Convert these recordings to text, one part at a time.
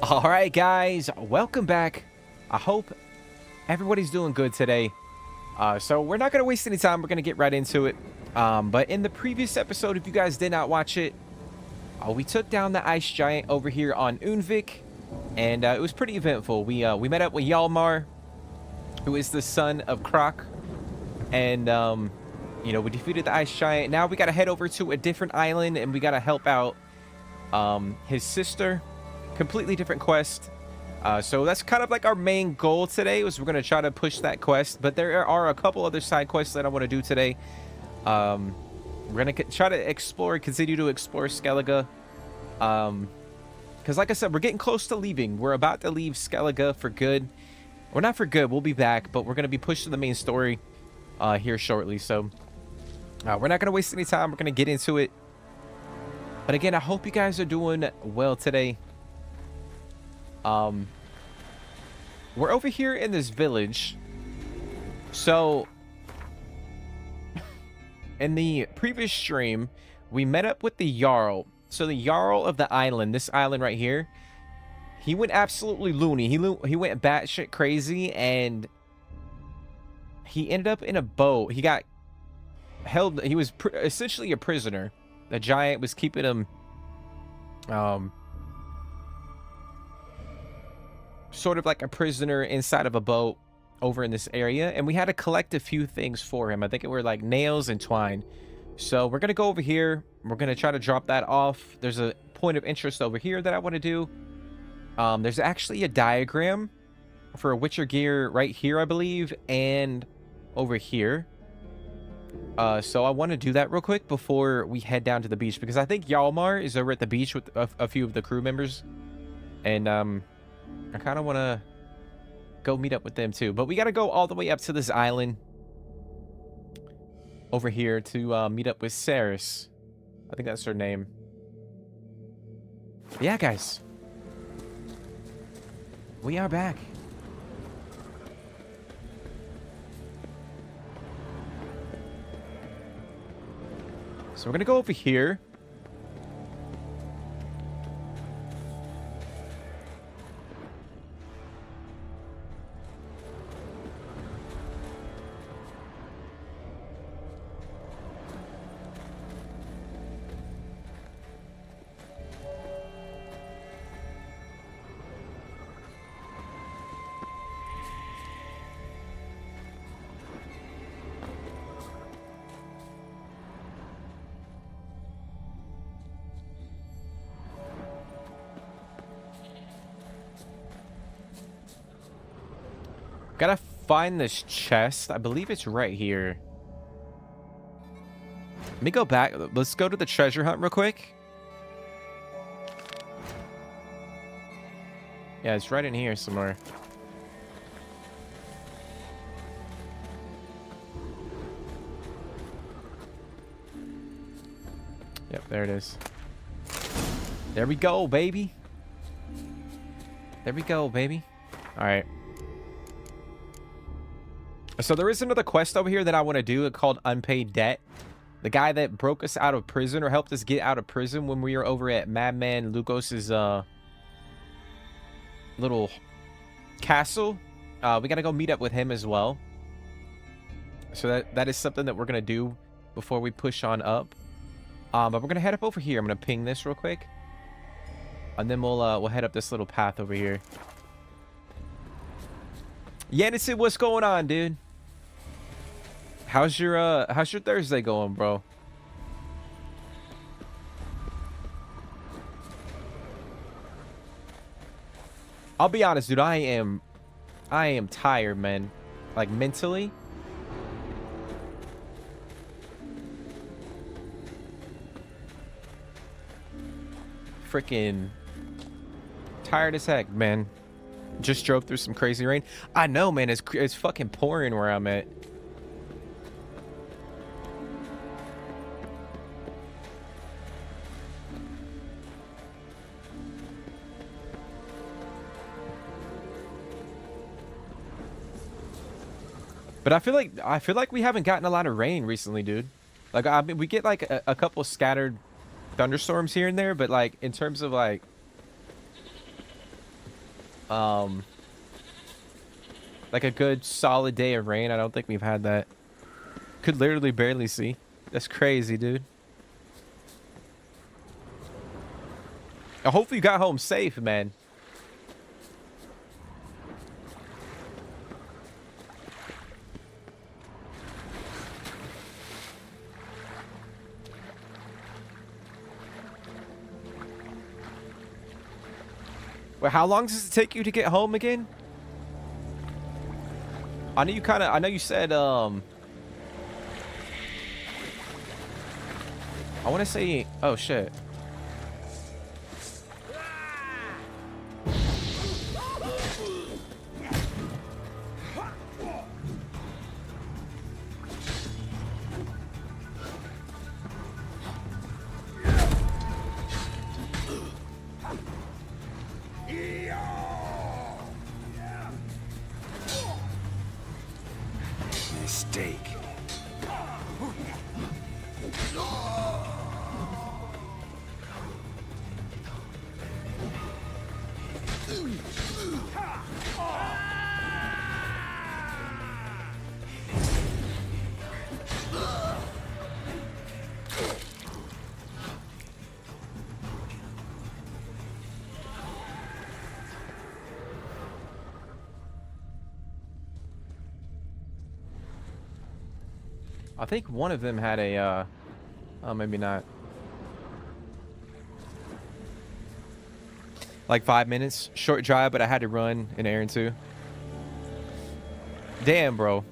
All right, guys, welcome back. I hope everybody's doing good today. So we're not going to waste any time. We're going to get right into it. But in the previous episode, if you guys did not watch it, we took down the ice giant over here on Unvik, and it was pretty eventful. We met up with Hjalmar, who is the son of Croc, and we defeated the ice giant. Now we got to head over to a different island, and we got to help out his sister. Completely different quest. So that's kind of like our main goal today, was we're going to try to push that quest, but there are a couple other side quests that I want to do today. We're going to try to continue to explore Skellige, because like I said, we're getting close to leaving. We're about to leave Skellige for good. Well, not for good, we'll be back, but we're going to be pushing the main story here shortly. So we're not going to waste any time. We're going to get into it. But again, I hope you guys are doing well today. We're over here in this village. So in the previous stream, we met up with the Jarl. So the Jarl of the island, this island right here, he went absolutely loony. He went batshit crazy, and he ended up in a boat. He got held. He was essentially a prisoner. The giant was keeping him sort of like a prisoner inside of a boat over in this area, and we had to collect a few things for him. I think it were like nails and twine. So we're gonna go over here. We're gonna try to drop that off. There's a point of interest over here that I want to do. There's actually a diagram for a Witcher gear right here, I believe, and over here. So I want to do that real quick before we head down to the beach, because I think Hjalmar is over at the beach with a few of the crew members, and I kind of want to go meet up with them too. But we got to go all the way up to this island over here to meet up with Saris. I think that's her name. But yeah, guys. We are back. So we're going to go over here. Gotta find this chest. I believe it's right here. Let me go back. Let's go to the treasure hunt real quick. Yeah, it's right in here somewhere. Yep, there it is. There we go, baby. There we go, baby. All right. So there is another quest over here that I want to do called Unpaid Debt. The guy that broke us out of prison, or helped us get out of prison when we were over at Madman Lugos's little castle. We got to go meet up with him as well. So that is something that we're going to do before we push on up. But we're going to head up over here. I'm going to ping this real quick. And then we'll head up this little path over here. Yannison, what's going on, dude? How's your Thursday going, bro? I'll be honest, dude. I am tired, man. Like mentally. Freaking tired as heck, man. Just drove through some crazy rain. I know, man. It's fucking pouring where I'm at. But I feel like we haven't gotten a lot of rain recently, dude. Like, I mean, we get like a couple scattered thunderstorms here and there, but like in terms of like Um, like a good solid day of rain. I don't think we've had that. Could literally barely see. That's crazy, dude. I hope you got home safe, man. Well, how long does it take you to get home again? I know you I know you said, I want to say, oh shit. Mistake. I think one of them had a, oh, maybe not. Like 5 minutes. Short drive, but I had to run an errand too. Damn, bro.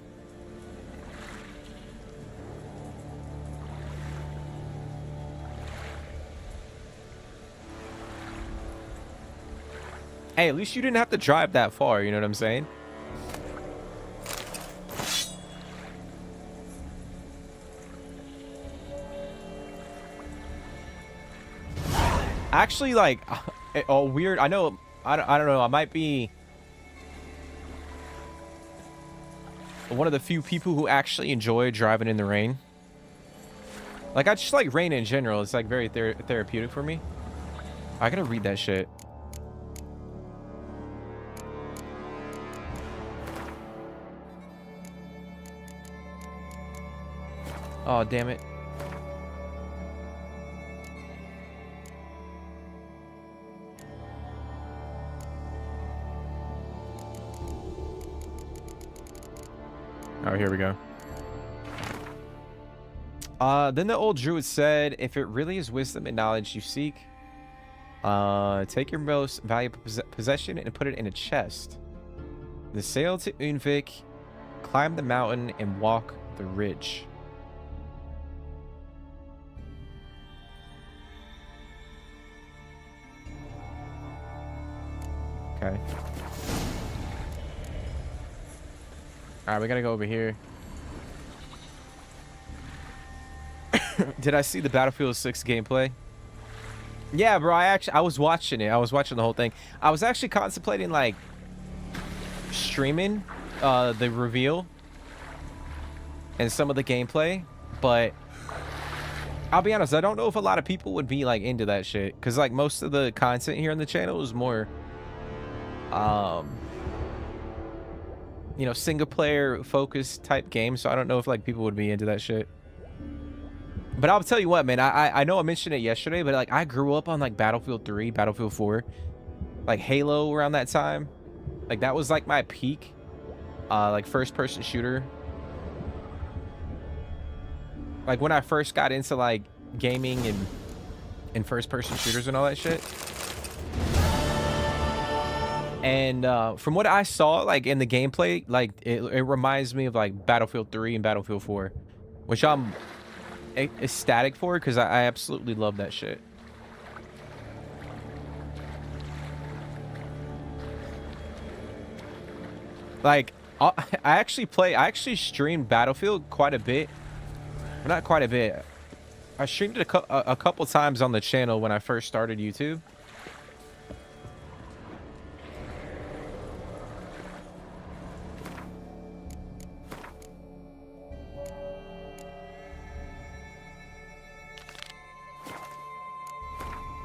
Hey, at least you didn't have to drive that far, you know what I'm saying? Actually, like, oh, weird. I know, I don't know. I might be one of the few people who actually enjoy driving in the rain. Like, I just like rain in general. It's like very therapeutic for me. I gotta read that shit. Oh, damn it. Oh, here we go. Then the old druid said, if it really is wisdom and knowledge you seek, take your most valuable possession and put it in a chest. Then sail to Unvik, climb the mountain, and walk the ridge. Okay. Alright, we gotta go over here. Did I see the Battlefield 6 gameplay? Yeah, bro, I was watching it. I was watching the whole thing. I was actually contemplating, like, streaming the reveal and some of the gameplay, but I'll be honest, I don't know if a lot of people would be, like, into that shit, because, like, most of the content here on the channel is more, you know, single player focused type game, so I don't know if, like, people would be into that shit. But I'll tell you what, man, I know I mentioned it yesterday, but, like, I grew up on, like, Battlefield 3, Battlefield 4, like, Halo around that time. Like, that was, like, my peak, like, first-person shooter. Like, when I first got into, like, gaming and first-person shooters and all that shit. And from what I saw, like, in the gameplay, like, it reminds me of, like, Battlefield 3 and Battlefield 4, which I'm ecstatic for, because I absolutely love that shit. Like, I actually streamed Battlefield quite a bit. Well, not quite a bit. I streamed it a couple times on the channel when I first started YouTube.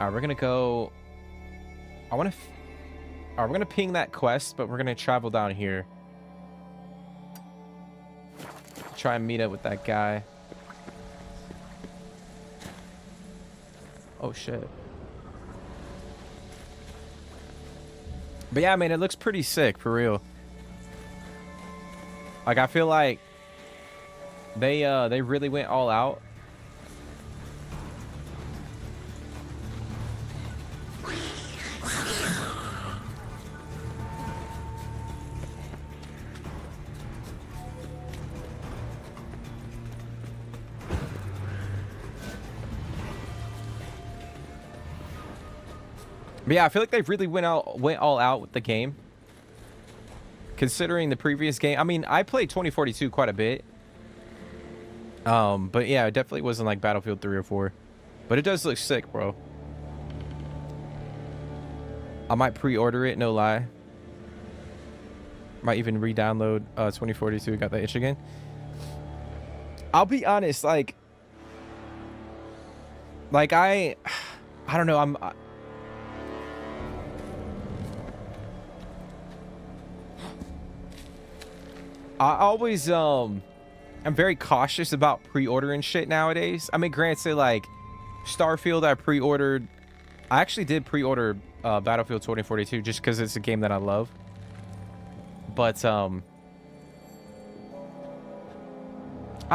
All right, we're gonna go. I want to. All right, we're gonna ping that quest, but we're gonna travel down here. Try and meet up with that guy. Oh shit. But yeah, man, it looks pretty sick for real. Like, I feel like they really went all out. But yeah, I feel like they really went all out with the game. Considering the previous game, I mean, I played 2042 quite a bit. But yeah, it definitely wasn't like Battlefield 3 or 4. But it does look sick, bro. I might pre-order it, no lie. Might even re-download 2042. Got that itch again. I'll be honest, like I don't know. I always I'm very cautious about pre-ordering shit nowadays. I mean, granted, like Starfield, I actually did pre-order Battlefield 2042 just because it's a game that I love. But I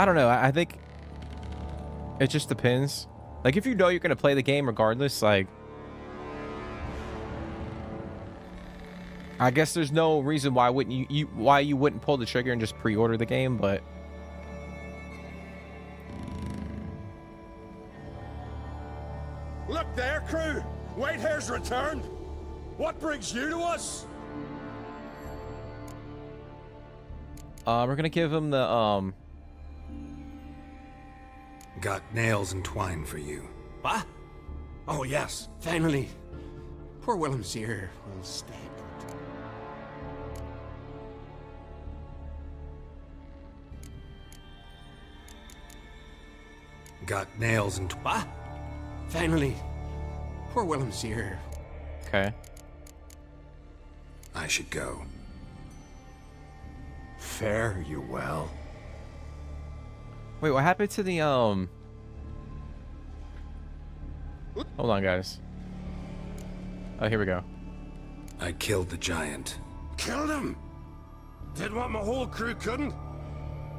don't know. I think it just depends. Like, if you know you're gonna play the game regardless, like, I guess there's no reason why wouldn't why you wouldn't pull the trigger and just pre-order the game. But look there, crew. Whitehair's returned. What brings you to us? we're gonna give him the Got nails and twine for you. What? Oh yes, finally. Poor Willem's here will stay put. Got nails and What? Finally. Poor Willem's here. okay. I should go. Fare you well. Wait, what happened to the hold on, guys. Oh, here we go. I killed the giant. Killed him? Did what my whole crew couldn't?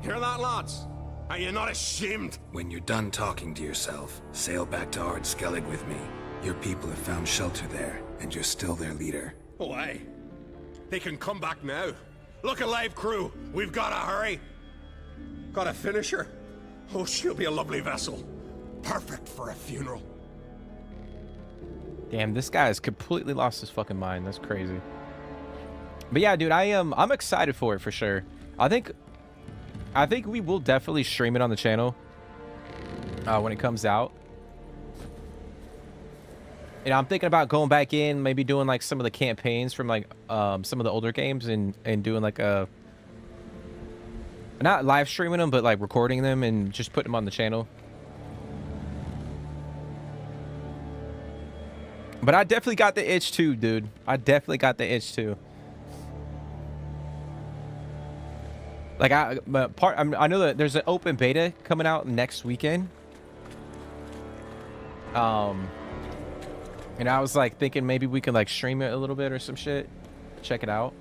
Hear that, lads? Are you not ashamed? When you're done talking to yourself, sail back to Ard Skellig with me. Your people have found shelter there, and you're still their leader. Oh, aye. They can come back now. Look alive, crew. We've got to hurry. Got a finisher? Oh, she'll be a lovely vessel. Perfect for a funeral. Damn, this guy has completely lost his fucking mind. That's crazy. But yeah, dude, I'm excited for it for sure. I think we will definitely stream it on the channel when it comes out. And I'm thinking about going back in, maybe doing like some of the campaigns from like some of the older games and doing like a not live streaming them, but like recording them and just putting them on the channel. But I definitely got the itch too, dude. I definitely got the itch too. Like I know that there's an open beta coming out next weekend. And I was like thinking maybe we could like stream it a little bit or some shit. Check it out.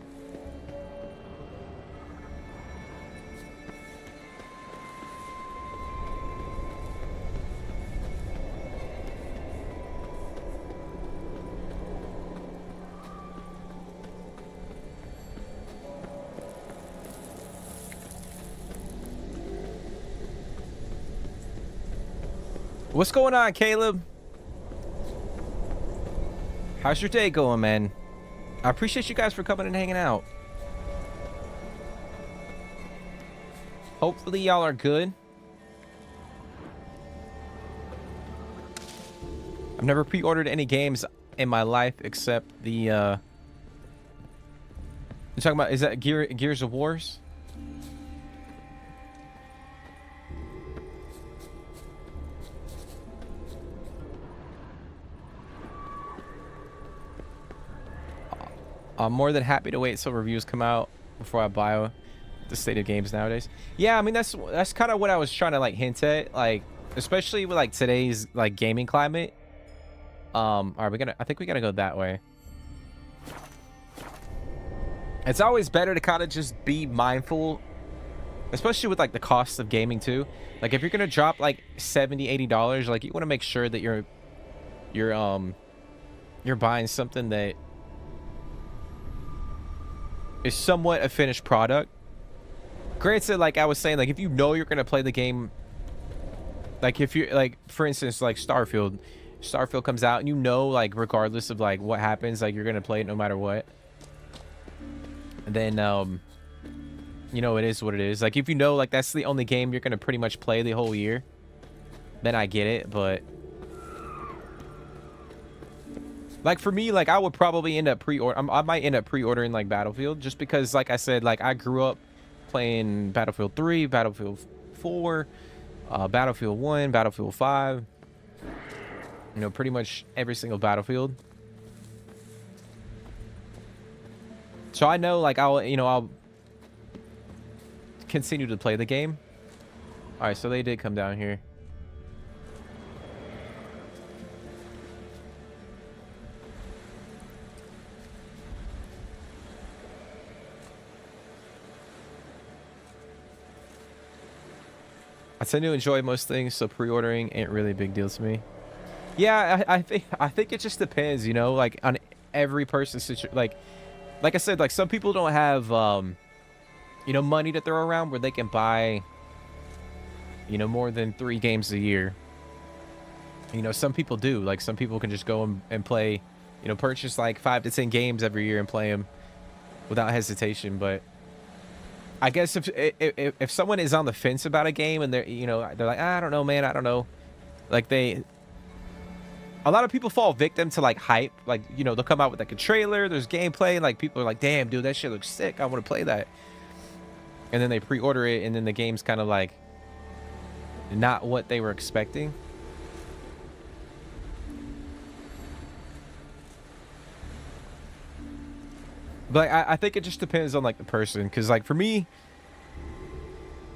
What's going on, Caleb? How's your day going, man? I appreciate you guys for coming and hanging out. Hopefully y'all are good. I've never pre-ordered any games in my life except the you're talking about, is that Gears of Wars? I'm more than happy to wait till reviews come out before I buy the state of games nowadays. Yeah, I mean that's kind of what I was trying to like hint at, like especially with like today's like gaming climate. Are we gonna? I think we gotta go that way. It's always better to kind of just be mindful, especially with like the cost of gaming too. Like if you're gonna drop like $70-$80, like you want to make sure that you're buying something that is somewhat a finished product. Granted, like I was saying, like if you know you're gonna play the game, like if you like, for instance, like Starfield comes out and you know, like regardless of like what happens, like you're gonna play it no matter what. And then you know, it is what it is. Like if you know like that's the only game you're gonna pretty much play the whole year, then I get it. But like for me, like I would probably end up I might end up pre-ordering like Battlefield, just because like I said, like I grew up playing Battlefield 3, Battlefield 4, Battlefield 1, Battlefield 5, you know, pretty much every single Battlefield. So I know like I'll continue to play the game. All right, so they did come down here. I tend to enjoy most things, so pre-ordering ain't really a big deal to me. Yeah, I think it just depends, you know, like on every person's situation. Like I said, like some people don't have you know, money to throw around where they can buy, you know, more than 3 games a year. You know, some people do. Like some people can just go and play, you know, purchase like 5 to 10 games every year and play them without hesitation. But I guess if someone is on the fence about a game and they're, you know, they're like, I don't know, man, I don't know. Like a lot of people fall victim to like hype. Like, you know, they'll come out with like a trailer, there's gameplay, and like people are like, damn, dude, that shit looks sick, I want to play that. And then they pre-order it, and then the game's kind of like not what they were expecting. But I think it just depends on like the person, because like for me,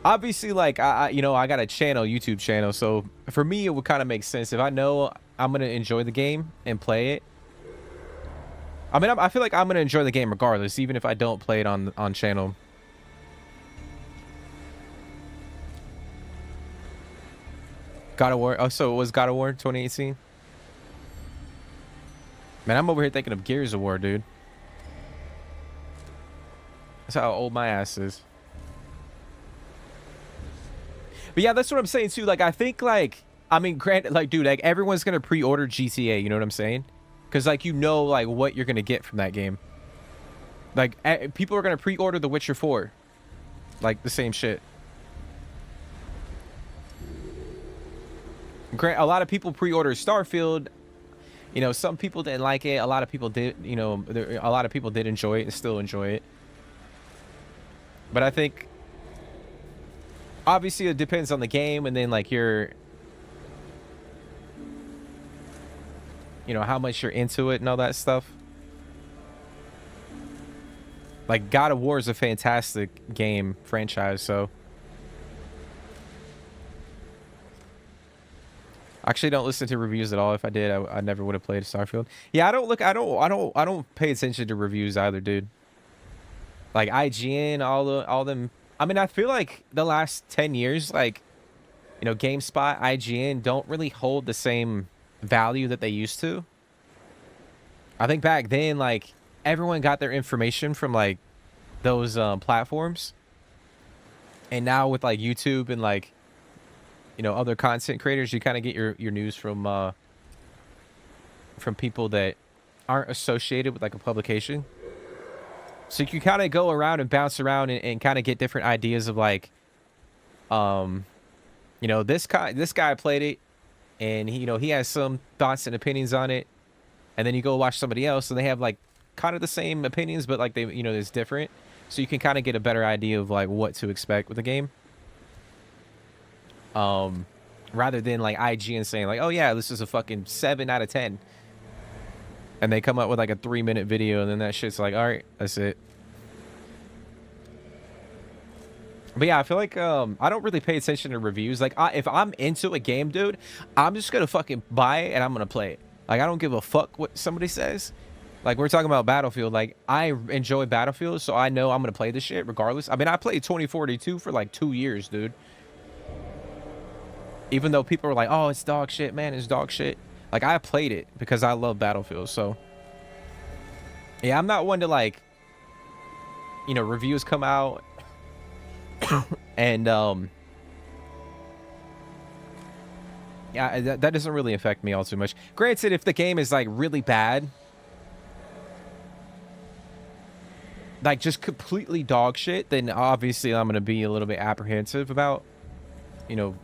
obviously, like I you know, I got a YouTube channel, so for me it would kind of make sense if I know I'm gonna enjoy the game and play it. I mean, I feel like I'm gonna enjoy the game regardless, even if I don't play it on channel. God of War. Oh, so it was God of War 2018. Man, I'm over here thinking of Gears of War, dude. That's how old my ass is. But yeah, that's what I'm saying too. Like, I think like, I mean, granted, like, dude, like everyone's gonna pre-order GTA. You know what I'm saying? Because like, you know, like what you're gonna get from that game. Like, people are gonna pre-order The Witcher 4. Like the same shit. A lot of people pre-order Starfield. You know, some people didn't like it. A lot of people did. You know, a lot of people did enjoy it and still enjoy it. But I think, obviously, it depends on the game, and then like you know, how much you're into it and all that stuff. Like God of War is a fantastic game franchise, so. I actually don't listen to reviews at all. If I did, I never would have played Starfield. Yeah, I don't pay attention to reviews either, dude. Like IGN, all them. I mean, I feel like the last 10 years, like, you know, GameSpot, IGN don't really hold the same value that they used to. I think back then, like, everyone got their information from like those platforms. And now with like YouTube and like, you know, other content creators, you kind of get your news from people that aren't associated with like a publication. So you can kind of go around and bounce around and kind of get different ideas of like, you know, this guy played it, and he, you know, he has some thoughts and opinions on it, and then you go watch somebody else and they have like kind of the same opinions, but like they, you know, it's different. So you can kind of get a better idea of like what to expect with the game. Rather than like IGN saying like, oh yeah, this is a fucking 7 out of 10. and they come up with like a 3-minute video, and then that shit's like, all right, that's it. But yeah, I feel like I don't really pay attention to reviews. Like, if I'm into a game, dude, I'm just gonna fucking buy it and I'm gonna play it. Like, I don't give a fuck what somebody says. Like, we're talking about Battlefield. Like, I enjoy Battlefield, so I know I'm gonna play this shit regardless. I mean, I played 2042 for like 2 years, dude. Even though people are like, oh, it's dog shit, man, it's dog shit. Like, I played it because I love Battlefield. So yeah, I'm not one to, like, you know, reviews come out and yeah, that doesn't really affect me all too much. Granted, if the game is like really bad, like just completely dog shit, then obviously I'm gonna be a little bit apprehensive about, you know,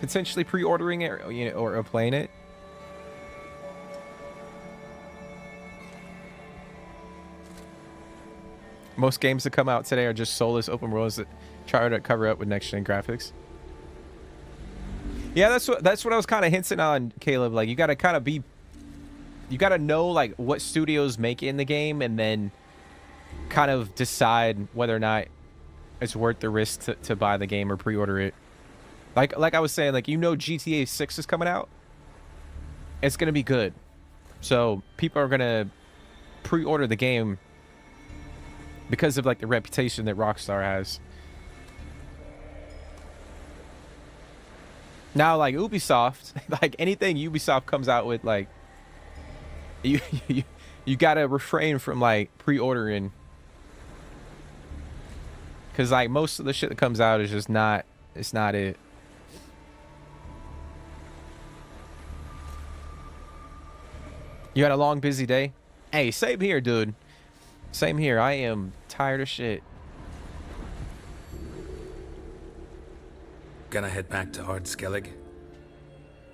potentially pre-ordering it, or, you know, or playing it. Most games that come out today are just soulless open worlds that try to cover up with next-gen graphics. Yeah, that's what I was kind of hinting on, Caleb. Like, you gotta kind of be, you gotta know like what studios make in the game, and then kind of decide whether or not it's worth the risk to buy the game or pre-order it. Like I was saying, like, you know, GTA 6 is coming out. It's gonna be good, so people are gonna pre-order the game because of like the reputation that Rockstar has. Now, like Ubisoft, like anything Ubisoft comes out with, like you gotta refrain from like pre-ordering, because like most of the shit that comes out is just not, it's not it. You had a long, busy day? Hey, same here, dude. Same here. I am tired of shit. Gonna head back to Ard Skellig?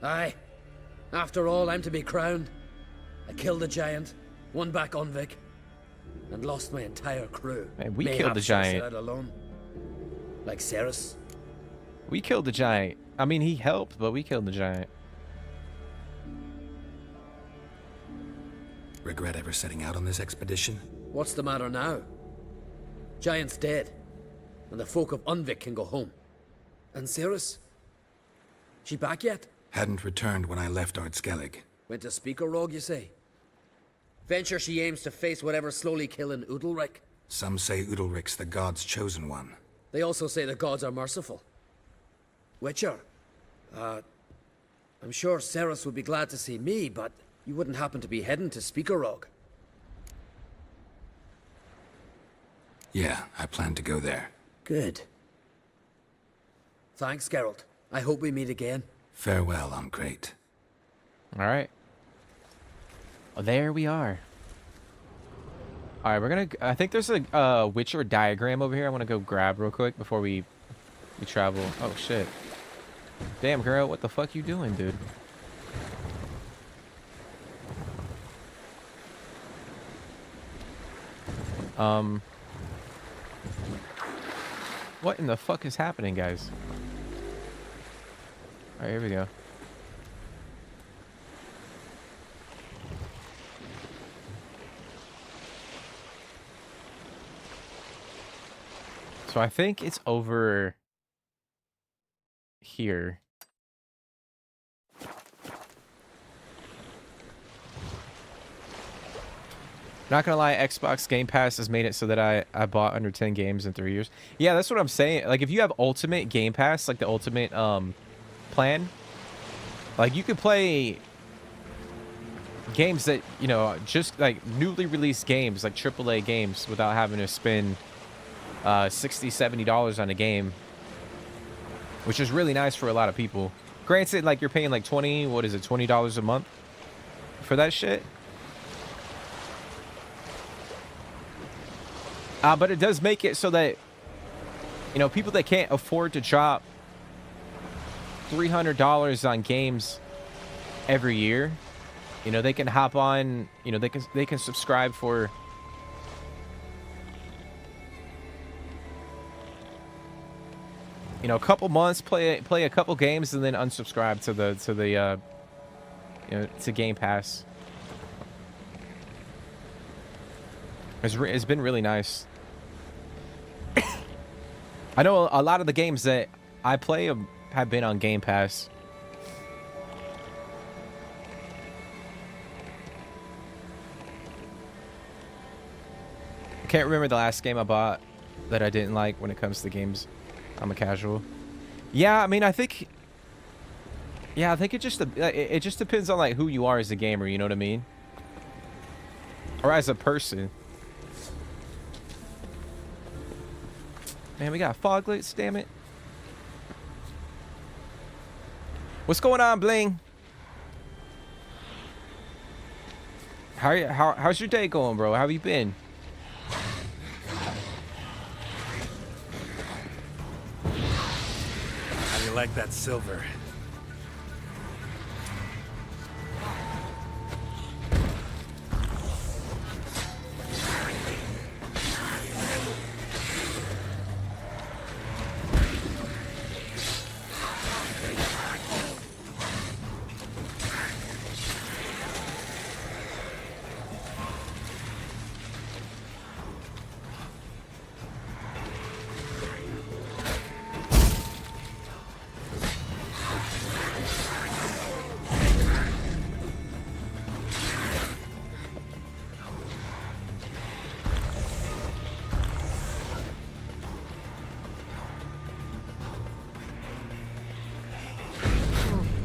Aye. After all, I'm to be crowned. I killed a giant, won back Unvik, and lost my entire crew. Man, we killed the giant. Out alone. Like Ceres. We killed the giant. I mean, he helped, but we killed the giant. Regret ever setting out on this expedition? What's the matter now? Giant's dead, and the folk of Unvik can go home. And Ceres? She back yet? Hadn't returned when I left Ard Skellig. Went to Speaker Rogue, you say? Venture she aims to face whatever's slowly killing Udalric. Some say Udalric's the god's chosen one. They also say the gods are merciful. Witcher? I'm sure Ceres would be glad to see me, but you wouldn't happen to be heading to Speaker Rogue. Yeah, I plan to go there. Good. Thanks, Geralt. I hope we meet again. Farewell, I'm great. All right. Oh, there we are. All right, we're gonna. I think there's a Witcher diagram over here. I want to go grab real quick before we travel. Oh shit! Damn, girl, what the fuck you doing, dude? What in the fuck is happening, guys? All right, here we go. So I think it's over here. Not gonna lie, Xbox Game Pass has made it so that I bought under 10 games in 3 years. Yeah, that's what I'm saying. Like, if you have Ultimate Game Pass, like the Ultimate plan, like you could play games that, you know, just like newly released games, like AAA games, without having to spend $60-70 on a game, which is really nice for a lot of people. Granted, like you're paying like $20 a month for that shit. But it does make it so that, you know, people that can't afford to drop $300 on games every year, you know, they can hop on, you know, they can subscribe for, you know, a couple months, play a couple games, and then unsubscribe to the you know, to Game Pass. It's been really nice. I know a lot of the games that I play have been on Game Pass. I can't remember the last game I bought that I didn't like when it comes to games. I'm a casual. Yeah, I mean, I think it just depends on like who you are as a gamer, you know what I mean? Or as a person. Man, we got fog lights, damn it. What's going on, Bling? How's your day going, bro? How have you been? How do you like that silver?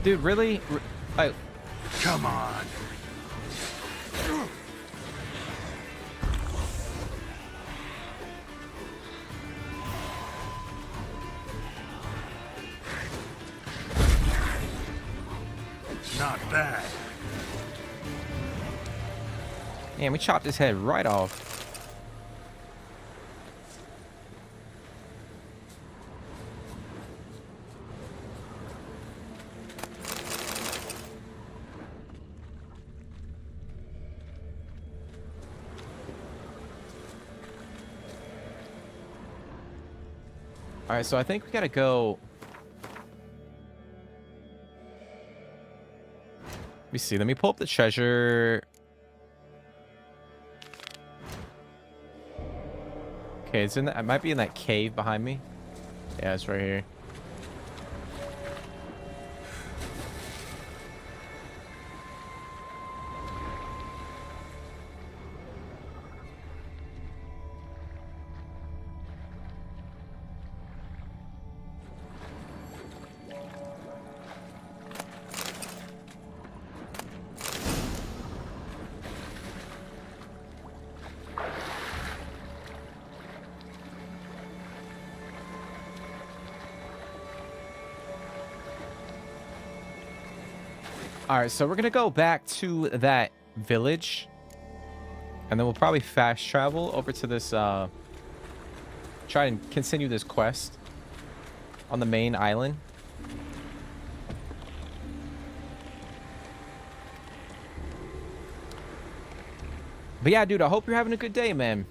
Dude, really? Oh. Come on. Not bad. Man, we chopped his head right off. All right, so I think we gotta go. Let me see. Let me pull up the treasure. Okay, it's in that. It might be in that cave behind me. Yeah, it's right here. All right, so we're gonna go back to that village, and then we'll probably fast travel over to this. Try and continue this quest on the main island. But yeah, dude, I hope you're having a good day, man.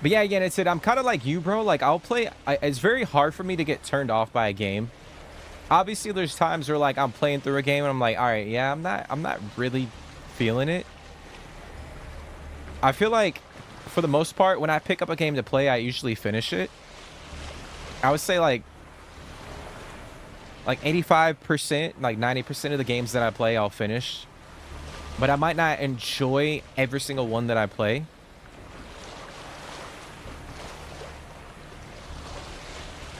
But yeah, again, it's it. I'm kind of like you, bro. Like, I'll play. It's very hard for me to get turned off by a game. Obviously, there's times where like I'm playing through a game and I'm like, all right, yeah, I'm not really feeling it. I feel like, for the most part, when I pick up a game to play, I usually finish it. I would say like 85%, like 90% of the games that I play, I'll finish. But I might not enjoy every single one that I play.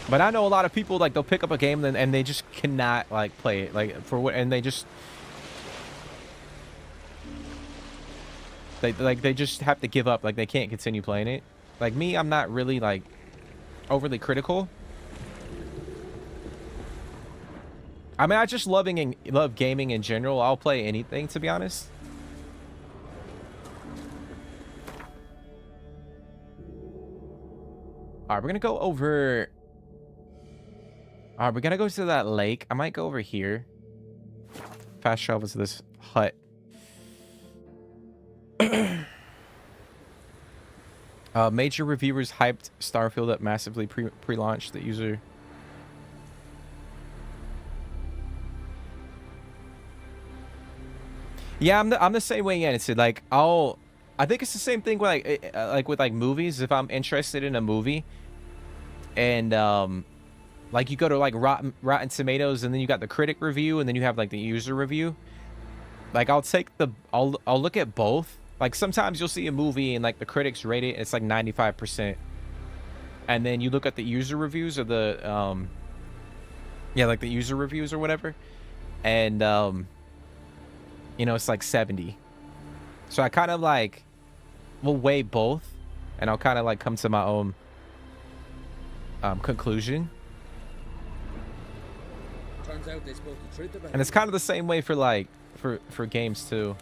But I know a lot of people, like, they'll pick up a game and they just cannot, like, play it. Like, for what, and they just... They just have to give up. Like, they can't continue playing it. Like, me, I'm not really, like, overly critical. I mean, I just love gaming in general. I'll play anything, to be honest. All right, we're going to go over... All right, we're going to go to that lake. I might go over here. Fast travel to this hut. Major reviewers hyped Starfield up massively pre-launch. The user Yeah, I'm the same way. Yeah, it's like I think it's the same thing with like with like movies. If I'm interested in a movie, and like you go to like Rotten Tomatoes, and then you got the critic review, and then you have like the user review. Like I'll look at both. Like sometimes you'll see a movie and like the critics rate it, it's like 95%, and then you look at the user reviews or the yeah, like the user reviews or whatever, and you know, it's like 70. So I kind of like will weigh both, and I'll kind of like come to my own conclusion. Turns out they spoke the truth about And it's kind of the same way for like for games too.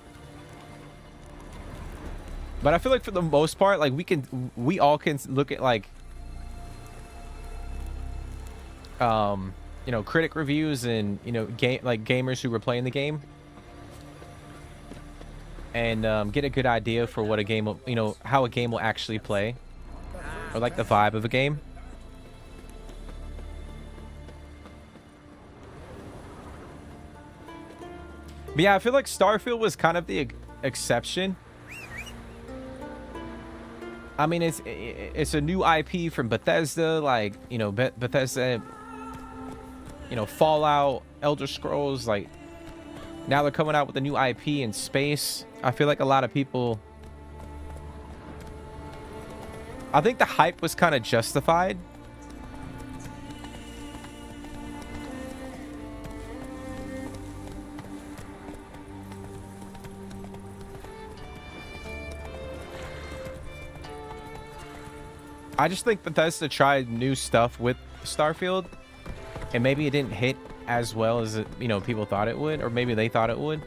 But I feel like for the most part, like we all can look at like you know, critic reviews and, you know, gamers who were playing the game, and get a good idea for what a game will, you know, how a game will actually play, or like the vibe of a game. But yeah, I feel like Starfield was kind of the exception. I mean, it's a new IP from Bethesda, like, you know, Bethesda, you know, Fallout, Elder Scrolls, like now they're coming out with a new IP in space. I feel like a lot of people, I think the hype was kind of justified. I just think Bethesda tried new stuff with Starfield, and maybe it didn't hit as well as you know, people thought it would, or maybe they thought it would.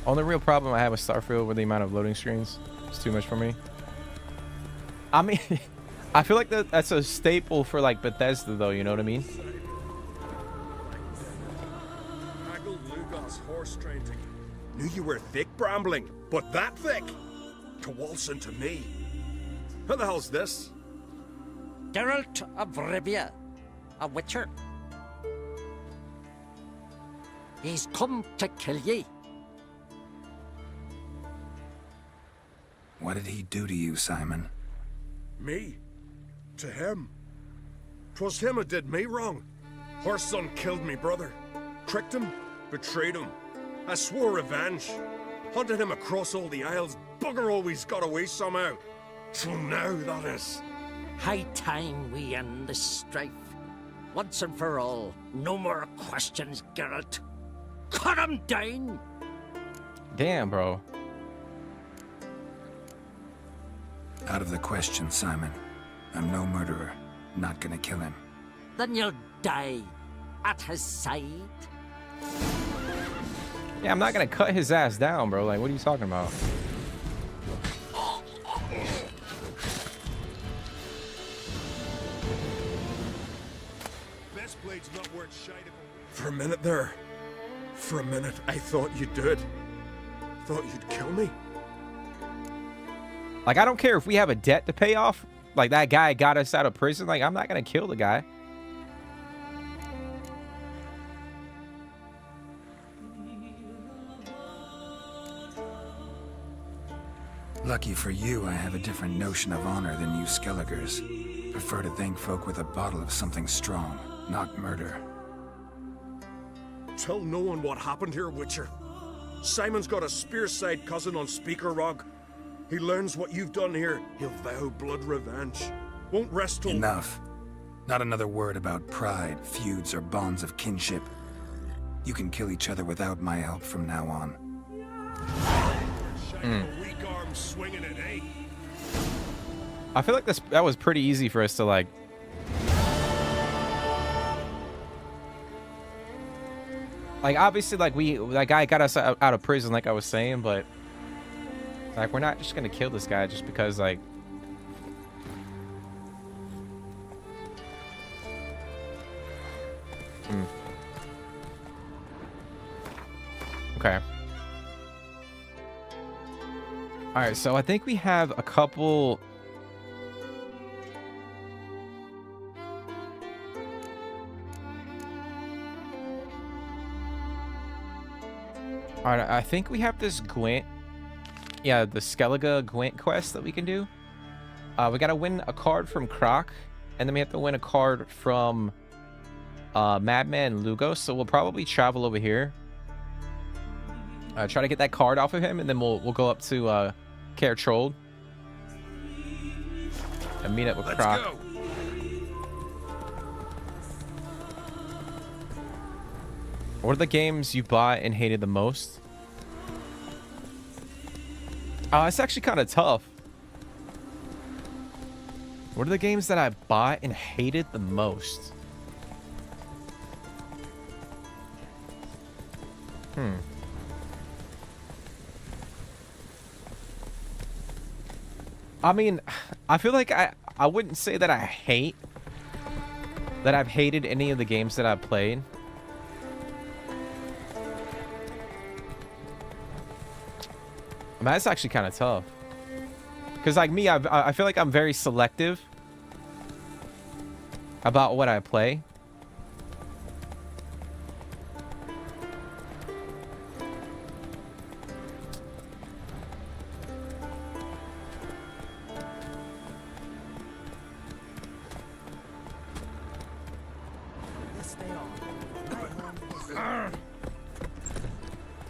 Only real problem I have with Starfield with the amount of loading screens. It's too much for me. I mean, I feel like that's a staple for like Bethesda though, you know what I mean? Knew you were thick, Brambling, but that thick? To waltz into me. Who the hell's this? Geralt of Rivia, a witcher. He's come to kill ye. What did he do to you, Simon? Me? To him? 'Twas him who did me wrong. Our son killed me brother. Tricked him, betrayed him. I swore revenge. Hunted him across all the isles. Bugger always got away somehow. So now, that is. High time we end this strife. Once and for all. No more questions, Geralt. Cut him down! Damn, bro. Out of the question, Simon. I'm no murderer. Not gonna kill him. Then you'll die at his side. Yeah, I'm not gonna cut his ass down, bro. Like, what are you talking about? Best blade's not worth shite. For a minute there. For a minute, I thought you did. Thought you'd kill me. Like, I don't care if we have a debt to pay off. Like, that guy got us out of prison. Like, I'm not gonna kill the guy. Lucky for you, I have a different notion of honor than you Skelligers. Prefer to thank folk with a bottle of something strong, not murder. Tell no one what happened here, Witcher. Simon's got a spear-side cousin on Speaker Rock. He learns what you've done here, he'll vow blood revenge. Won't rest till... Enough. Not another word about pride, feuds, or bonds of kinship. You can kill each other without my help from now on. Weak arm swinging it, eh? I feel like that was pretty easy for us to like. Like, obviously, like that guy got us out of prison, like I was saying, but like, we're not just gonna kill this guy just because, like. All right, so I think we have a couple. All right, I think we have this Gwent. Yeah, the Skellige Gwent quest that we can do. We gotta win a card from Croc, and then we have to win a card from Madman Lugo. So we'll probably travel over here. Try to get that card off of him, and then we'll go up to Kaer Trolde and meet up with Croc. Let's go. What are the games you bought and hated the most? It's actually kind of tough. What are the games that I bought and hated the most? I mean, I feel like I wouldn't say that I've hated any of the games that I've played. I mean, that's actually kind of tough. Because like me, I feel like I'm very selective about what I play.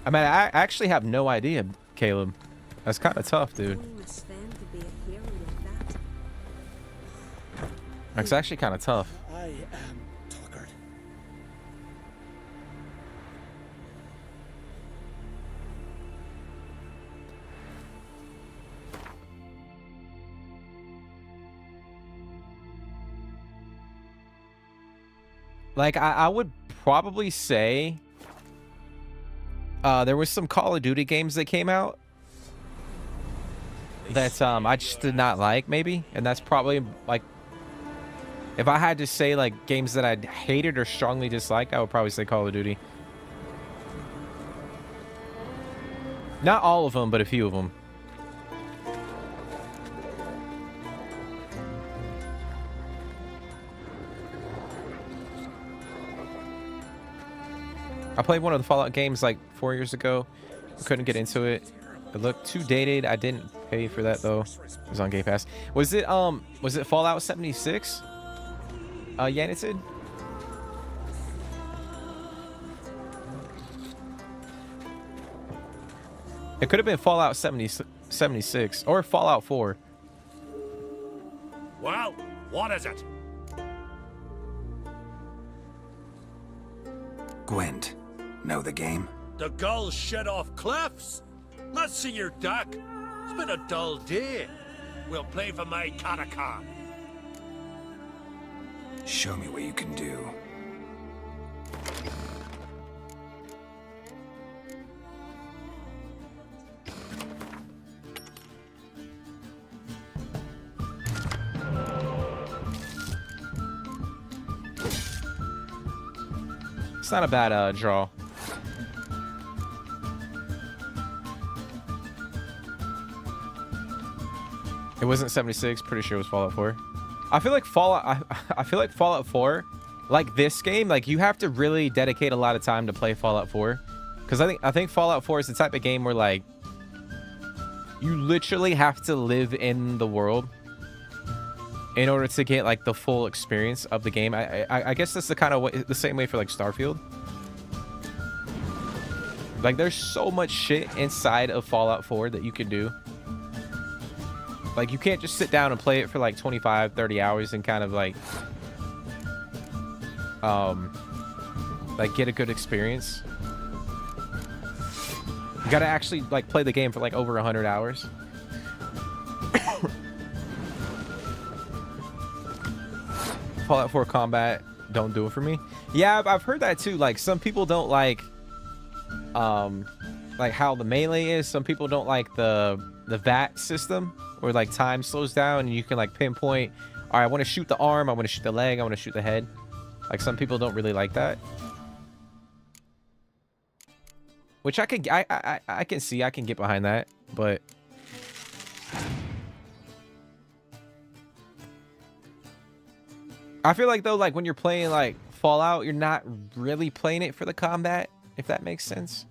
I mean, I actually have no idea, Caleb. That's kind of tough, dude. That's actually kind of tough. I am Tuckered. Like, I would probably say there was some Call of Duty games that came out that I just did not like, maybe. And that's probably, like, if I had to say, like, games that I hated or strongly disliked, I would probably say Call of Duty. Not all of them, but a few of them. I played one of the Fallout games like 4 years ago. I couldn't get into it. It looked too dated. I didn't pay for that though. It was on Game Pass. Was it Fallout 76? Yannited? It could have been Fallout 76 or Fallout 4. Well, what is it? Gwent. Know the game? The gulls shed off cliffs. Let's see your duck. It's been a dull day. We'll play for my Karakan. Show me what you can do. It's not a bad draw. It wasn't 76. Pretty sure it was Fallout 4. I feel like Fallout 4, like this game, like you have to really dedicate a lot of time to play Fallout 4, because I think Fallout 4 is the type of game where like you literally have to live in the world in order to get like the full experience of the game. I guess that's the kind of way, the same way for like Starfield. Like there's so much shit inside of Fallout 4 that you can do. Like you can't just sit down and play it for like 25, 30 hours and kind of like get a good experience. You gotta actually like play the game for like over 100 hours. Fallout 4 combat don't do it for me. Yeah, I've heard that too. Like some people don't like how the melee is. Some people don't like the VAT system, where like time slows down and you can like pinpoint, all right, I want to shoot the arm, I want to shoot the leg, I want to shoot the head. Like some people don't really like that, which I can see, I can get behind that, but I feel like though, like when you're playing like Fallout, you're not really playing it for the combat, if that makes sense.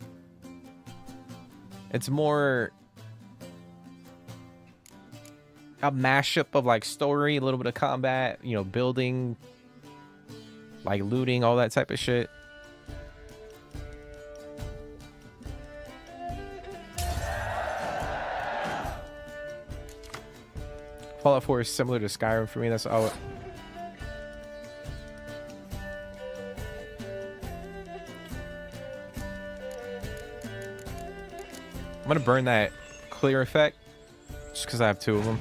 It's more a mashup of like story, a little bit of combat, you know, building, like looting, all that type of shit. Fallout 4 is similar to Skyrim for me. That's all. I'm gonna burn that clear effect just because I have 2 of them.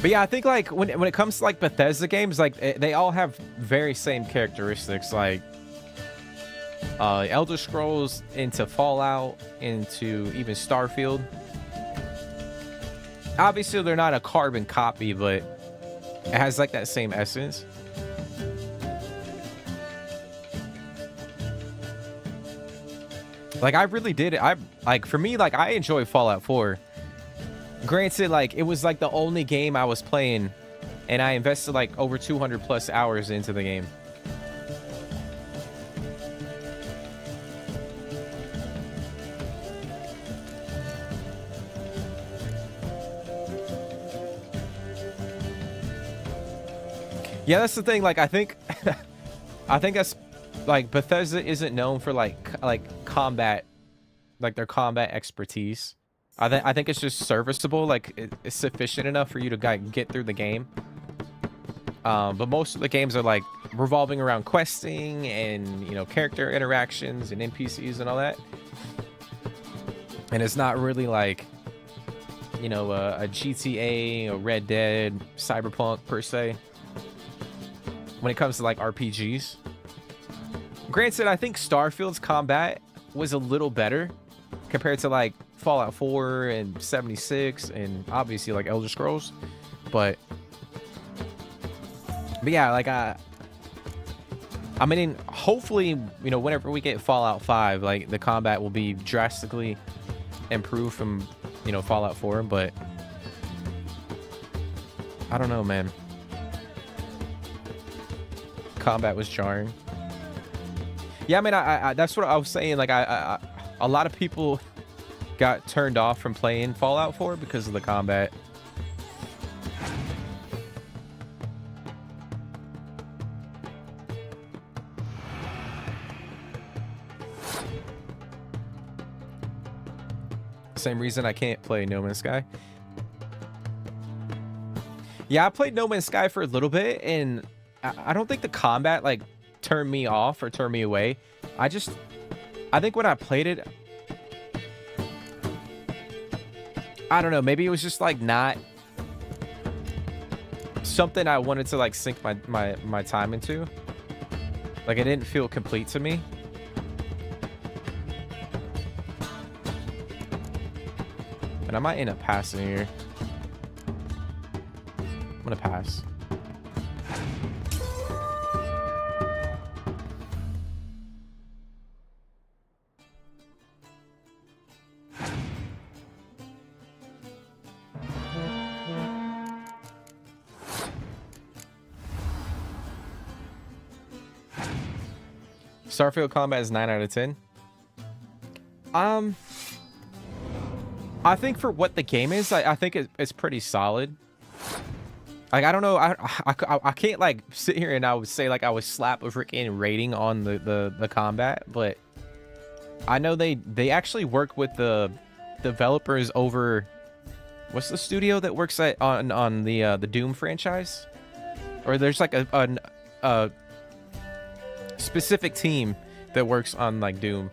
But yeah, I think like when it comes to like Bethesda games, like they all have very same characteristics. Like Elder Scrolls into Fallout into even Starfield. Obviously, they're not a carbon copy, but it has like that same essence. Like I really did it. I like for me, like I enjoy Fallout 4. Granted, like it was like the only game I was playing, and I invested like over 200 plus hours into the game. Yeah, that's the thing. Like I think that's like Bethesda isn't known for like combat, like their combat expertise. I think it's just serviceable, like it's sufficient enough for you to get through the game. But most of the games are like revolving around questing and, you know, character interactions and NPCs and all that. And it's not really like, you know, a GTA, a Red Dead, Cyberpunk per se. When it comes to like RPGs. Granted, I think Starfield's combat was a little better compared to like Fallout 4 and 76 and obviously like Elder Scrolls, but yeah, like I mean, hopefully, you know, whenever we get Fallout 5, like the combat will be drastically improved from, you know, Fallout 4, but I don't know, man. Combat was jarring. Yeah, I mean, I that's what I was saying. Like a lot of people got turned off from playing Fallout 4 because of the combat. Same reason I can't play No Man's Sky. Yeah, I played No Man's Sky for a little bit, and I don't think the combat like turned me off or turned me away. I think when I played it, I don't know, maybe it was just like not something I wanted to like sink my time into. Like it didn't feel complete to me. And I might end up passing here. I'm gonna pass. Starfield combat is 9 out of 10. I think for what the game is, I think it's pretty solid. Like I don't know, I can't like sit here and I would say like I would slap a freaking rating on the combat, but I know they actually work with the developers over, what's the studio that works on the Doom franchise? Or there's like a specific team that works on like Doom.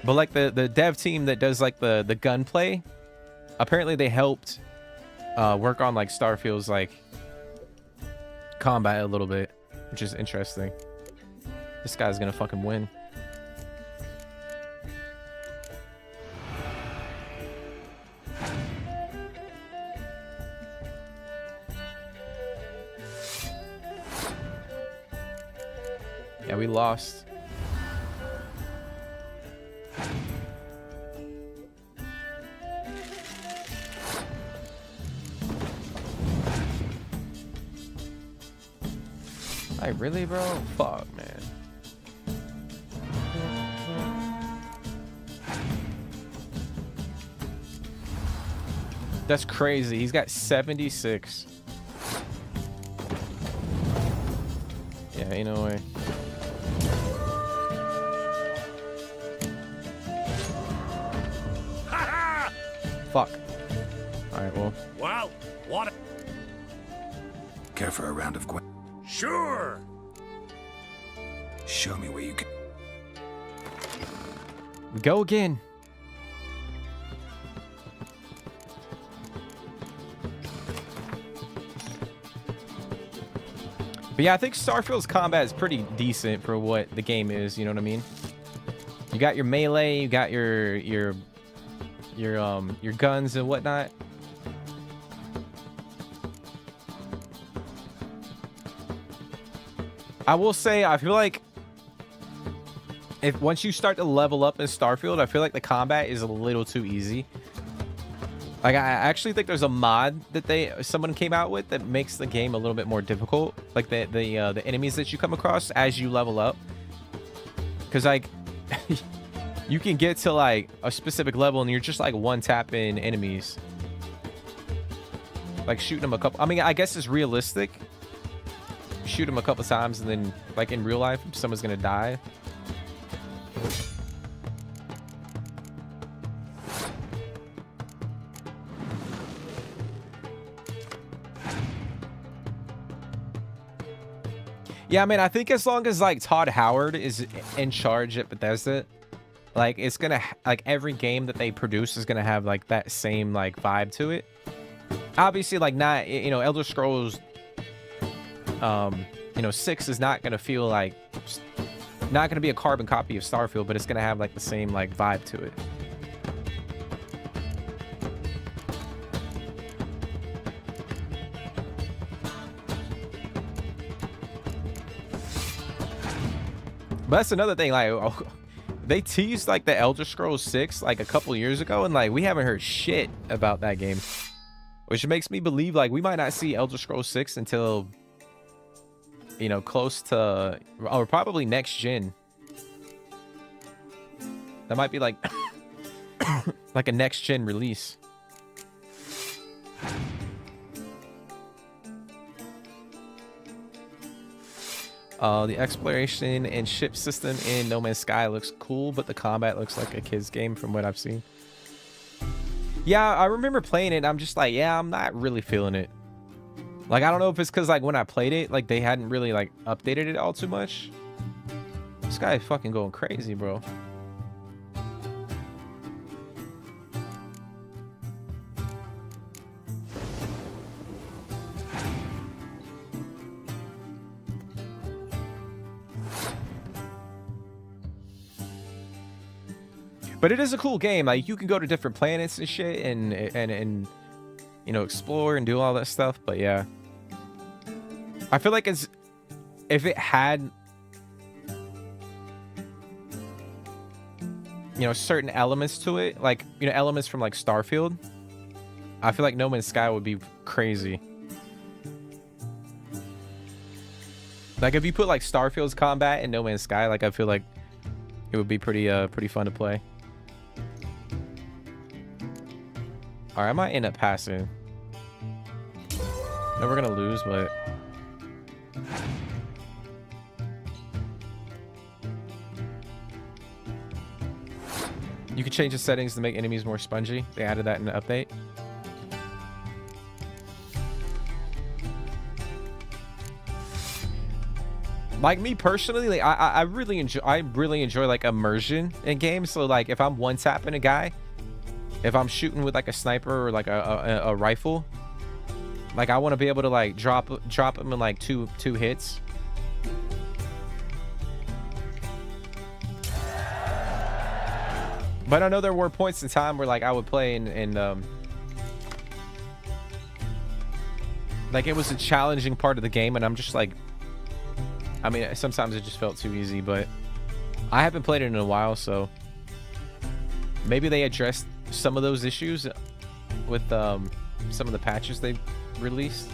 But like the dev team that does like the gunplay, apparently they helped work on like Starfield's like combat a little bit, which is interesting. This guy's gonna fucking win. Yeah, we lost. Like, really, bro? Fuck, man. That's crazy. He's got 76. Yeah, ain't no way. Fuck. Alright, well. Well, what? Care for a round of questions? Sure. Show me where you can. Go again. But yeah, I think Starfield's combat is pretty decent for what the game is, you know what I mean? You got your melee, you got your guns and whatnot. I will say, I feel like if once you start to level up in Starfield, I feel like the combat is a little too easy. Like, I actually think there's a mod that someone came out with that makes the game a little bit more difficult. Like the enemies that you come across as you level up, because like you can get to like a specific level and you're just like one tapping enemies, like shooting them a couple. I mean, I guess it's realistic. Shoot them a couple times and then like in real life someone's gonna die. Yeah, I mean, I think as long as like Todd Howard is in charge at Bethesda, like it's gonna like every game that they produce is gonna have like that same like vibe to it. Obviously, like not, you know, Elder Scrolls 6 is not gonna feel like, not gonna be a carbon copy of Starfield, but it's gonna have like the same like vibe to it. But that's another thing, like they teased like the Elder Scrolls 6 like a couple years ago, and like we haven't heard shit about that game, which makes me believe like we might not see Elder Scrolls 6 until, you know, close to, or probably next gen. That might be like like a next gen release. The exploration and ship system in No Man's Sky looks cool, but the combat looks like a kid's game from what I've seen. Yeah, I remember playing it and I'm just like, yeah, I'm not really feeling it. Like, I don't know if it's because like when I played it, like they hadn't really like updated it all too much. This guy is fucking going crazy, bro. But it is a cool game. Like, you can go to different planets and shit and you know, explore and do all that stuff. But yeah, I feel like it's, if it had, you know, certain elements to it, like, you know, elements from like Starfield, I feel like No Man's Sky would be crazy. Like, if you put like Starfield's combat in No Man's Sky, like I feel like it would be pretty fun to play. All right, I might end up passing. No, we're gonna lose, but You can change the settings to make enemies more spongy. They added that in the update. Like me personally, like I really enjoy like immersion in games. So like if I'm one tapping a guy, if I'm shooting with like a sniper or like a rifle, like I want to be able to like drop him in like two hits. But I know there were points in time where like I would play and like it was a challenging part of the game, and I'm just like, I mean, sometimes it just felt too easy, but I haven't played it in a while, so maybe they addressed some of those issues with some of the patches they released.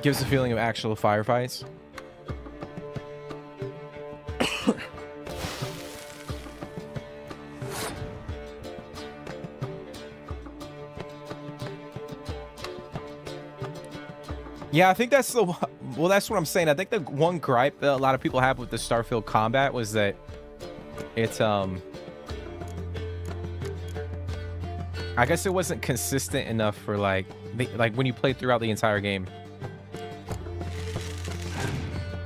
Gives a feeling of actual firefights. Yeah, I think that's the well, that's what I'm saying. I think the one gripe that a lot of people have with the Starfield combat was that it's I guess it wasn't consistent enough for like when you play throughout the entire game.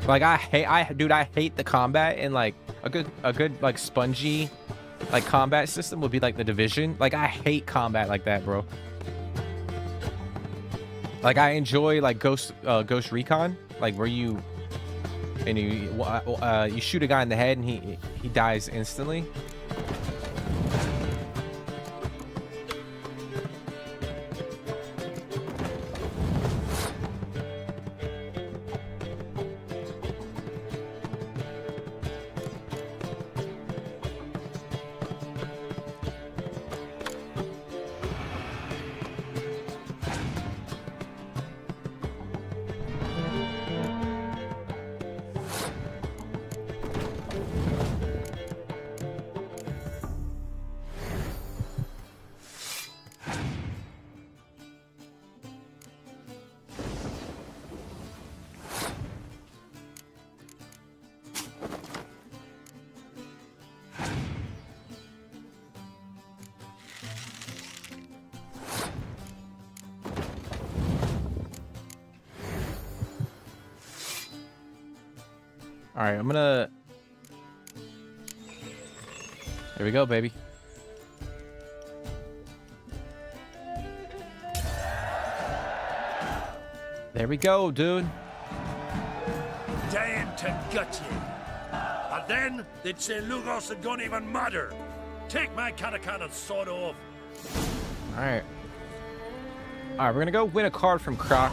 Like I hate the combat, and like a good like spongy like combat system would be like the Division. Like I hate combat like that, bro. Like I enjoy like Ghost Recon, like where you shoot a guy in the head and he dies instantly. All right, I'm gonna. There we go, baby. There we go, dude. Dying to gut you. And then they'd say Lugos it don't even matter. Take my Canacan and sod off. All right. All right, we're gonna go win a card from Croc.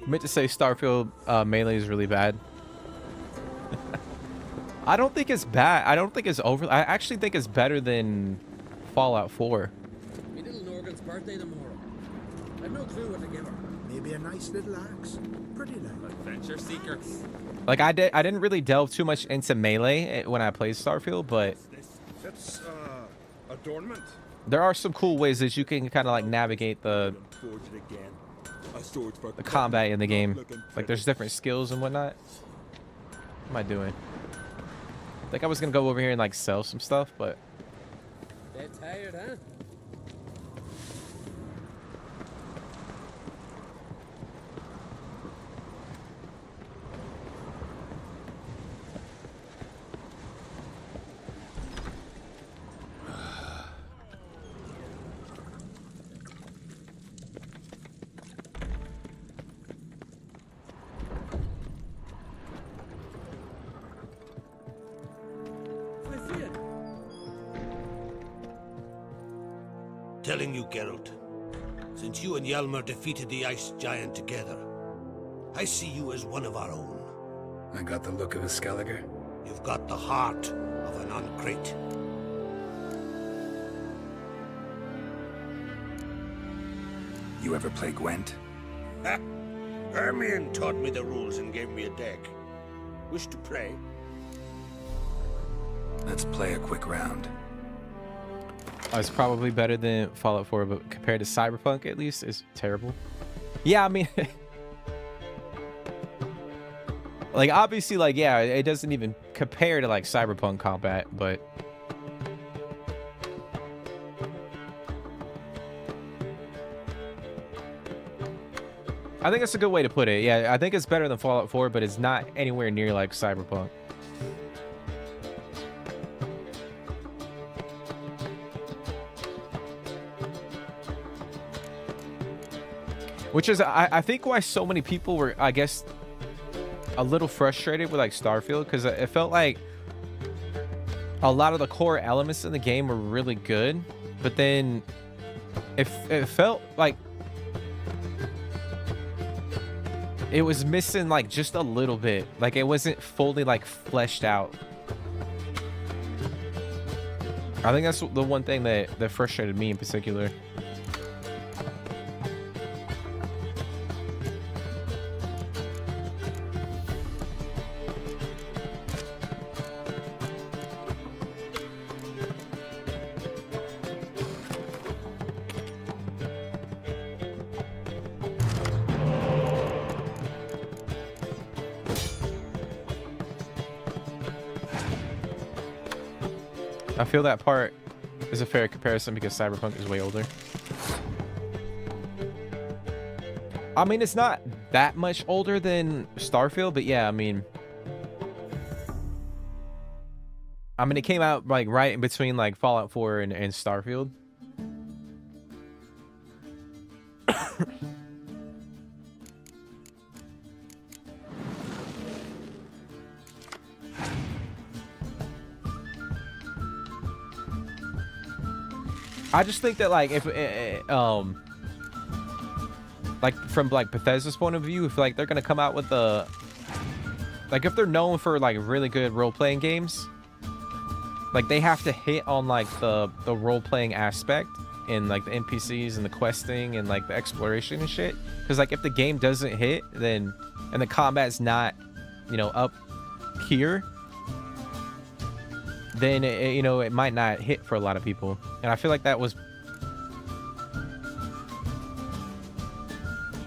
I meant to say Starfield melee is really bad. I don't think it's bad. I don't think it's over. I actually think it's better than Fallout 4. Me little Norgan's birthday tomorrow. I've no clue what to give her. Maybe a nice little axe. Pretty like Adventure seeker. Like I didn't really delve too much into melee when I played Starfield, but It's adornment. there are some cool ways that you can kind of like navigate the combat in the game. Like there's different skills and whatnot. What am I doing? I think I was gonna go over here and like sell some stuff, but They're tired, huh? Telling you, Geralt, since you and Hjalmar defeated the ice giant together. I see you as one of our own. I got the look of a Skelliger. You've got the heart of an Uncrate. You ever play Gwent? Ha! Hermione taught me the rules and gave me a deck. Wish to play? Let's play a quick round. It's probably better than Fallout 4, but compared to Cyberpunk, at least, it's terrible. Yeah, I mean, like, obviously, like, yeah, it doesn't even compare to, like, Cyberpunk combat, but I think that's a good way to put it. Yeah, I think it's better than Fallout 4, but it's not anywhere near like Cyberpunk. Which is, I think, why so many people were, I guess, a little frustrated with like Starfield, because it felt like a lot of the core elements in the game were really good, but then it felt like it was missing like just a little bit. Like it wasn't fully like fleshed out. I think that's the one thing that frustrated me in particular. I feel that part is a fair comparison because Cyberpunk is way older. I mean, it's not that much older than Starfield, but yeah, I mean, it came out like right in between like Fallout 4 and Starfield. I just think that like if like from like Bethesda's point of view, if like they're gonna come out with the like if they're known for like really good role-playing games, like they have to hit on like the role-playing aspect and like the NPCs and the questing and like the exploration and shit. Because like if the game doesn't hit, then and the combat's not, you know, up here, then it, you know, it might not hit for a lot of people. And I feel like that was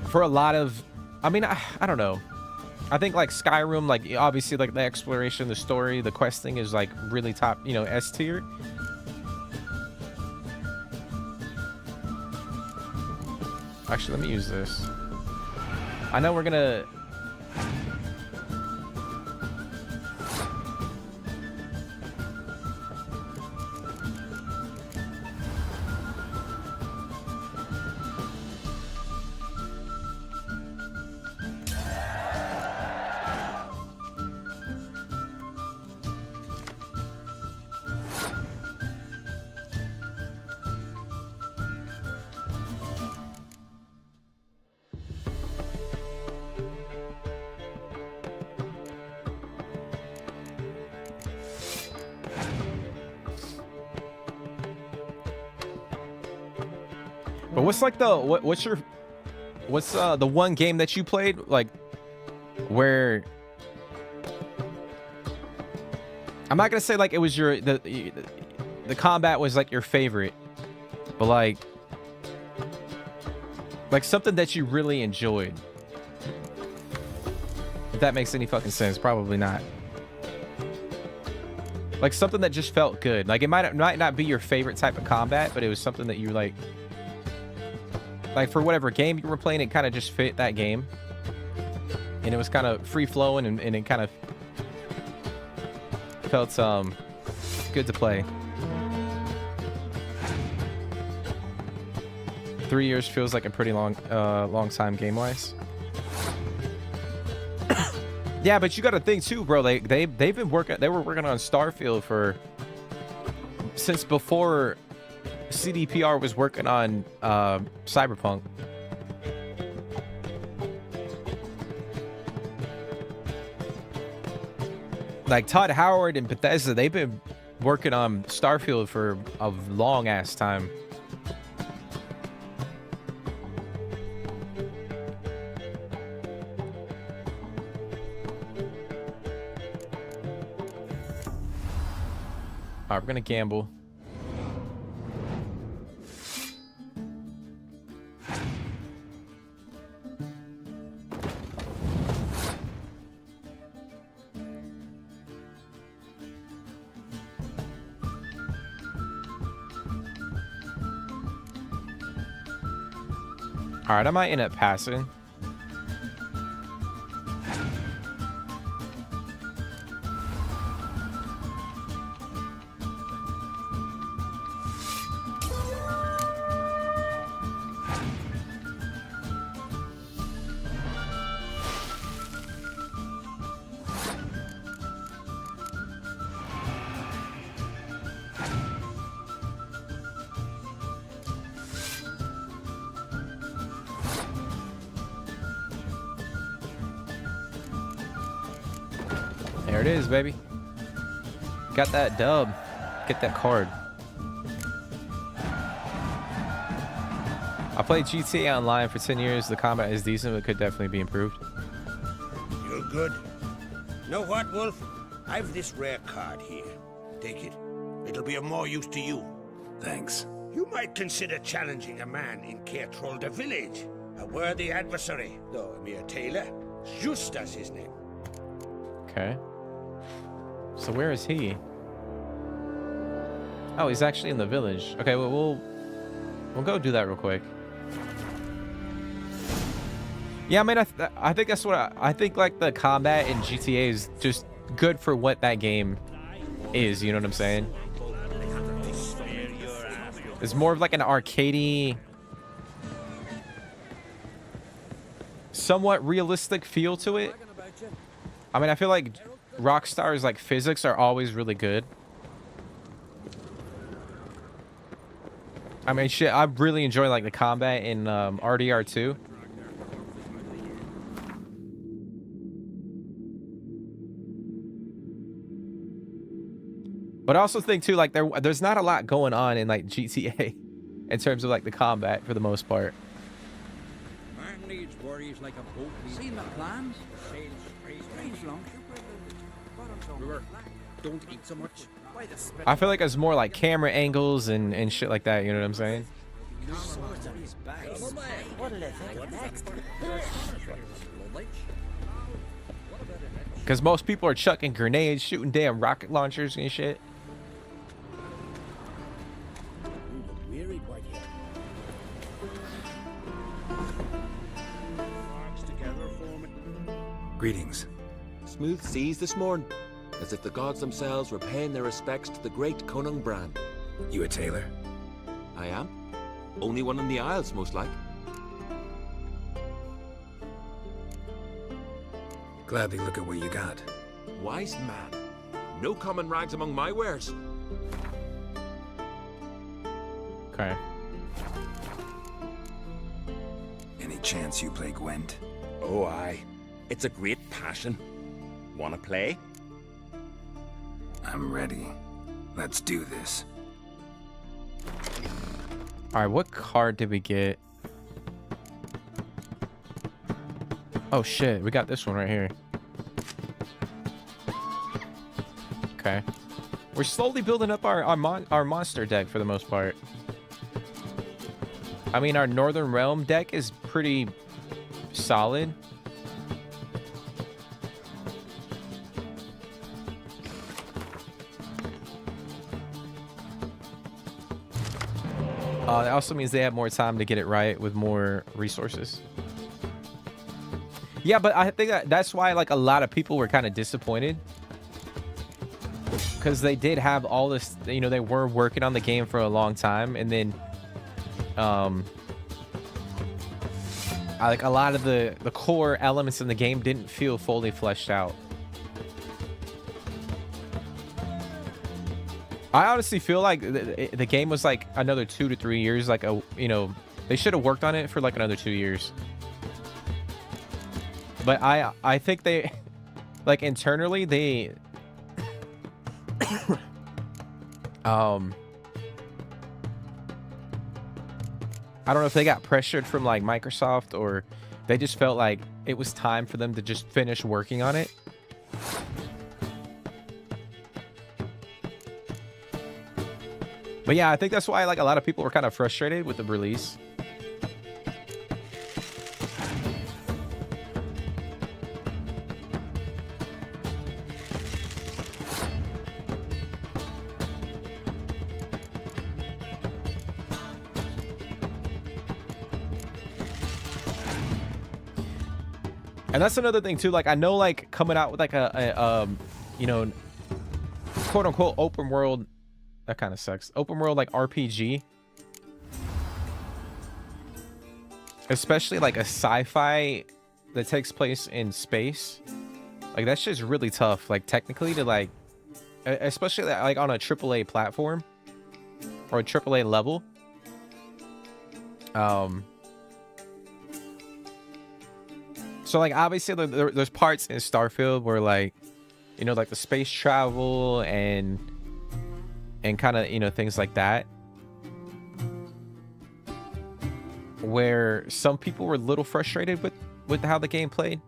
for a lot of, I mean, I don't know. I think like Skyrim, like obviously like the exploration, the story, the questing is like really top, you know, S tier. Actually, let me use this. I know we're gonna But what's like the what's the one game that you played like where I'm not gonna say like it was your the combat was like your favorite, but like something that you really enjoyed. If that makes any fucking sense, probably not. Like something that just felt good. Like it might not be your favorite type of combat, but it was something that you like for whatever game you were playing, it kind of just fit that game. And it was kind of free flowing and it kind of felt good to play. 3 years feels like a pretty long time game wise. Yeah, but you got to think too, bro. They were working on Starfield since before CDPR was working on Cyberpunk. Like Todd Howard and Bethesda, they've been working on Starfield for a long ass time. All right, we're gonna gamble. All right, I might end up passing. There it is, baby. Got that dub. Get that card. I played GTA Online for 10 years. The combat is decent, but could definitely be improved. You're good. Know what, Wolf? I've this rare card here. Take it. It'll be of more use to you. Thanks. You might consider challenging a man in Caertrolda village. A worthy adversary, though a mere tailor. Justas his name. Okay. So where is he? Oh, he's actually in the village. Okay, well, we'll go do that real quick. Yeah, I mean, I think that's what I think. Like the combat in GTA is just good for what that game is. You know what I'm saying? It's more of like an arcadey, somewhat realistic feel to it. I mean, I feel like Rockstar's like physics are always really good. I mean, shit, I really enjoy like the combat in RDR2. But I also think too, like there's not a lot going on in like GTA in terms of like the combat for the most part. Man needs worries like a boat. Seen the plans? Strange long. Don't eat so much. I feel like it's more like camera angles and shit like that. You know what I'm saying? Because most people are chucking grenades, shooting damn rocket launchers and shit. Greetings. Smooth seas this morn, as if the gods themselves were paying their respects to the great Conung Bran. You a tailor? I am. Only one in the Isles, most like. Gladly look at what you got. Wise man. No common rags among my wares. Okay. Any chance you play Gwent? Oh, aye. It's a great passion. Wanna play? I'm ready. Let's do this. All right, what card did we get? Oh shit, we got this one right here. Okay. We're slowly building up our monster deck for the most part. I mean, our Northern Realm deck is pretty solid. That also means they have more time to get it right with more resources. Yeah, but I think that's why like a lot of people were kind of disappointed. Because they did have all this, you know, they were working on the game for a long time. And then like a lot of the core elements in the game didn't feel fully fleshed out. I honestly feel like the game was like another 2 to 3 years. Like they should have worked on it for like another 2 years. But I think they, like internally they, I don't know if they got pressured from like Microsoft, or they just felt like it was time for them to just finish working on it. But yeah, I think that's why like a lot of people were kind of frustrated with the release. And that's another thing too. Like I know, like coming out with like a quote unquote open world, that kind of sucks. Open world like RPG, especially like a sci-fi that takes place in space. Like that's just really tough. Like technically to like, especially like on a AAA platform or a AAA level. So like obviously there's parts in Starfield where like, like the space travel and kind of, things like that, where some people were a little frustrated with how the game played.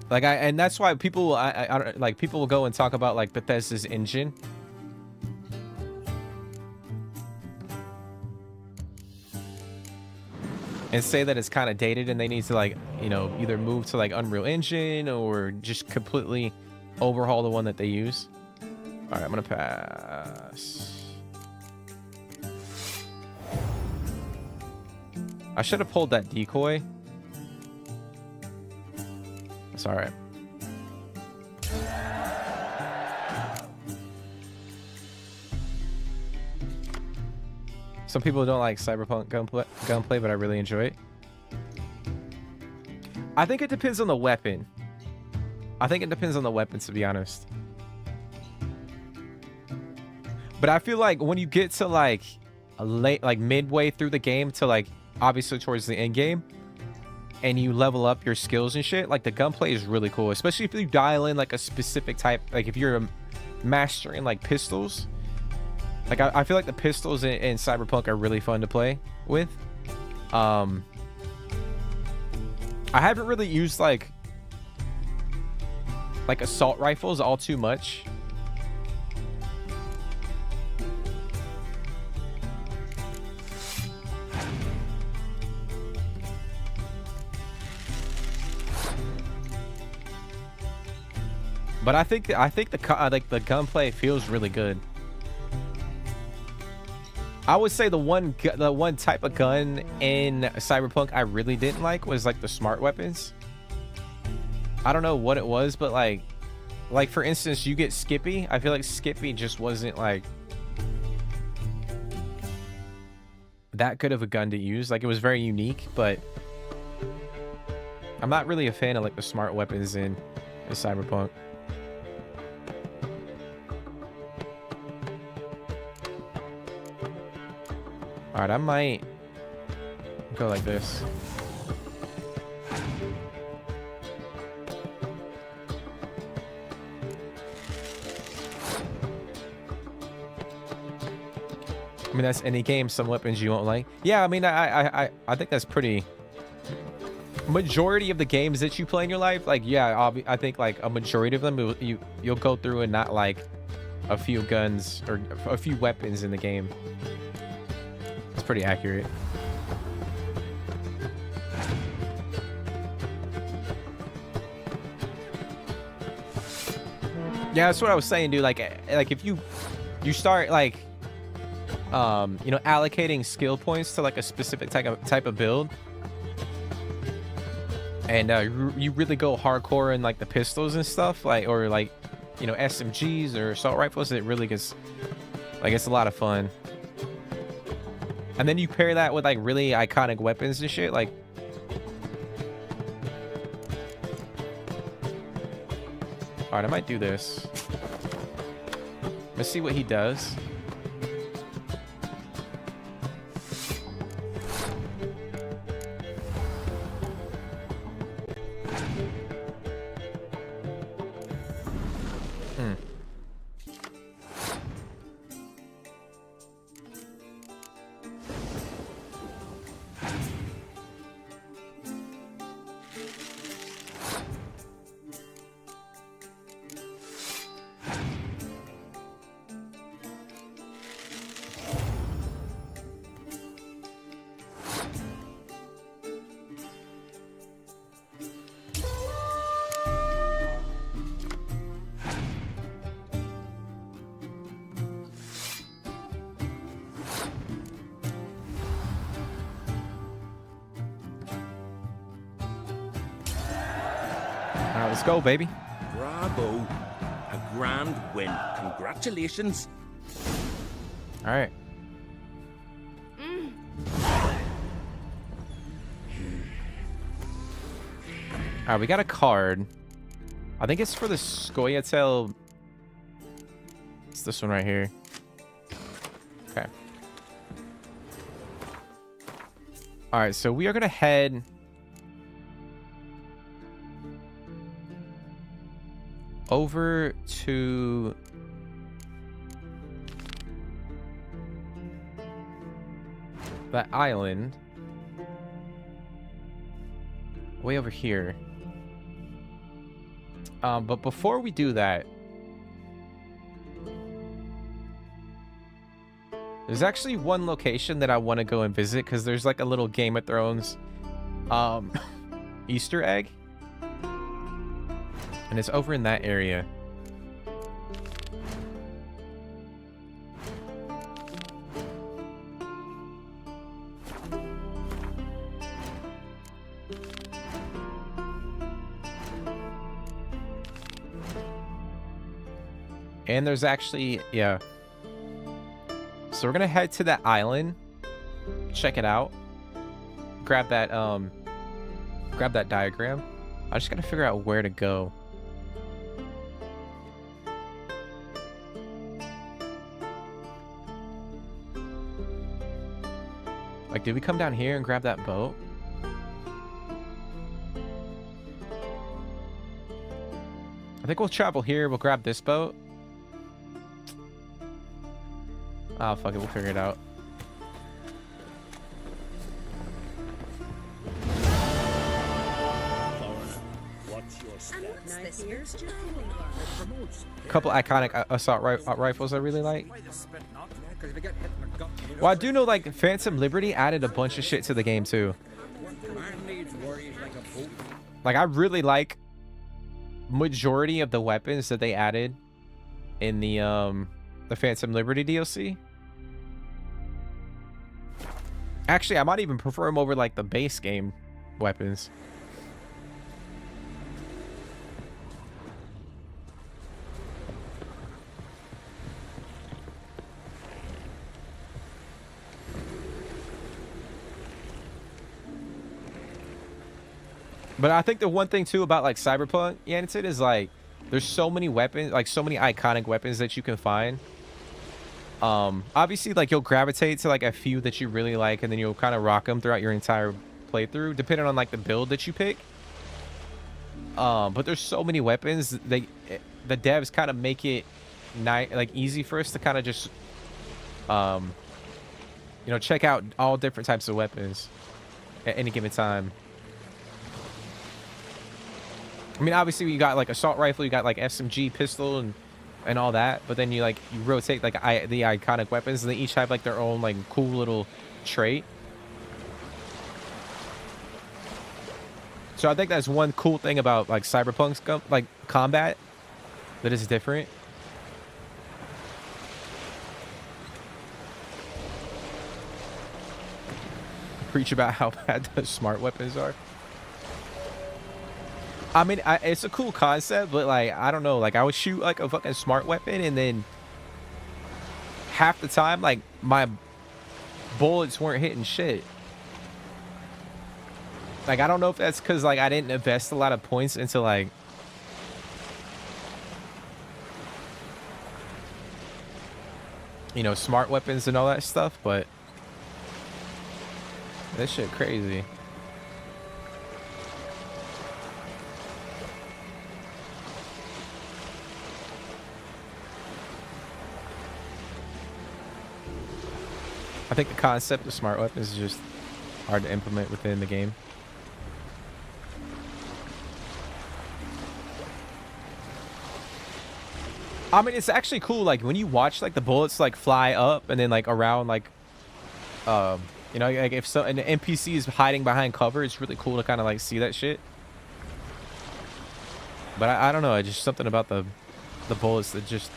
Like and that's why people I like people will go and talk about like Bethesda's engine. And say that it's kind of dated and they need to like, either move to like Unreal Engine or just completely overhaul the one that they use. All right, I'm gonna pass. I should have pulled that decoy. It's all right. Some people don't like Cyberpunk gunplay, but I really enjoy it. I think it depends on the weapon. To be honest. But I feel like when you get to like midway through the game to like obviously towards the end game, and you level up your skills and shit, like the gunplay is really cool, especially if you dial in like a specific type. Like if you're mastering like pistols. Like I feel like the pistols in Cyberpunk are really fun to play with. I haven't really used like assault rifles all too much. But I think the gunplay feels really good. I would say the one type of gun in Cyberpunk I really didn't like was like the smart weapons. I don't know what it was, but like for instance, you get Skippy. I feel like Skippy just wasn't like that good of a gun to use. Like it was very unique, but I'm not really a fan of like the smart weapons in Cyberpunk. All right, I might go like this. I mean, that's any game. Some weapons you won't like. Yeah, I mean, I think that's pretty. Majority of the games that you play in your life, like, yeah, I think like a majority of them, you'll go through and not like a few guns or a few weapons in the game. It's pretty accurate. Yeah, that's what I was saying, dude. Like if you start like allocating skill points to like a specific type of build, and you really go hardcore in like the pistols and stuff, like, or like SMGs or assault rifles, it really gets like, it's a lot of fun. And then you pair that with like really iconic weapons and shit, like All right, I might do this. Let's see what he does. All right, let's go, baby. Bravo. A grand win. Congratulations. All right. All right, we got a card. I think it's for the Scoia'tael. It's this one right here. Okay. All right, so we are gonna head over to that island way over here. But before we do that, there's actually one location that I want to go and visit because there's like a little Game of Thrones Easter egg. And it's over in that area. And there's actually, yeah. So we're gonna head to that island, check it out, grab that diagram. I just gotta figure out where to go. Like, did we come down here and grab that boat? I think we'll travel here. We'll grab this boat. Oh, fuck it. We'll figure it out. A couple iconic assault rifles I really like. Well, I do know, like, Phantom Liberty added a bunch of shit to the game, too. Like, I really like majority of the weapons that they added in the Phantom Liberty DLC. Actually, I might even prefer them over, like, the base game weapons. But I think the one thing too about like Cyberpunk, Yanted, is like there's so many weapons, like so many iconic weapons that you can find. Obviously, like you'll gravitate to like a few that you really like, and then you'll kind of rock them throughout your entire playthrough, depending on like the build that you pick. But there's so many weapons. The devs kind of make it like easy for us to kind of just you know, check out all different types of weapons at any given time. I mean, obviously you got like assault rifle, you got like SMG pistol and all that, but then you rotate like the iconic weapons, and they each have like their own like cool little trait. So I think that's one cool thing about like Cyberpunk's like combat that is different. Preach about how bad the smart weapons are. I mean, it's a cool concept, but like, I don't know, like I would shoot like a fucking smart weapon, and then half the time, like my bullets weren't hitting shit. Like, I don't know if that's because like I didn't invest a lot of points into like you know, smart weapons and all that stuff, but this shit crazy. I think the concept of smart weapons is just hard to implement within the game. I mean, it's actually cool, like, when you watch, like, the bullets, like, fly up and then, like, around, like, you know, like, if an NPC is hiding behind cover, it's really cool to kind of, like, see that shit. But I don't know, it's just something about the bullets that just...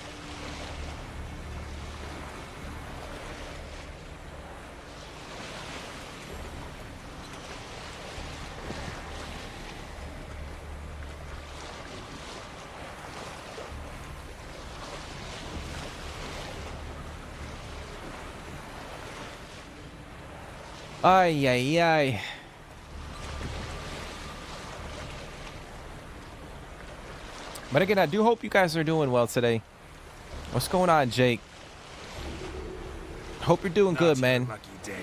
Ay, ay, ay. But again, I do hope you guys are doing well today. What's going on, Jake? Hope you're doing good, man. Lucky day.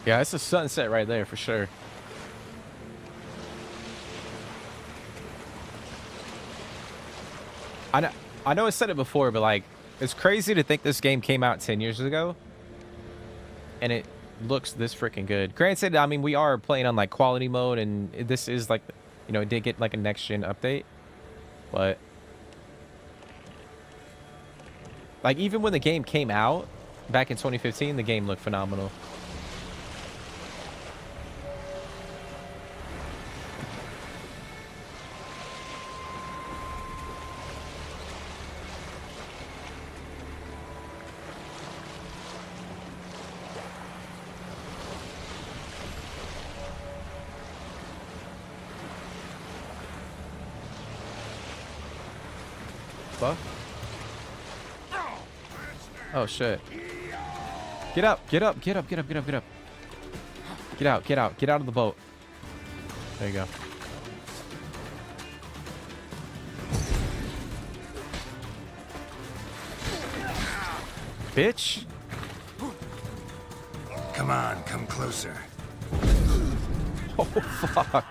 Yeah, it's a sunset right there for sure. I know I said it before, but like, it's crazy to think this game came out 10 years ago and it looks this freaking good. Granted, I mean, we are playing on like quality mode, and this is like, you know, it did get like a next gen update, but like, even when the game came out back in 2015, the game looked phenomenal. Fuck. Oh shit. Get up, get up, get up, get up, get up, get up. Get out, get out, get out of the boat. There you go. Bitch. Come on, come closer. Oh fuck.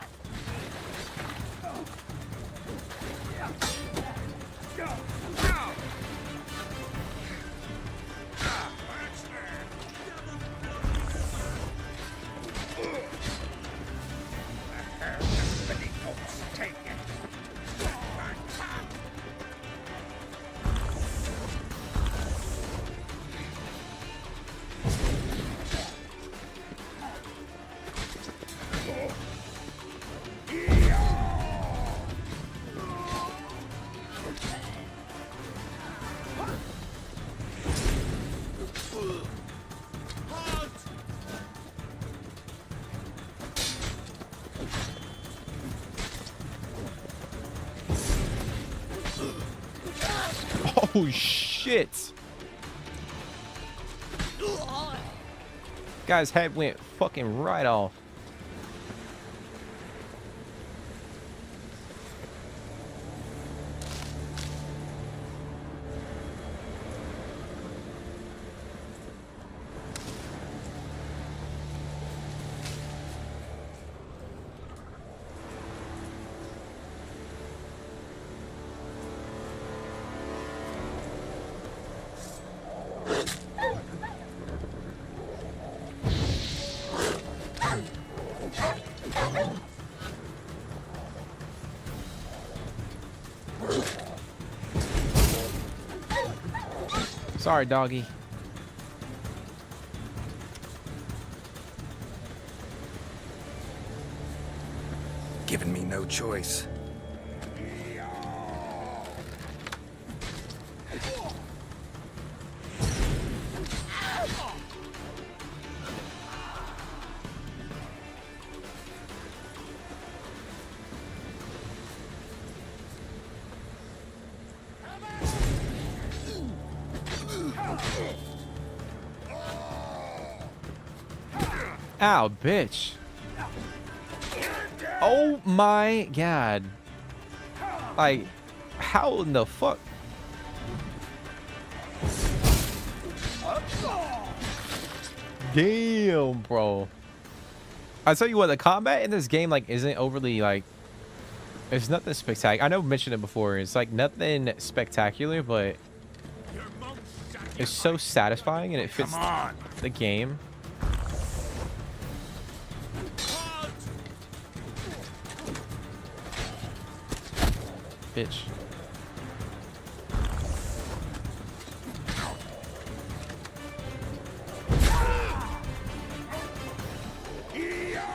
Oh shit. Guy's head went fucking right off. Sorry, doggy. Giving me no choice. Ow, bitch. Oh my god. Like, how in the fuck? Damn, bro. I tell you what, the combat in this game like isn't overly like, it's nothing spectacular. I know I mentioned it before. It's like nothing spectacular, but it's so satisfying and it fits the game. Bitch.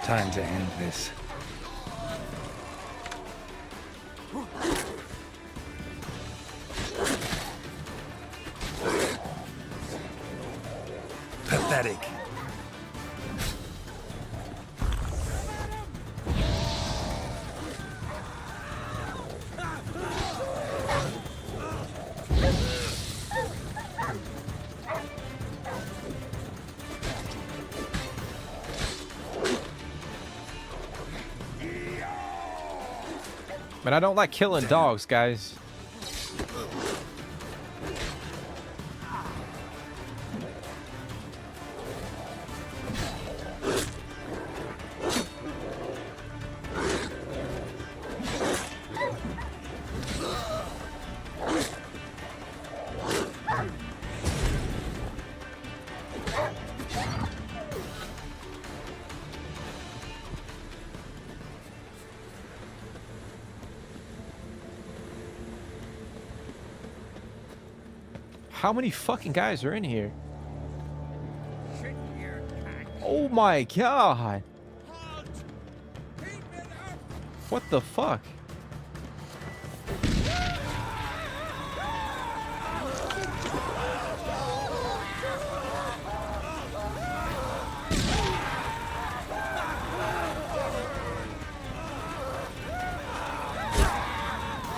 Time to end this. Pathetic. But I don't like killing dogs, guys. How many fucking guys are in here? Oh my god. What the fuck?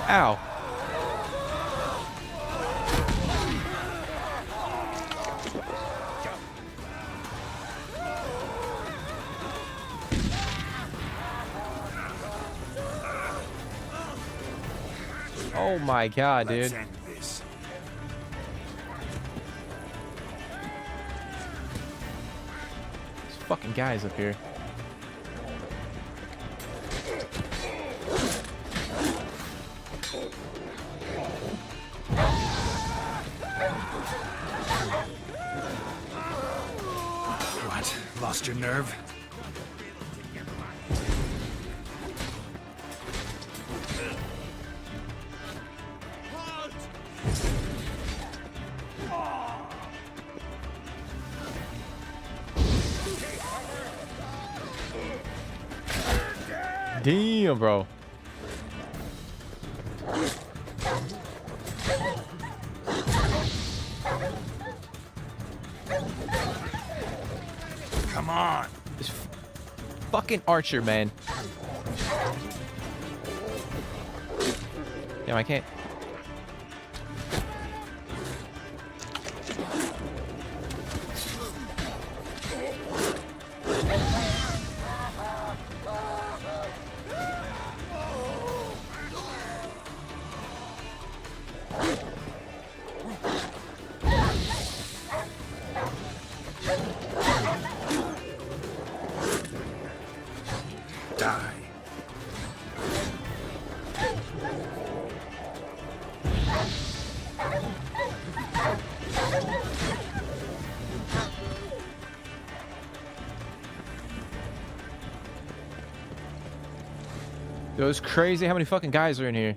Ow. Oh my god, dude. Let's end this. There's fucking guys up here. What? Lost your nerve? Damn, bro. Come on. This fucking archer, man. Damn, I can't. Die. Yo, it's crazy how many fucking guys are in here.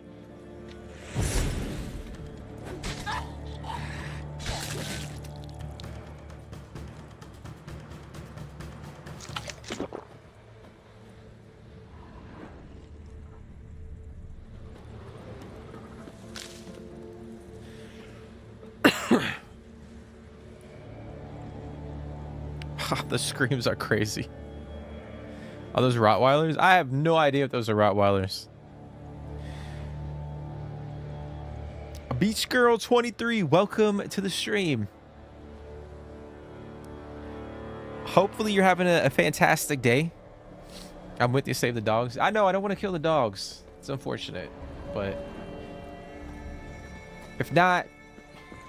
The screams are crazy. Are those Rottweilers? I have no idea if those are Rottweilers. Beach Girl 23, welcome to the stream. Hopefully you're having a fantastic day. I'm with you, save the dogs. I know, I don't want to kill the dogs. It's unfortunate, but if not,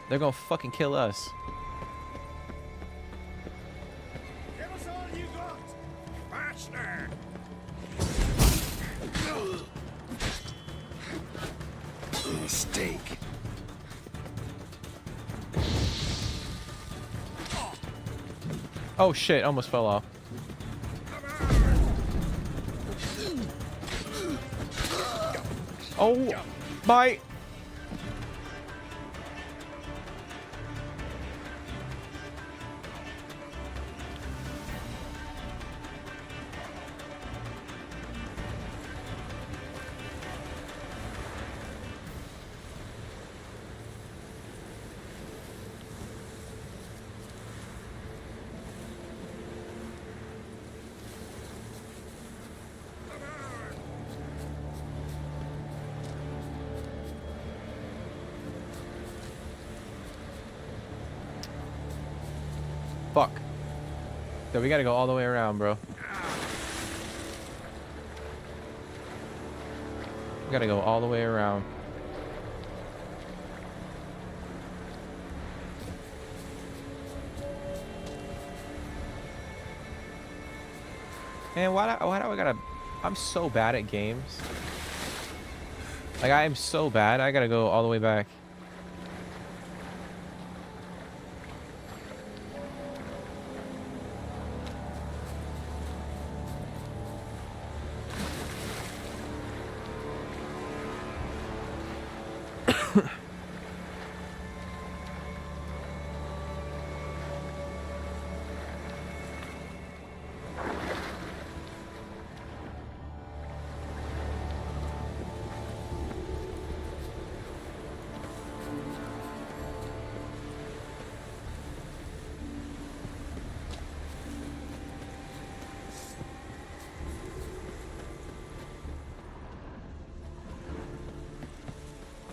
they're gonna fucking kill us. Give us all you got! Faster! Mistake. Oh shit, almost fell off. Oh my. Fuck. So we gotta go all the way around, bro. We gotta go all the way around. Man, why do I gotta... I'm so bad at games. Like, I am so bad. I gotta go all the way back.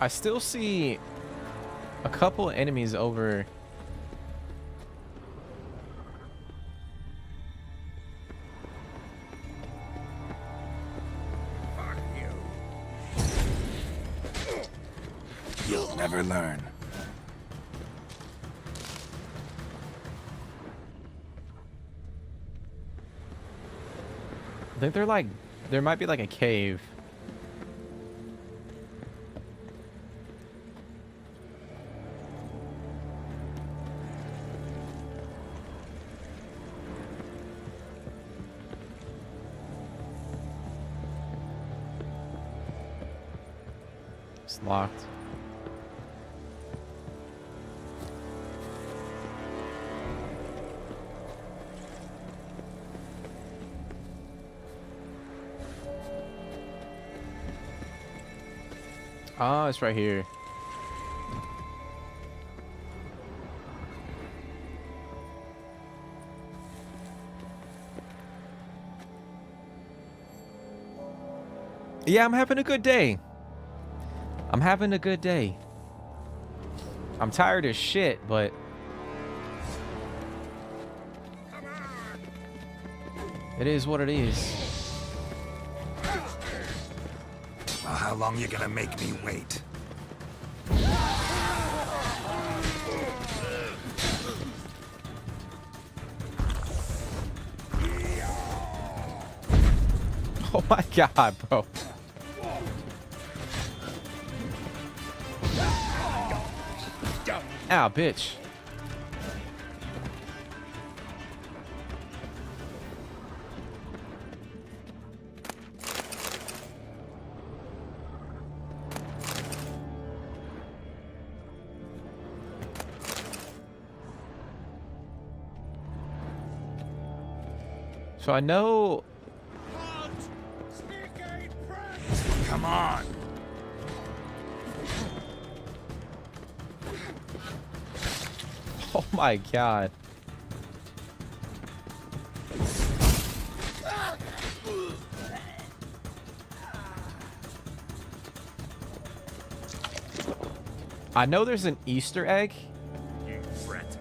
I still see a couple enemies over. Fuck you. You'll never learn. I think they're like, there might be like a cave. It's locked. Ah, it's right here. Yeah, I'm having a good day. I'm having a good day. I'm tired as shit, but it is what it is. Well, how long you gonna make me wait? Oh my god, bro. Ow, bitch. So I know... Come on. Oh my god. I know there's an Easter egg. You fret.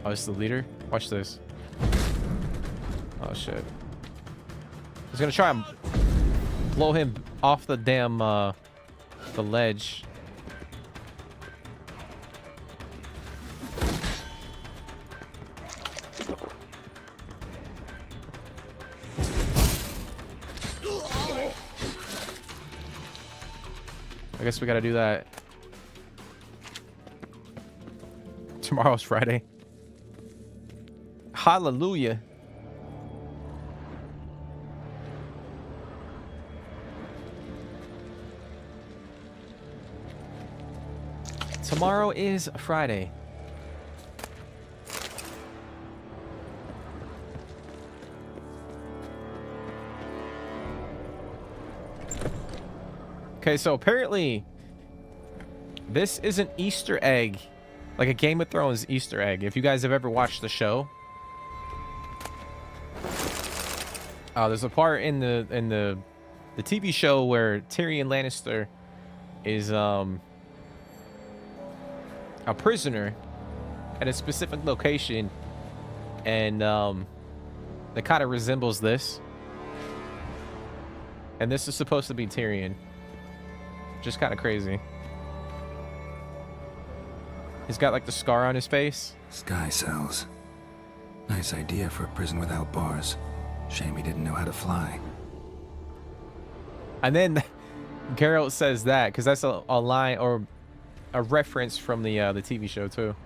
Oh, it's the leader. Watch this. Oh shit. He's gonna try and blow him off the damn the ledge. I guess we gotta do that. Tomorrow's Friday. Hallelujah. Tomorrow is Friday. Okay, so apparently this is an Easter egg, like a Game of Thrones Easter egg. If you guys have ever watched the show, there's a part in the TV show where Tyrion Lannister is a prisoner at a specific location, and that kind of resembles this. And this is supposed to be Tyrion. Just kind of crazy. He's got like the scar on his face. Sky cells. Nice idea for a prison without bars. Shame he didn't know how to fly. And then Geralt says that because that's a line or a reference from the TV show too.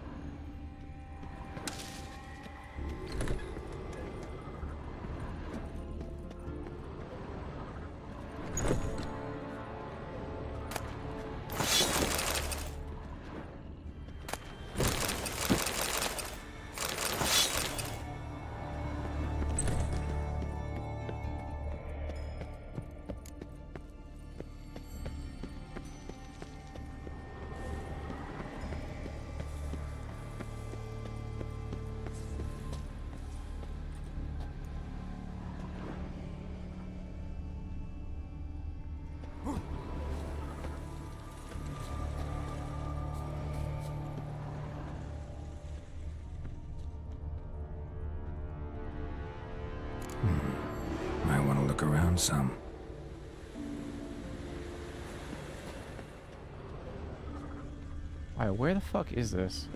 Might want to look around some. Alright, where the fuck is this?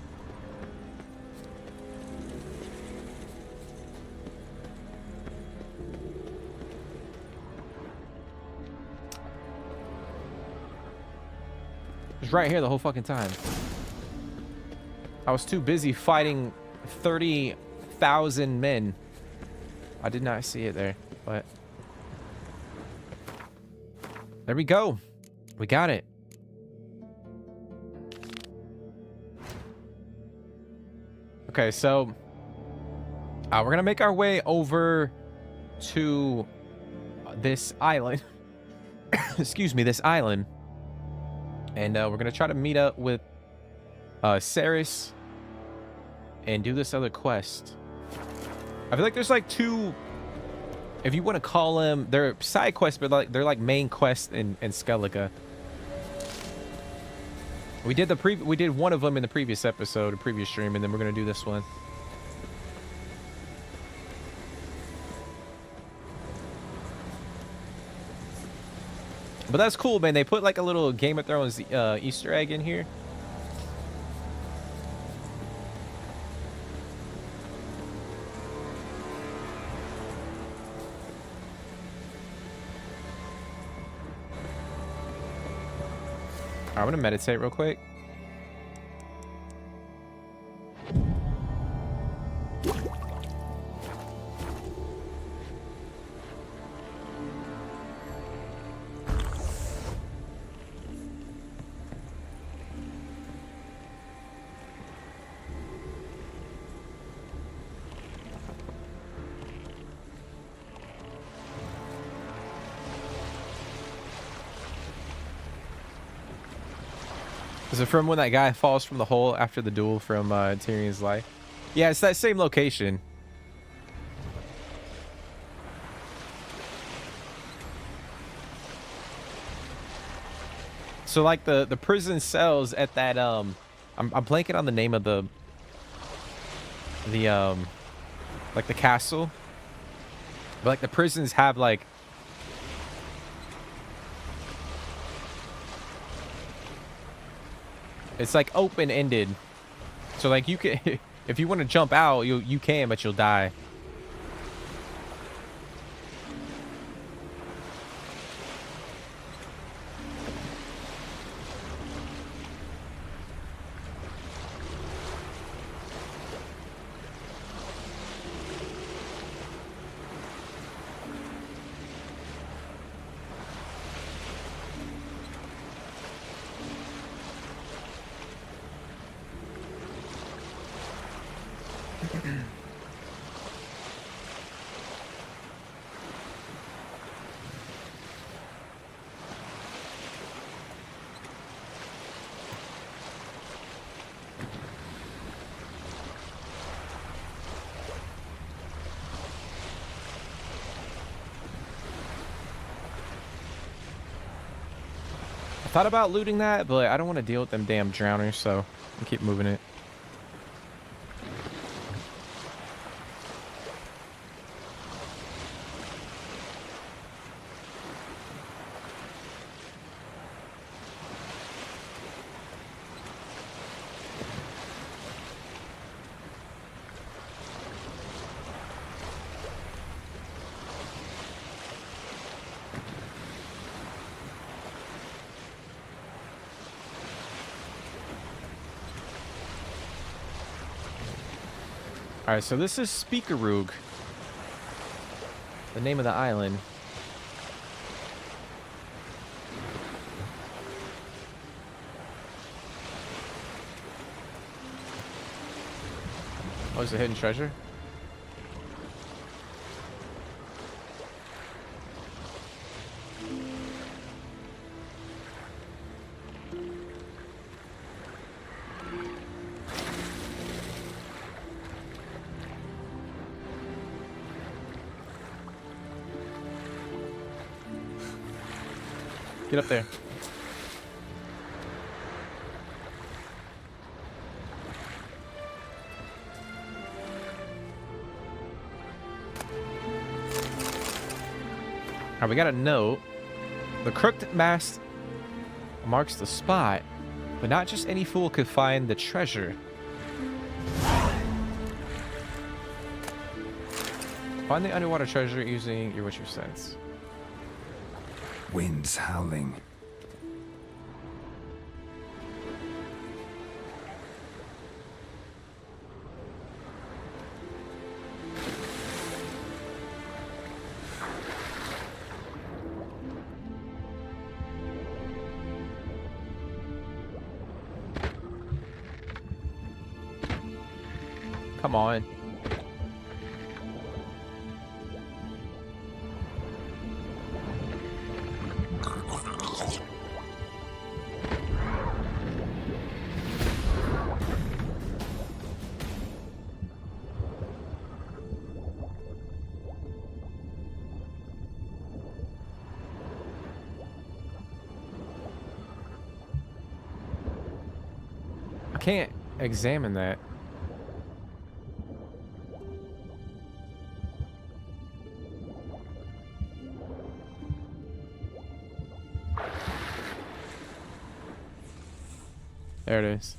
It's right here the whole fucking time. I was too busy fighting 30,000 men. I did not see it there, but there we go. We got it. Okay, so we're gonna make our way over to this island. Excuse me, this island, and we're gonna try to meet up with Ceres and do this other quest. I feel like there's like two, if you want to call them, they're side quests, but like they're like main quests in Skellige. We did one of them in the previous episode, a previous stream, and then we're gonna do this one. But that's cool, man. They put like a little Game of Thrones Easter egg in here. I'm gonna meditate real quick. Is it from when that guy falls from the hole after the duel from Tyrion's life? Yeah, it's that same location. So like the prison cells at that I'm blanking on the name of the like the castle. But like the prisons have like it's like open-ended. So like you can if you want to jump out, you can, but you'll die. Thought about looting that, but I don't want to deal with them damn drowners, so I'll keep moving it. Alright, so this is Speakerroog, the name of the island. Oh, is it hidden treasure? Get up there. Alright, we got a note. The crooked mast marks the spot, but not just any fool could find the treasure. Find the underwater treasure using your witcher sense. Winds howling. Come on. I can't examine that. There it is.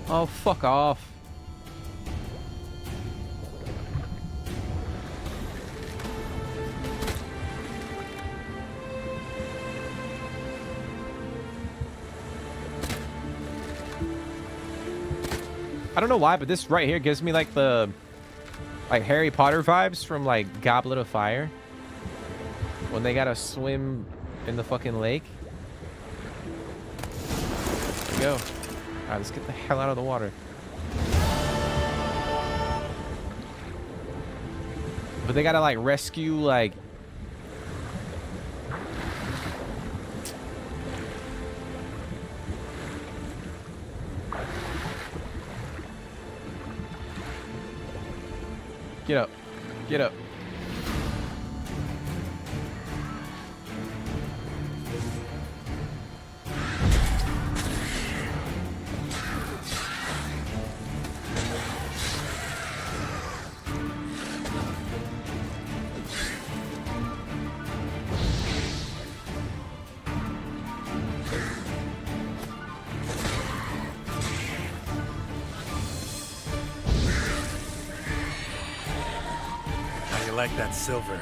Oh, fuck off. I don't know why, but this right here gives me like the Harry Potter vibes from like Goblet of Fire. When they gotta swim in the fucking lake. There we go. Alright, let's get the hell out of the water. But they gotta like rescue like get up. Get up. like that silver.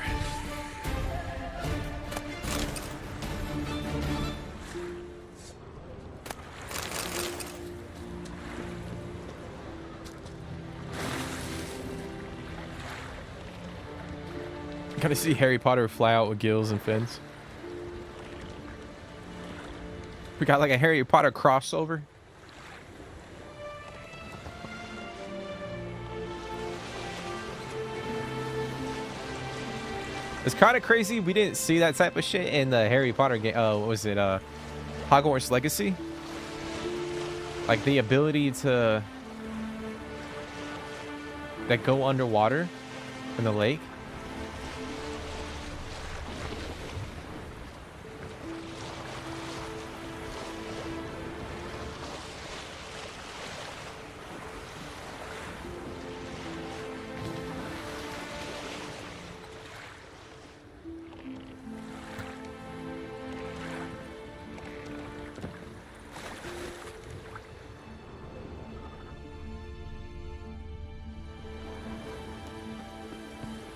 Gotta see Harry Potter fly out with gills and fins. We got like a Harry Potter crossover. It's kind of crazy. We didn't see that type of shit in the Harry Potter game. What was it? Hogwarts Legacy. Like the ability to that go underwater in the lake.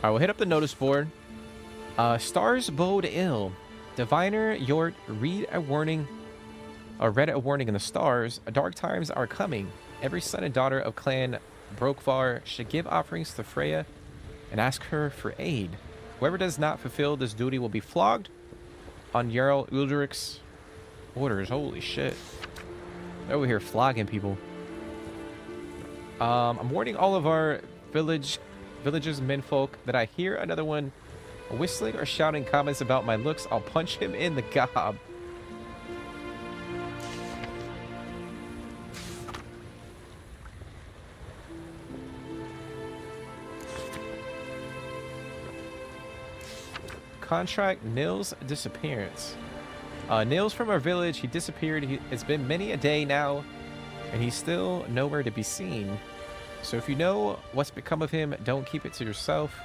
All right, we'll hit up the notice board. Stars bode ill. Diviner Yort, read a warning in the stars. Dark times are coming. Every son and daughter of Clan Brokvar should give offerings to Freya and ask her for aid. Whoever does not fulfill this duty will be flogged on Jarl Uldric's orders. Holy shit. They're over here flogging people. I'm warning all of our villages menfolk that I hear another one whistling or shouting comments about my looks, I'll punch him in the gob. Contract Nils' disappearance. Nils from our village, he disappeared. It's been many a day now, and he's still nowhere to be seen. So if you know what's become of him, don't keep it to yourself.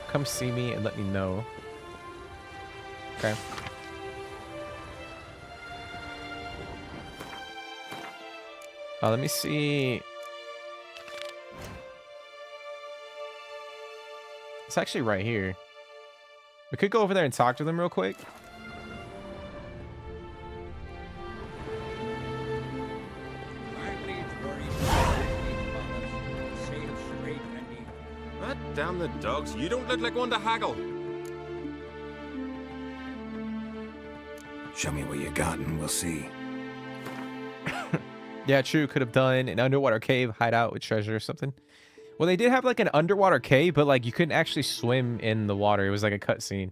Come see me and let me know. Okay. Let me see. It's actually right here. We could go over there and talk to them real quick. Damn the dogs. You don't look like one to haggle. Show me what you got and we'll see. Yeah, true. Could have done an underwater cave hideout with treasure or something. Well, they did have like an underwater cave, but like you couldn't actually swim in the water. It was like a cutscene.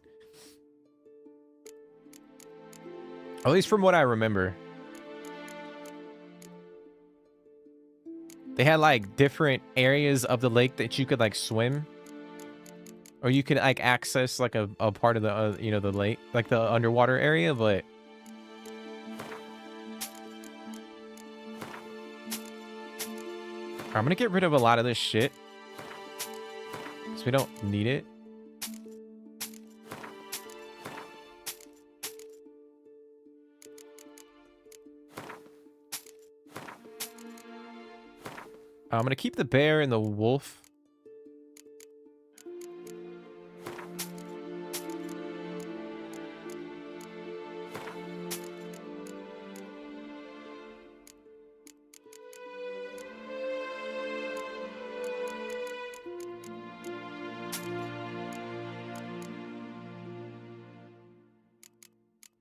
At least from what I remember. They had like different areas of the lake that you could like swim. Or you could like access like a part of the, you know, the lake, like the underwater area, but I'm gonna get rid of a lot of this shit because we don't need it. I'm gonna keep the bear and the wolf.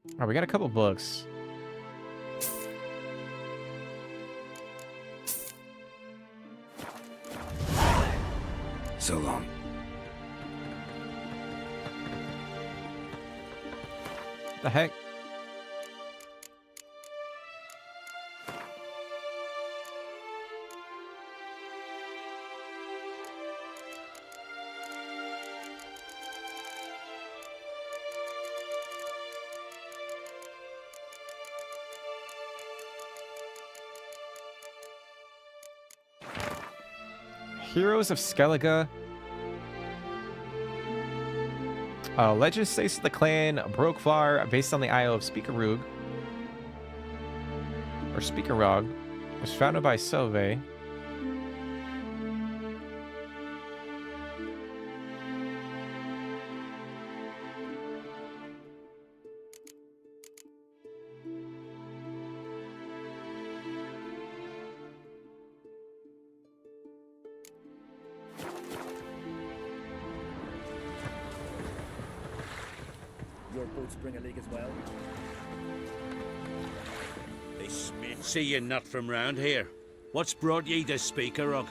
All right, we got a couple books. So long. The heck? Heroes of Skellige. Legend states that the clan Brokvar, based on the Isle of Speakerug, or Speakerog, was founded by Sylve. spring a leak as well. Hey, Smith. See you're not from round here. What's brought ye to Speaker Rug?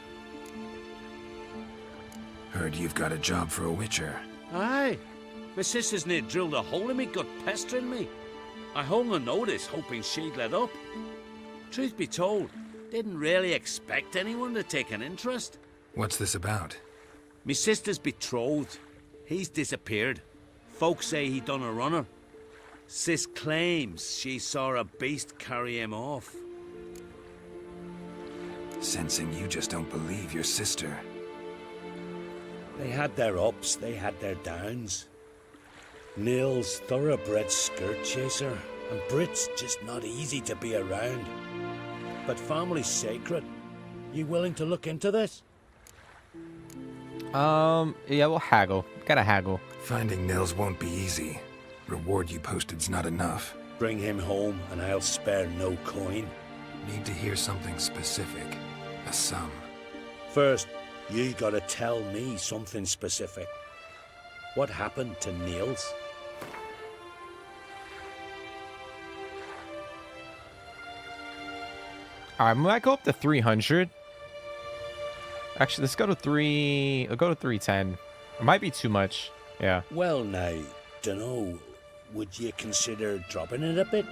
Heard you've got a job for a witcher. Aye. My sister's near drilled a hole in me gut, pestering me. I hung a notice, hoping she'd let up. Truth be told, didn't really expect anyone to take an interest. What's this about? Me sister's betrothed. He's disappeared. Folks say he done a runner. Sis claims she saw a beast carry him off. Sensing you just don't believe your sister. They had their ups, they had their downs. Neil's thoroughbred skirt chaser, and Brit's just not easy to be around. But family's sacred. You willing to look into this? Yeah, we'll haggle. Gotta haggle. Finding Nils won't be easy. Reward you posted's not enough. Bring him home, and I'll spare no coin. Need to hear something specific. A sum. First, you gotta tell me something specific. What happened to Niels? Alright, we might go up to 300. Actually, let's go to 3... I'll go to 310. It might be too much. Yeah. Well, now, dunno. Would you consider dropping it a bit?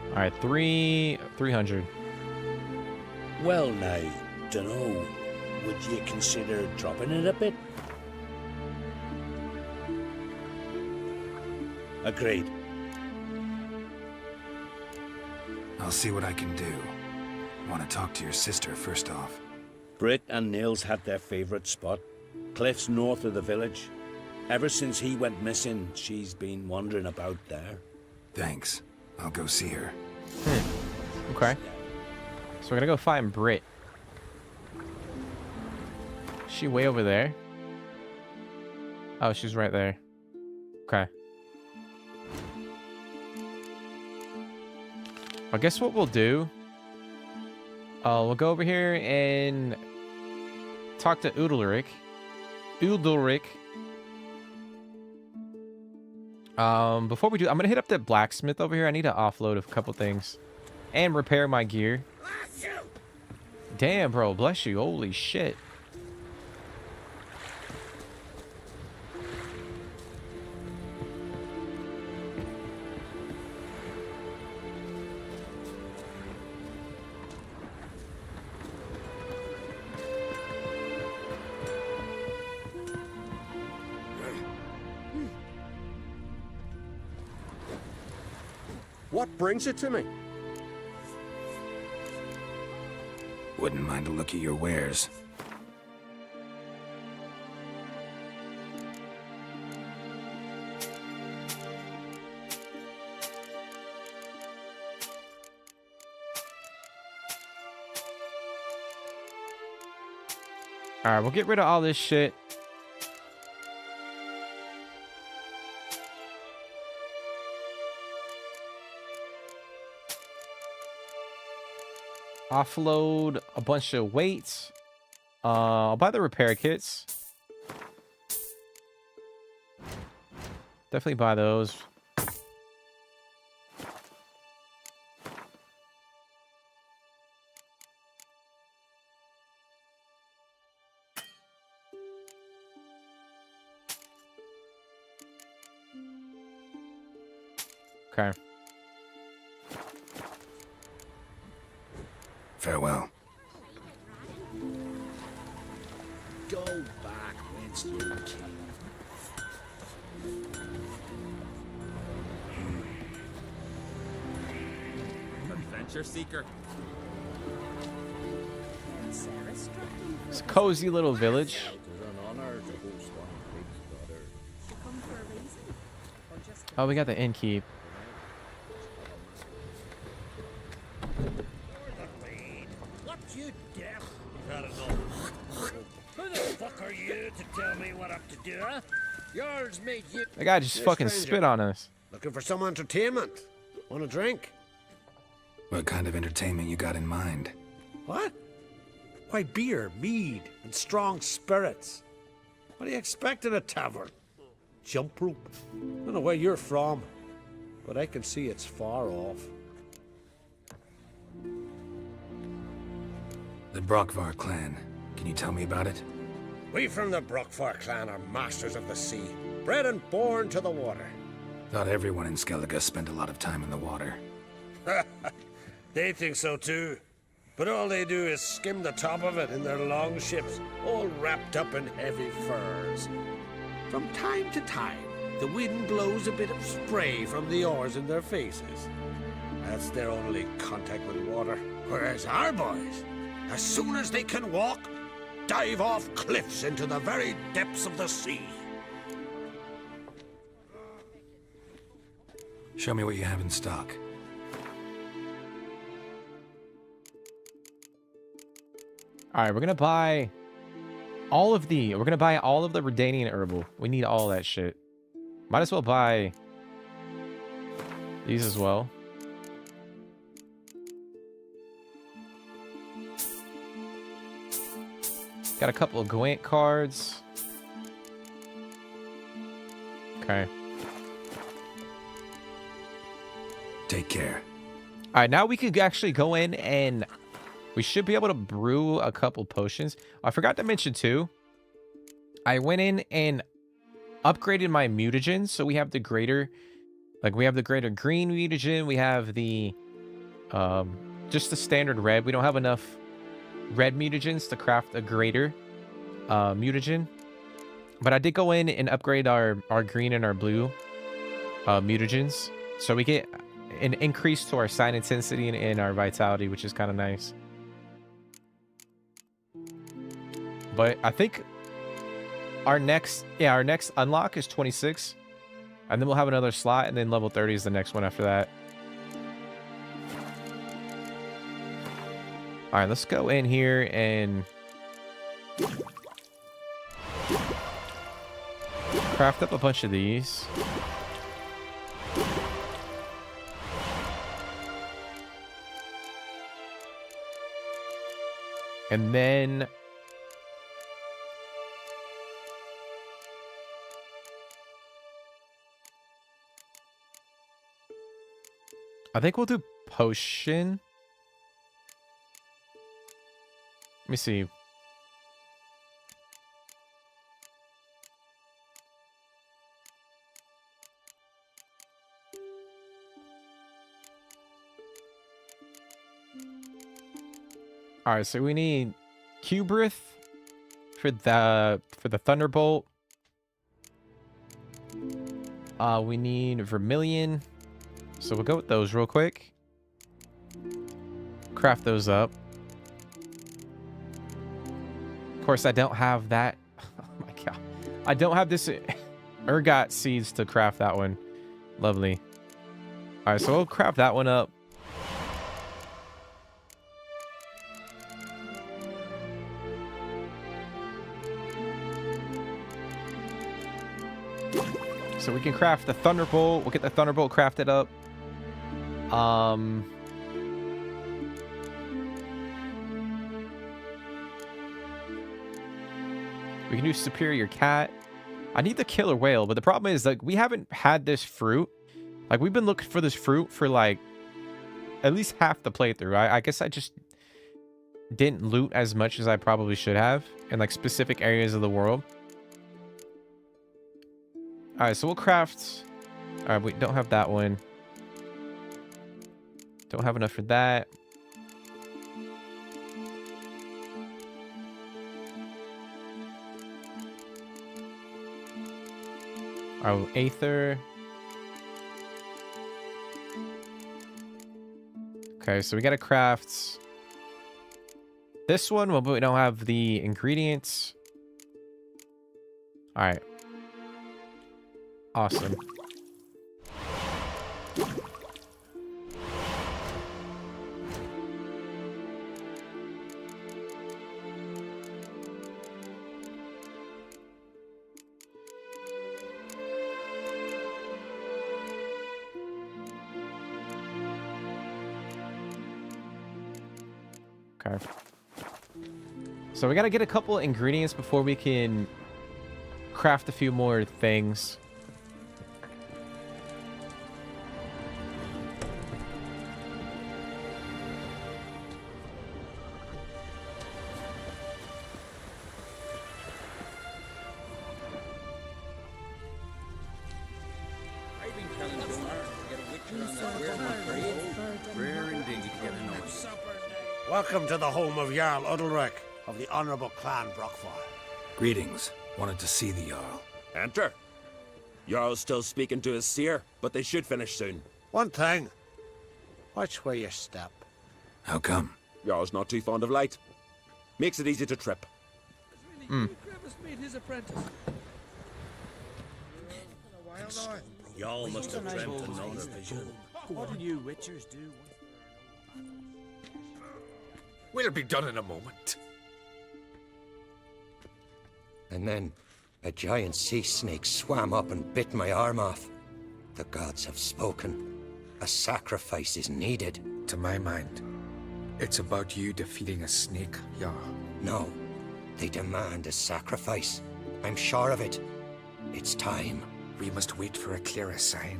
Alright, 300. Well, now, dunno. Would you consider dropping it a bit? Agreed. I'll see what I can do. Want to talk to your sister first off. Britt and Nils had their favourite spot. Cliffs north of the village. Ever since he went missing, she's been wandering about there. Thanks. I'll go see her. Okay. So we're gonna go find Britt. Is she way over there? Oh, she's right there. Okay. I guess what we'll do... we'll go over here and talk to Udalric. Before we do, I'm gonna hit up the blacksmith over here. I need to offload a couple things and repair my gear. Damn, bro, bless you. Holy shit. What brings it to me? Wouldn't mind a look at your wares. Alright, we'll get rid of all this shit. Offload a bunch of weights. I'll buy the repair kits. Definitely buy those. Okay. Farewell. Go back whence you came. Adventure seeker. It's a cozy little village. Oh, we got the innkeep. What you deaf? Who the fuck are you to tell me what I'm to do, huh? Yours made you... That guy just fucking spit on us. Looking for some entertainment? Want a drink? What kind of entertainment you got in mind? What? Why, beer, mead, and strong spirits. What do you expect at a tavern? jump rope. Don't know where you're from, but I can see it's far off. The Brockvar clan. Can you tell me about it? We from the Brockvar clan are masters of the sea, bred and born to the water. Thought everyone in Skellige spent a lot of time in the water. They think so too. But all they do is skim the top of it in their long ships, all wrapped up in heavy furs. From time to time, the wind blows a bit of spray from the oars in their faces. That's their only contact with water. Whereas our boys, as soon as they can walk, dive off cliffs into the very depths of the sea. Show me what you have in stock. All right, we're gonna buy all of the. We're gonna buy all of the Redanian herbal. We need all that shit. Might as well buy these as well. Got a couple of Gwent cards. Okay. Take care. All right, now we can actually go in and we should be able to brew a couple potions. I forgot to mention too, I went in and upgraded my mutagens. So we have the greater, we have the greater green mutagen. We have the, just the standard red. We don't have enough red mutagens to craft a greater mutagen. But I did go in and upgrade our green and our blue mutagens. So we get an increase to our sign intensity and our vitality, which is kind of nice. But I think our next unlock is 26. And then we'll have another slot, and then level 30 is the next one after that. All right, let's go in here and craft up a bunch of these. And then I think we'll do potion. Let me see. All right, so we need Cubrith for the Thunderbolt. We need Vermilion. So we'll go with those real quick. Craft those up. Of course, I don't have that. Oh my god. I don't have this ergot seeds to craft that one. Lovely. All right, so we'll craft that one up. So we can craft the Thunderbolt. We'll get the Thunderbolt crafted up. We can do Superior Cat. I need the Killer Whale, but the problem is, like, we haven't had this fruit. Like, we've been looking for this fruit for, like, at least half the playthrough. I guess I just didn't loot as much as I probably should have in, like, specific areas of the world. All right, so we'll craft. All right, we don't have that one. Don't have enough for that. Oh, Aether. Okay, so we gotta craft this one, but we don't have the ingredients. All right. Awesome. Okay. So we got to get a couple ingredients before we can craft a few more things. Welcome to the home of Jarl Udalric of the Honorable Clan Brockfire. Greetings. Wanted to see the Jarl. Enter. Jarl's still speaking to his seer, but they should finish soon. One thing. Watch where you step. How come? Jarl's not too fond of light. Makes it easy to trip. His apprentice. Y'all must have dreamt another vision. What do you witchers do? We'll be done in a moment. And then a giant sea snake swam up and bit my arm off. The gods have spoken. A sacrifice is needed. To my mind, it's about you defeating a snake, Jarl. No, they demand a sacrifice. I'm sure of it. It's time. We must wait for a clearer sign.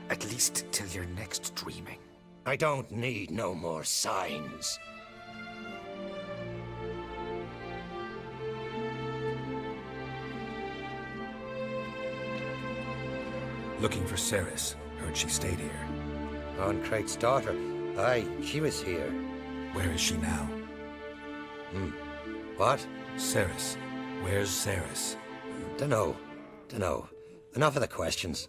At least till your next dreaming. I don't need no more signs. Looking for Ceres. Heard she stayed here. On Craig's daughter. Aye, she was here. Where is she now? What? Ceres. Where's Ceres? Dunno. Enough of the questions.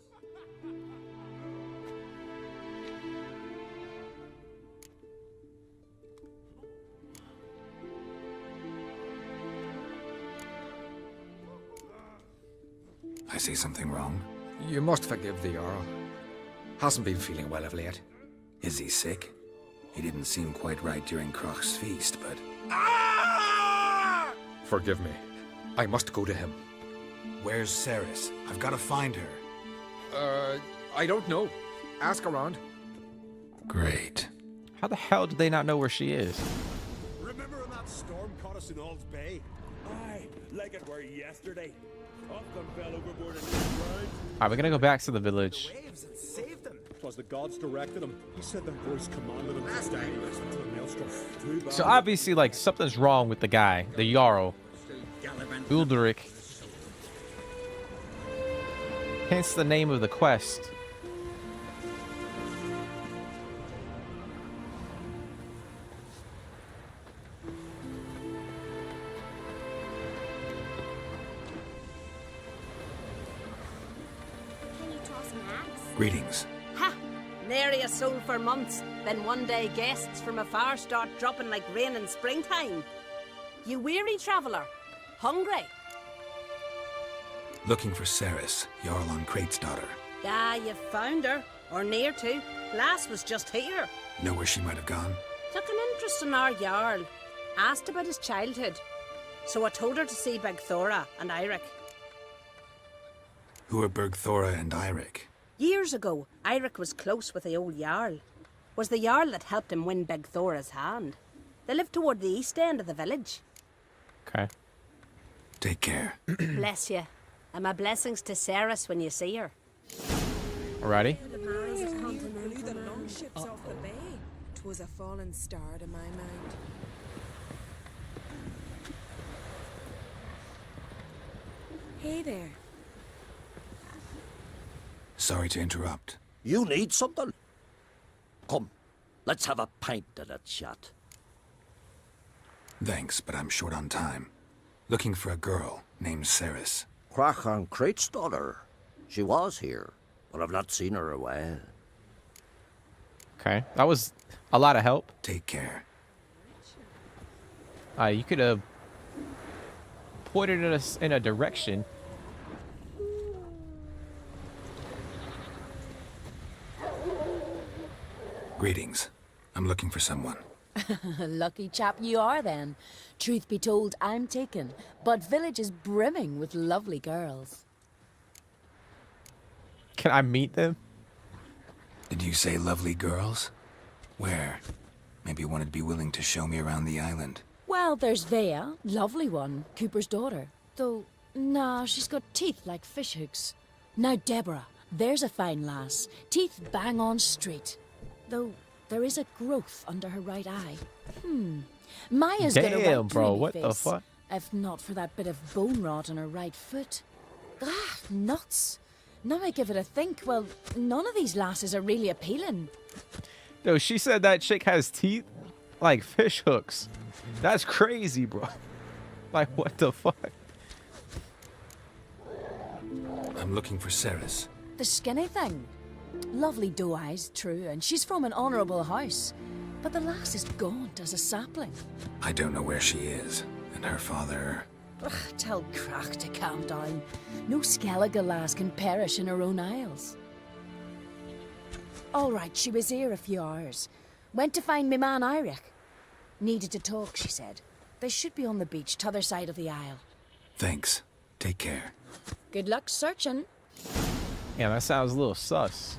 I say something wrong? You must forgive the Jarl. Hasn't been feeling well of late. Is he sick? He didn't seem quite right during Croc's feast, but... Forgive me. I must go to him. Where's Ceres? I've got to find her. I don't know. Ask around. Great. How the hell do they not know where she is? Remember when that storm caught us in Ald's Bay? Aye, like it were yesterday. Often fell overboard in Alright, we're gonna go back to the village. Waves and saved them. 'Twas the gods directed him. He said their voice commanded him to stay and listen to the maelstrom. Too bad. So obviously, like, something's wrong with the guy, the Jarl, Ulderic. Hence the name of the quest. Greetings. Ha! Nary a soul for months. Then one day guests from afar start dropping like rain in springtime. You weary traveller? Hungry? Looking for Ceres, Jarl on Crate's daughter. Ah, you found her. Or near to. Lass was just here. Know where she might have gone? Took an interest in our Jarl. Asked about his childhood. So I told her to see Begthora and Eirik. Who are Bergthora and Eirik? Years ago, Eirik was close with the old Jarl. Was the Jarl that helped him win Begthora's hand. They lived toward the east end of the village. Okay. Take care. Bless you. And my blessings to Ceres when you see her. Alrighty. The long ships off the bay. 'Twas a fallen star to my mind. Hey there. Sorry to interrupt. You need something? Come, let's have a pint and a chat. Thanks, but I'm short on time. Looking for a girl named Ceres. Crach on Crate's daughter. She was here, but I've not seen her a while. Okay. That was a lot of help. Take care. You could have pointed us in a direction. Greetings. I'm looking for someone. Lucky chap you are then. Truth be told, I'm taken, but village is brimming with lovely girls. Can I meet them? Did you say lovely girls? Where? Maybe one would be willing to show me around the island. Well, there's Vea, lovely one, Cooper's daughter. Though, nah, she's got teeth like fishhooks. Now Deborah, there's a fine lass, teeth bang on straight. Though there is a growth under her right eye. Maya's got a Damn, right bro, dreamy what face, the fuck? if not for that bit of bone rot on her right foot. Ah, nuts. Now I give it a think, well, none of these lasses are really appealing. No, she said that chick has teeth like fish hooks. That's crazy, bro. Like, what the fuck? I'm looking for Ceres. The skinny thing. Lovely doe eyes, true, and she's from an honourable house. But the lass is gaunt as a sapling. I don't know where she is, and her father... Ugh, tell Crack to calm down. No Skellige lass can perish in her own isles. All right, she was here a few hours. Went to find me man Eirik. Needed to talk, she said. They should be on the beach, t'other side of the isle. Thanks. Take care. Good luck searching. Yeah, that sounds a little sus.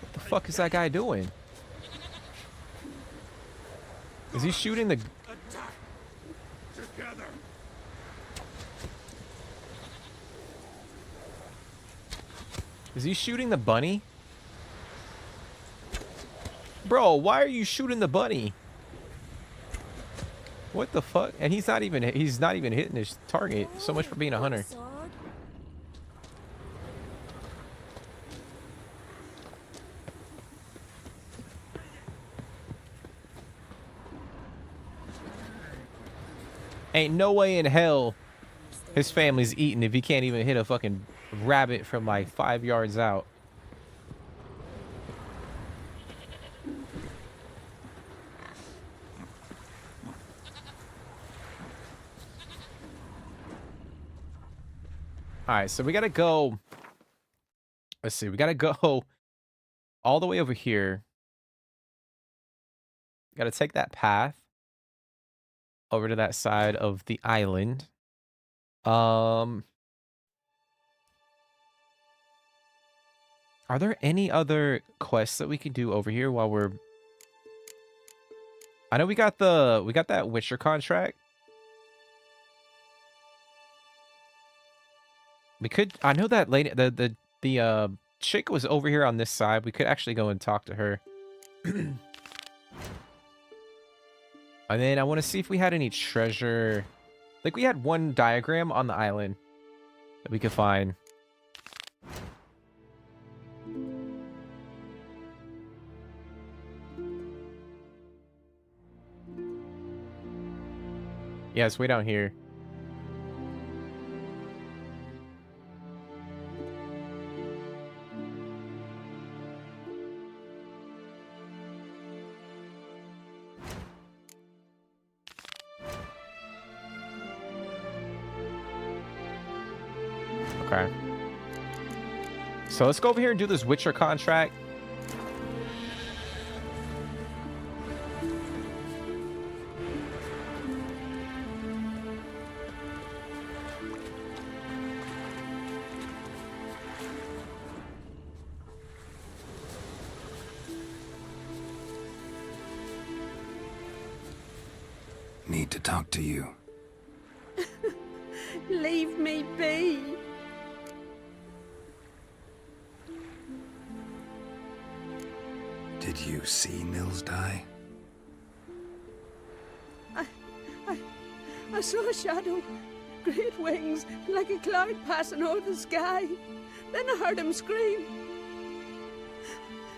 What the fuck is that guy doing? Is he shooting the... Together. Is he shooting the bunny? Bro, why are you shooting the bunny? What the fuck? And he's not even hitting his target. So much for being a hunter. Ain't no way in hell his family's eating if he can't even hit a fucking rabbit from like 5 yards out. All right, so we gotta go. Let's see, we gotta go all the way over here. Gotta take that path over to that side of the island. Are there any other quests that we can do over here while we're... I know we got that Witcher contract. We could... I know that lady, the chick was over here on this side. We could actually go and talk to her. And then I want to see if we had any treasure. Like, we had one diagram on the island that we could find. Yeah, it's way down here. Okay. So let's go over here and do this Witcher contract. Need to talk to you. Leave me be. Did you see Nils die? I saw a shadow, great wings, like a cloud passing over the sky. Then I heard him scream.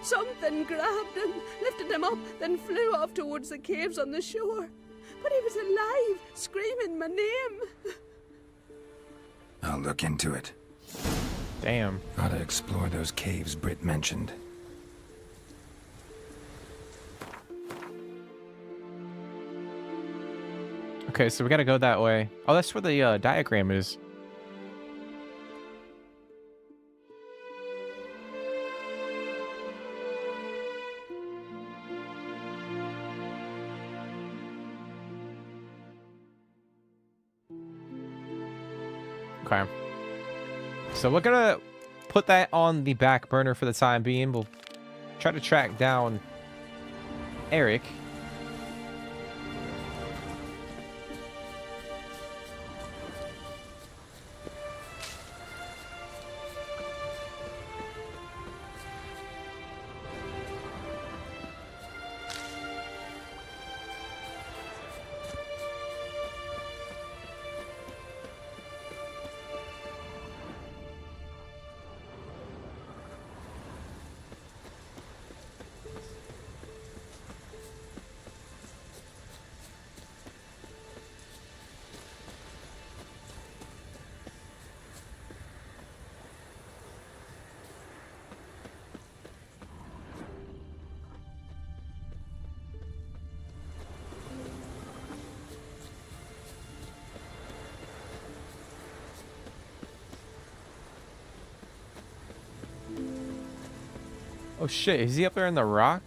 Something grabbed him, lifted him up, then flew off towards the caves on the shore. But he was alive, screaming my name. I'll look into it. Damn. Gotta explore those caves Britt mentioned. Okay, so we gotta go that way. Oh, that's where the diagram is. Okay. So we're gonna put that on the back burner for the time being. We'll try to track down Eric. Oh shit, is he up there in the rock?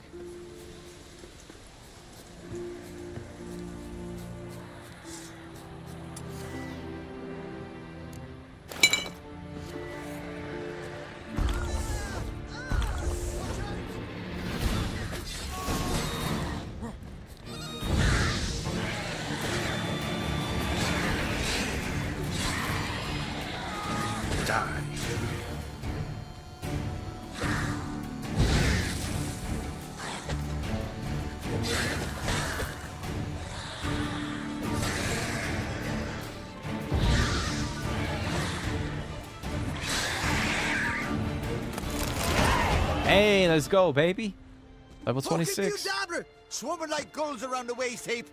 Hey, let's go, baby. Level 26. Swarming like gulls around the waist heap.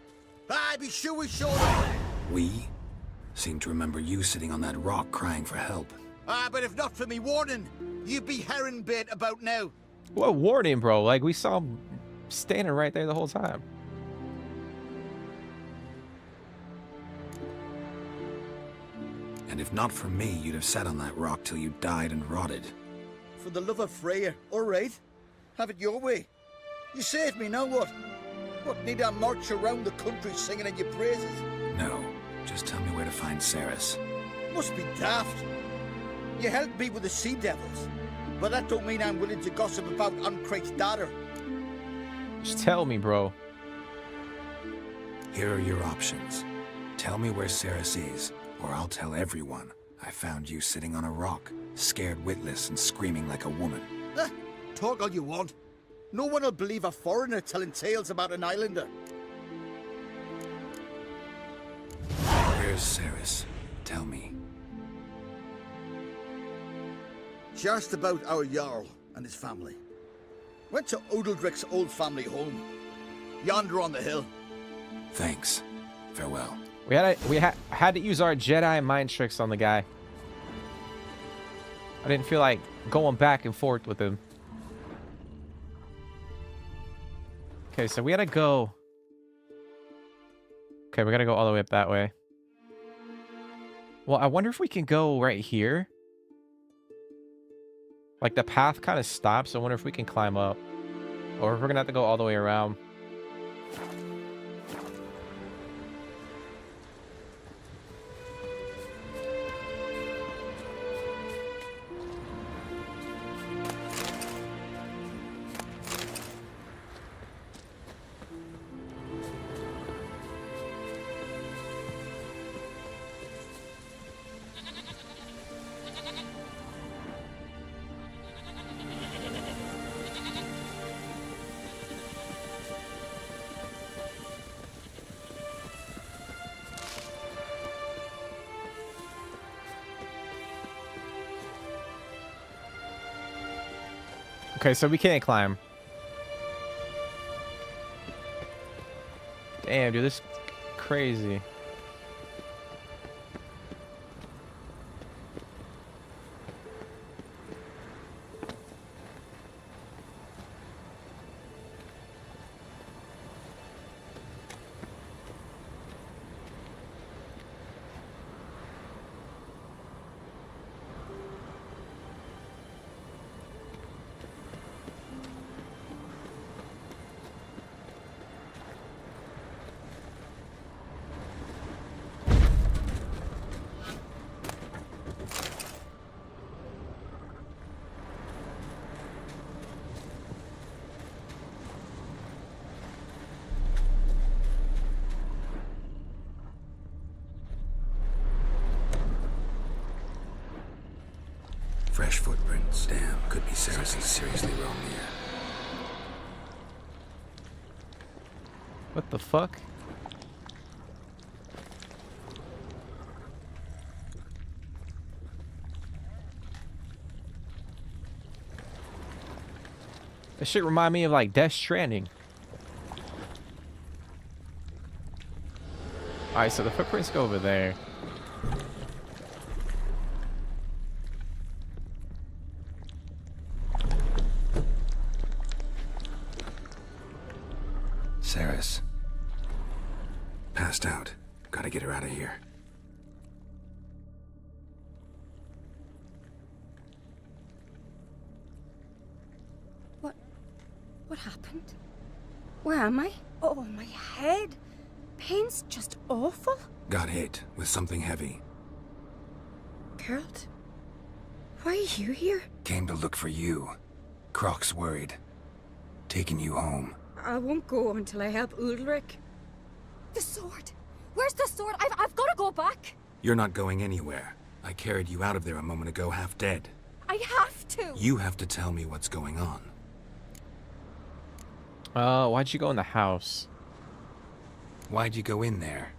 I be sure we showed up. We seem to remember you sitting on that rock crying for help. But if not for me warning, you'd be herring bait about now. What warning, bro? Like, we saw him standing right there the whole time. And if not for me, you'd have sat on that rock till you died and rotted. For the love of Freya, all right. Have it your way. You saved me, now what? What, need I march around the country singing in your praises? No, just tell me where to find Ceres. Must be daft. You helped me with the sea devils, but that don't mean I'm willing to gossip about Uncrate's daughter. Just tell me, bro. Here are your options. Tell me where Ceres is, or I'll tell everyone I found you sitting on a rock, scared witless and screaming like a woman. Talk all you want. No one will believe a foreigner telling tales about an islander. Where's Ceres? Tell me. She asked about our Jarl and his family. Went to Odeldrick's old family home. Yonder on the hill. Thanks. Farewell. We had to use our Jedi mind tricks on the guy. I didn't feel like going back and forth with him. Okay, so we gotta go. Okay, we gotta go all the way up that way. Well, I wonder if we can go right here. Like, the path kind of stops. I wonder if we can climb up. Or if we're gonna have to go all the way around. Okay, so we can't climb. Damn, dude, this is crazy. Fresh footprints. Damn, could be seriously wrong here. What the fuck? This shit remind me of like Death Stranding. Alright, so the footprints go over there. Ceres. Passed out. Gotta get her out of here. What What happened? Where am I? Oh, my head. Pain's just awful. Got hit with something heavy. Geralt? Why are you here? Came to look for you. Croc's worried. Taking you home. I won't go until I help Ulrich. The sword! Where's the sword? I've got to go back! You're not going anywhere. I carried you out of there a moment ago half dead. I have to! You have to tell me what's going on. Why'd you go in the house? Why'd you go in there?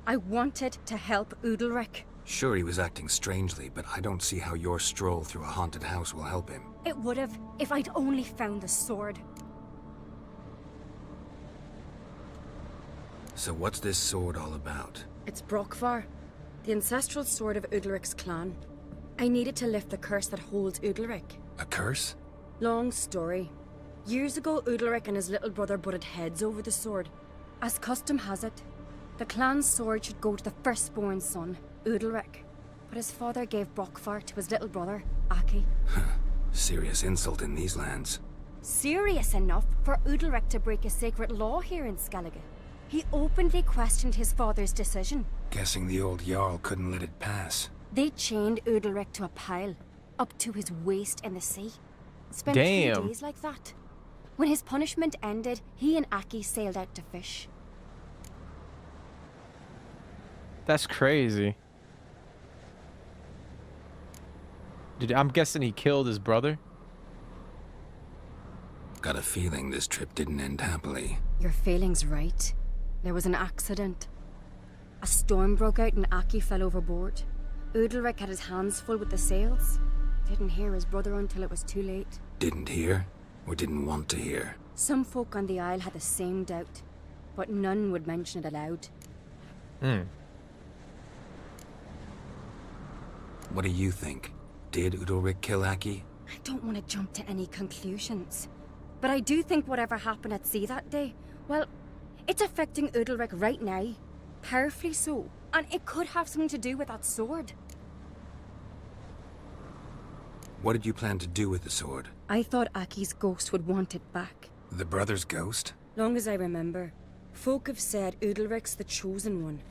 I wanted to help Ulrich. Sure, he was acting strangely, but I don't see how your stroll through a haunted house will help him. It would have if I'd only found the sword. So what's this sword all about? It's Brokvar, the ancestral sword of Udalric's clan. I needed to lift the curse that holds Udalric. A curse? Long story. Years ago, Udalric and his little brother butted heads over the sword. As custom has it, the clan's sword should go to the firstborn son, Udalric. But his father gave Brokvar to his little brother, Aki. Serious insult in these lands. Serious enough for Udalric to break a sacred law here in Skellige. He openly questioned his father's decision. Guessing the old Jarl couldn't let it pass. They chained Udalric to a pile, up to his waist in the sea. Spent 3 days like that. When his punishment ended, he and Aki sailed out to fish. That's crazy. I'm guessing he killed his brother? Got a feeling this trip didn't end happily. Your feeling's right. There was an accident. A storm broke out and Aki fell overboard. Udalric had his hands full with the sails. Didn't hear his brother until it was too late. Didn't hear? Or didn't want to hear? Some folk on the Isle had the same doubt, but none would mention it aloud. What do you think? Did Udalric kill Aki? I don't want to jump to any conclusions, but I do think whatever happened at sea that day, well, it's affecting Udalric right now. Powerfully so. And it could have something to do with that sword. What did you plan to do with the sword? I thought Aki's ghost would want it back. The brother's ghost? Long as I remember, folk have said Udalric's the chosen one.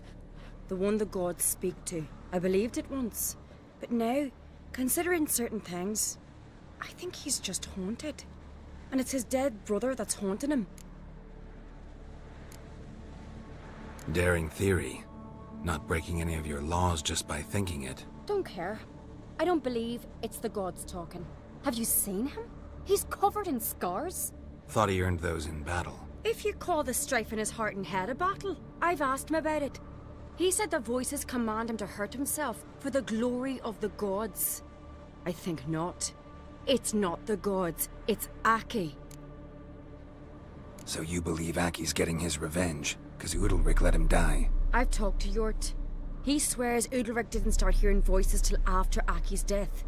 The one the gods speak to. I believed it once. But now, considering certain things, I think he's just haunted. And it's his dead brother that's haunting him. Daring theory. Not breaking any of your laws just by thinking it. Don't care. I don't believe it's the gods talking. Have you seen him? He's covered in scars. Thought he earned those in battle. If you call the strife in his heart and head a battle, I've asked him about it. He said the voices command him to hurt himself for the glory of the gods. I think not. It's not the gods, it's Aki. So you believe Aki's getting his revenge, because Udalric let him die? I've talked to Yort. He swears Udalric didn't start hearing voices till after Aki's death.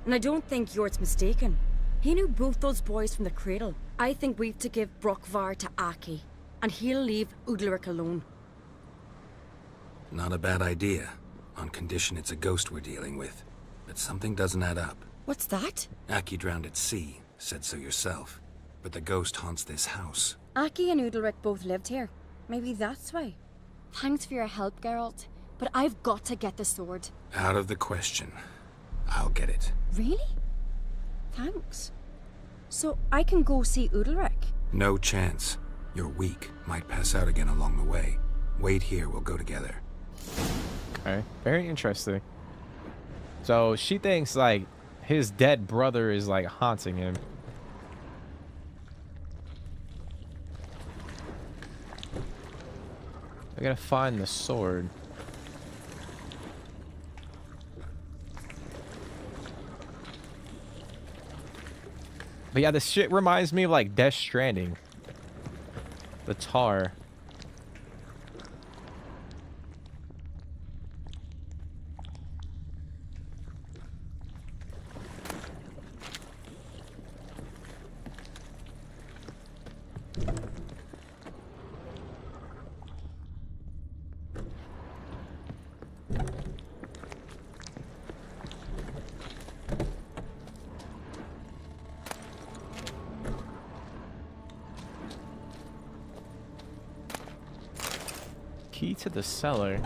And I don't think Yort's mistaken. He knew both those boys from the cradle. I think we've to give Brokvar to Aki, and he'll leave Udalric alone. Not a bad idea, on condition it's a ghost we're dealing with. But something doesn't add up. What's that? Aki drowned at sea, said so yourself. But the ghost haunts this house. Aki and Udalric both lived here. Maybe that's why. Thanks for your help, Geralt. But I've got to get the sword. Out of the question. I'll get it. Really? Thanks. So I can go see Udalric? No chance. You're weak. Might pass out again along the way. Wait here, we'll go together. Okay, very interesting. So she thinks like his dead brother is like haunting him. I gotta find the sword. But yeah, this shit reminds me of like Death Stranding. The tar. Key to the cellar.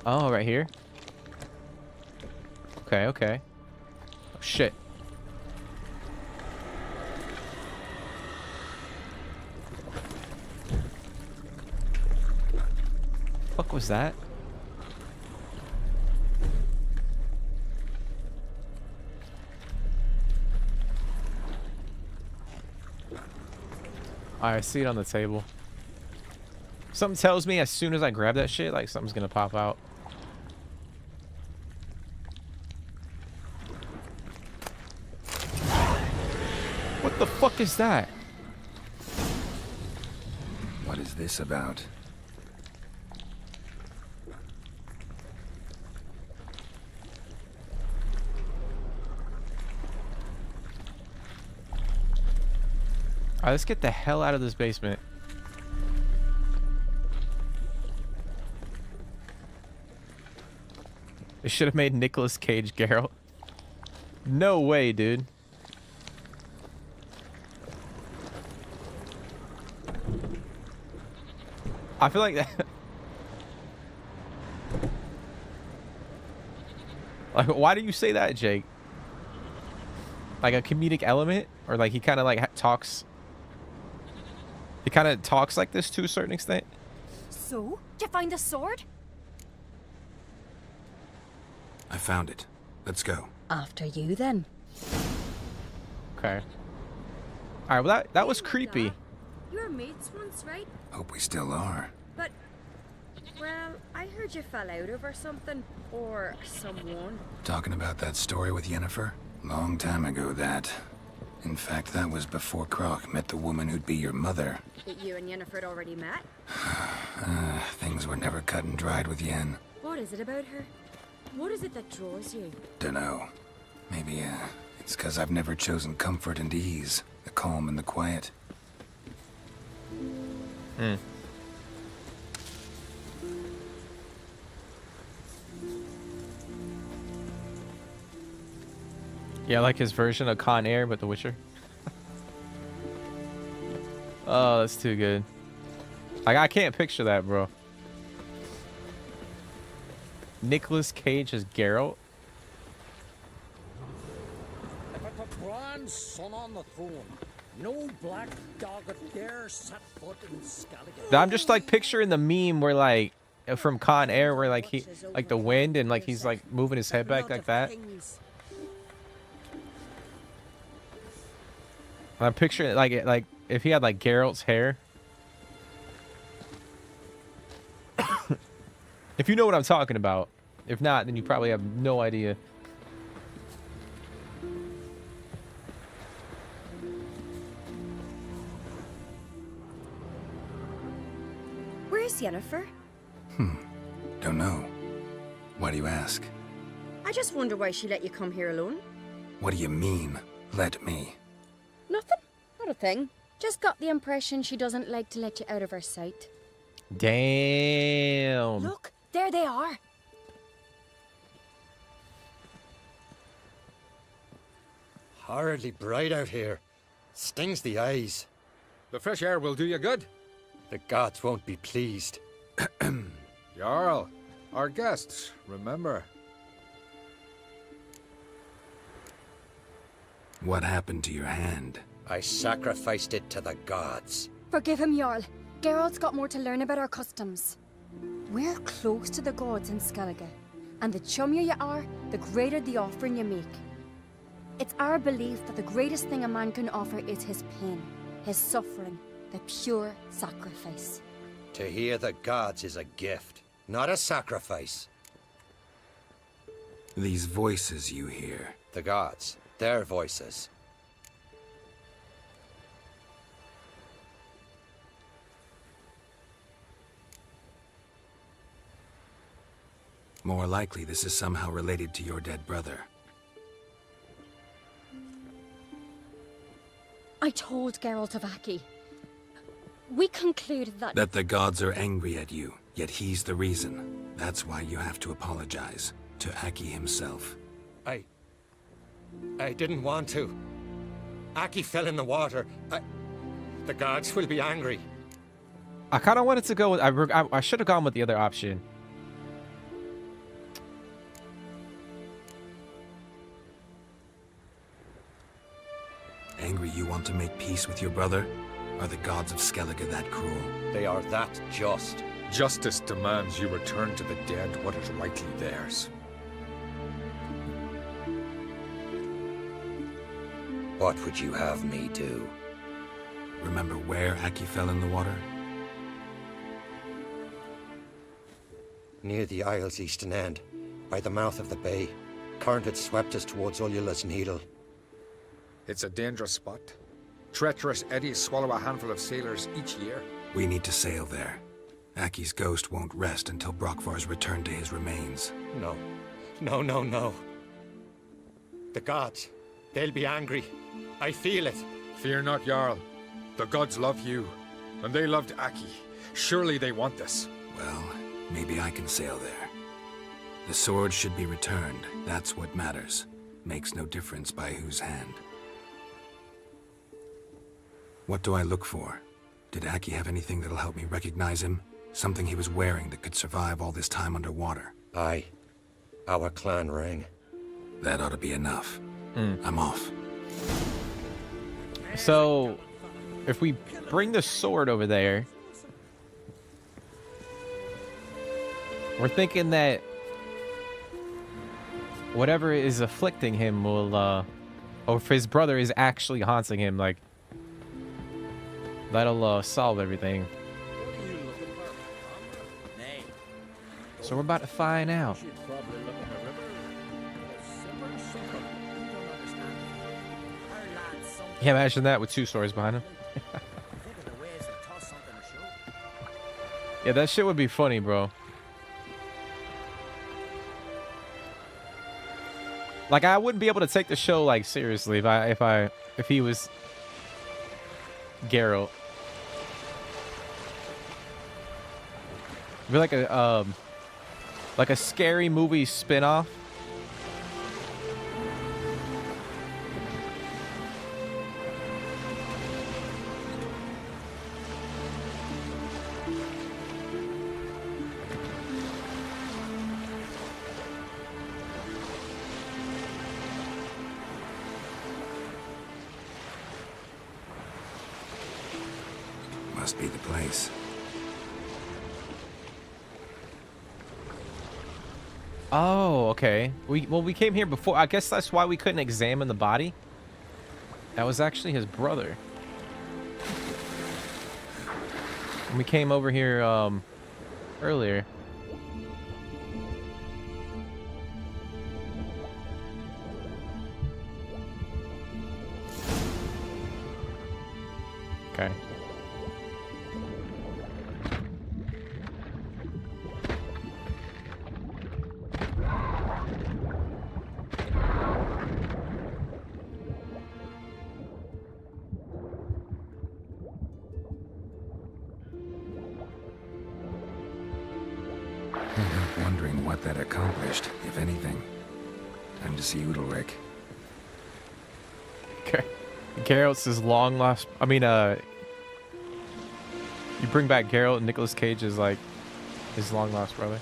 Oh, right here. Okay, okay. Oh, shit. Fuck was that? I see it on the table. Something tells me as soon as I grab that shit, like something's gonna pop out. What the fuck is that? What is this about? Alright, let's get the hell out of this basement. They should have made Nicolas Cage Geralt. No way, dude. I feel like that. Like, why do you say that, Jake? Like a comedic element? Or like he kind of like talks... He kind of talks like this to a certain extent? So? Did you find the sword? I found it. Let's go. After you, then. Okay. Alright, well that was creepy. You were mates once, right? Hope we still are. But, well, I heard you fell out over something. Or someone. Talking about that story with Yennefer? Long time ago, that. In fact, that was before Croc met the woman who'd be your mother. That you and Yennefer had already met? Things were never cut and dried with Yen. What is it about her? What is it that draws you? Dunno. Maybe, it's 'cause I've never chosen comfort and ease. The calm and the quiet. Hmm. Yeah, like his version of Con Air, but The Witcher. Oh, that's too good. Like, I can't picture that, bro. Nicolas Cage as Geralt. If it a grand son on the throne, no black dog dare set foot in Skellige. I'm just like picturing the meme where like from Con Air where like he like the wind and like he's like moving his head back like that. I'm picturing like if he had like Geralt's hair. If you know what I'm talking about. If not, then you probably have no idea. Where's Yennefer? Don't know. Why do you ask? I just wonder why she let you come here alone. What do you mean, let me? Nothing. Not a thing. Just got the impression she doesn't like to let you out of her sight. Damn. Look, there they are. Horridly bright out here. Stings the eyes. The fresh air will do you good. The gods won't be pleased. Jarl, our guests, remember. What happened to your hand? I sacrificed it to the gods. Forgive him, Jarl. Geralt's got more to learn about our customs. We're close to the gods in Skellige, and the chummier you are, the greater the offering you make. It's our belief that the greatest thing a man can offer is his pain, his suffering, the pure sacrifice. To hear the gods is a gift, not a sacrifice. These voices you hear. The gods, their voices. More likely this is somehow related to your dead brother. I told Geralt of Aki. We concluded that... That the gods are angry at you, yet he's the reason. That's why you have to apologize. To Aki himself. I didn't want to. Aki fell in the water. The gods will be angry. I kind of wanted to go with... I should have gone with the other option. Angry you want to make peace with your brother? Are the gods of Skellige that cruel? They are that just. Justice demands you return to the dead what is rightly theirs. What would you have me do? Remember where Aki fell in the water? Near the isle's eastern end, by the mouth of the bay. Current had swept us towards Ullula's Needle. It's a dangerous spot. Treacherous eddies swallow a handful of sailors each year. We need to sail there. Aki's ghost won't rest until Brokvar's returned to his remains. No. No, no, no. The gods, they'll be angry. I feel it. Fear not, Jarl. The gods love you, and they loved Aki. Surely they want this. Well, maybe I can sail there. The sword should be returned. That's what matters. Makes no difference by whose hand. What do I look for? Did Aki have anything that'll help me recognize him? Something he was wearing that could survive all this time underwater? Aye. Our clan ring. That ought to be enough. I'm off. So, if we bring the sword over there, we're thinking that whatever is afflicting him will, or if his brother is actually haunting him, like, that'll solve everything. So we're about to find out. Yeah, imagine that with two swords behind him. Yeah, that shit would be funny, bro. Like, I wouldn't be able to take the show like seriously if he was Geralt. It'd be like a scary movie spin-off. Must be the place. Oh, okay. We came here before. I guess that's why we couldn't examine the body. That was actually his brother. And we came over here earlier. Okay. Wondering what that accomplished, if anything. Time to see Udalric. Okay. Geralt's his long lost. I mean, you bring back Geralt, and Nicolas Cage is like his long lost brother.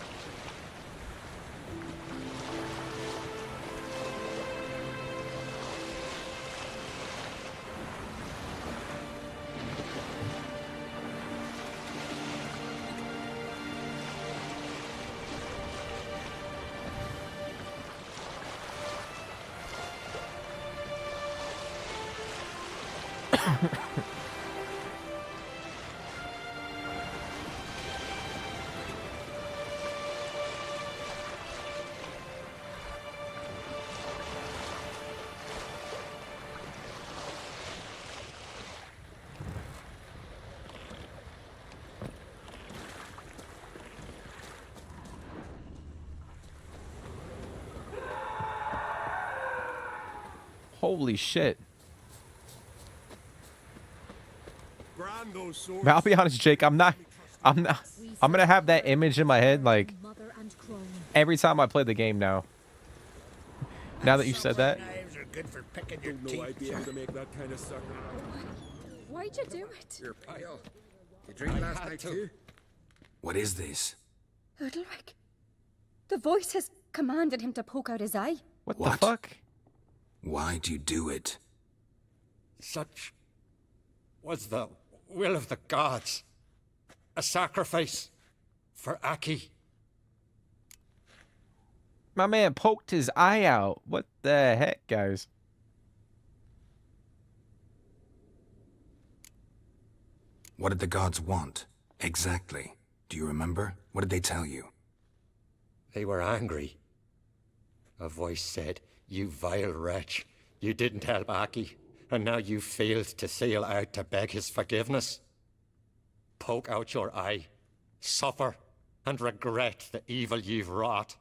Holy shit. Man, I'll be honest, Jake, I'm gonna have that image in my head like every time I play the game now. Now that you said that. good for picking your Don't know I'd be teeth. able to make that kind of sucker. Why'd you do it? Your pile. You drink last night too? What is this? Udalric. The voice has commanded him to poke out his eye. What the fuck? Why'd you do it? Such was the will of the gods. A sacrifice for Aki. My man poked his eye out. What the heck, guys? What did the gods want? Exactly. Do you remember? What did they tell you? They were angry. A voice said, "You vile wretch, you didn't help Aki, and now you failed to sail out to beg his forgiveness. Poke out your eye, suffer, and regret the evil you've wrought."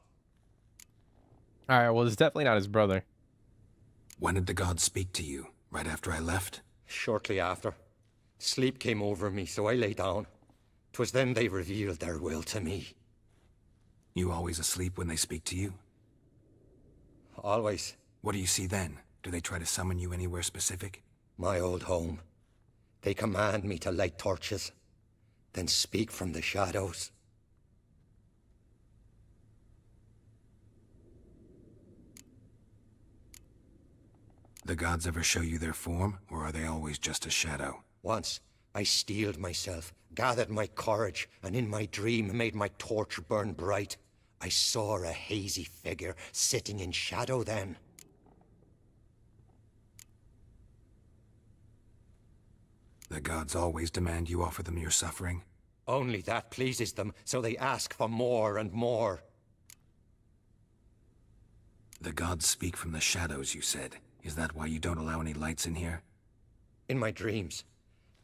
Alright, well, it's definitely not his brother. When did the gods speak to you? Right after I left? Shortly after. Sleep came over me, so I lay down. 'Twas then they revealed their will to me. You always asleep when they speak to you? Always. What do you see then? Do they try to summon you anywhere specific? My old home. They command me to light torches, then speak from the shadows. The gods ever show you their form, or are they always just a shadow? Once, I steeled myself, gathered my courage, and in my dream made my torch burn bright. I saw a hazy figure sitting in shadow then. The gods always demand you offer them your suffering? Only that pleases them, so they ask for more and more. The gods speak from the shadows, you said. Is that why you don't allow any lights in here? In my dreams.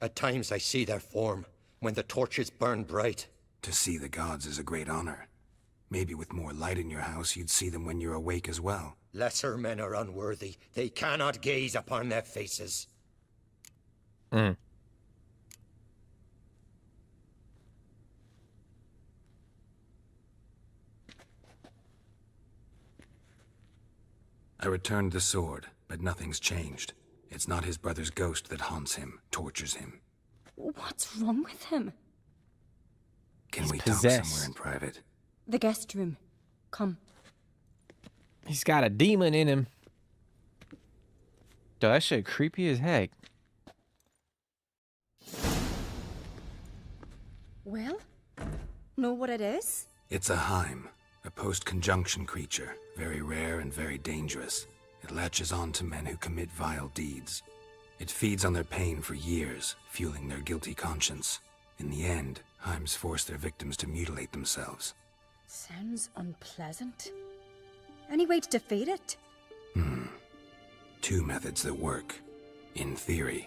At times I see their form, when the torches burn bright. To see the gods is a great honor. Maybe with more light in your house, you'd see them when you're awake as well. Lesser men are unworthy. They cannot gaze upon their faces. Mm. I returned the sword, but nothing's changed. It's not his brother's ghost that haunts him, tortures him. What's wrong with him? Can we possessed. talk somewhere in private? The guest room. Come. He's got a demon in him. Dude, that shit creepy as heck. Well, know what it is? It's a Heim, a post-conjunction creature, very rare and very dangerous. It latches on to men who commit vile deeds. It feeds on their pain for years, fueling their guilty conscience. In the end, Heims force their victims to mutilate themselves. Sounds unpleasant. Any way to defeat it? Two methods that work. In theory.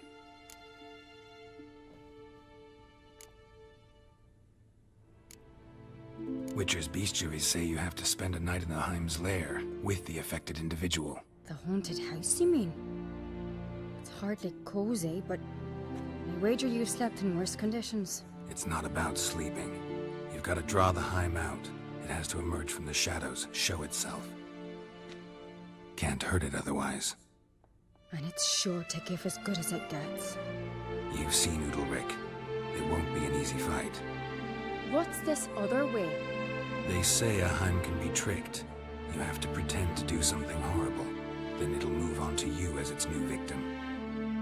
Witcher's bestiaries say you have to spend a night in the Heim's lair with the affected individual. The haunted house, you mean? It's hardly cozy, but I wager you've slept in worse conditions. It's not about sleeping. You've got to draw the Heim out. It has to emerge from the shadows, show itself. Can't hurt it otherwise. And it's sure to give as good as it gets. You've seen Udalric. It won't be an easy fight. What's this other way? They say a Heim can be tricked. You have to pretend to do something horrible. Then it'll move on to you as its new victim.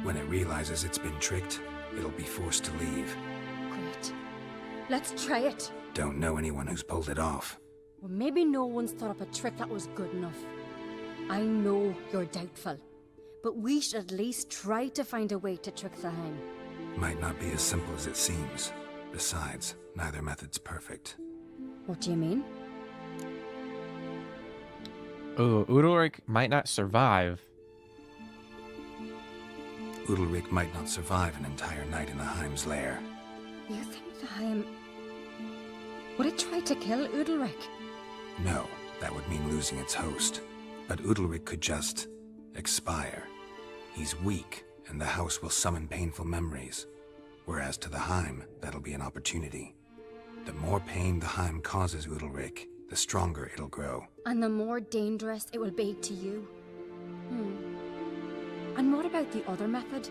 When it realizes it's been tricked, it'll be forced to leave. Great. Let's try it. Don't know anyone who's pulled it off. Well, maybe no one's thought up a trick that was good enough. I know you're doubtful, but we should at least try to find a way to trick the Heim. Might not be as simple as it seems. Besides, neither method's perfect. What do you mean? Ooh, Udalric might not survive. Udalric might not survive an entire night in the Heim's lair. You think the Heim... would it try to kill Udalric? No, that would mean losing its host. But Udalric could just... expire. He's weak, and the house will summon painful memories. Whereas to the Heim, that'll be an opportunity. The more pain the Heim causes Udalric, the stronger it'll grow. And the more dangerous it will be to you. And what about the other method?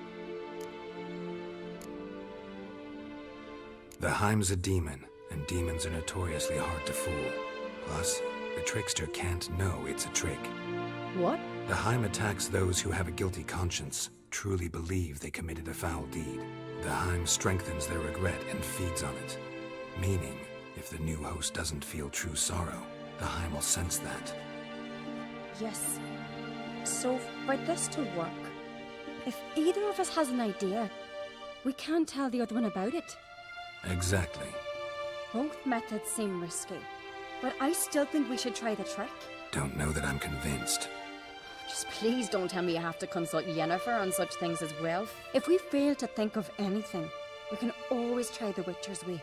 The Heim's a demon, and demons are notoriously hard to fool. Plus, the trickster can't know it's a trick. What? The Heim attacks those who have a guilty conscience, truly believe they committed a foul deed. The Heim strengthens their regret and feeds on it. Meaning, if the new host doesn't feel true sorrow, the Heim will sense that. Yes. So, for this to work, if either of us has an idea, we can't tell the other one about it. Exactly. Both methods seem risky, but I still think we should try the trick. Don't know that I'm convinced. Just please don't tell me you have to consult Yennefer on such things as well. If we fail to think of anything, we can always try the Witcher's way.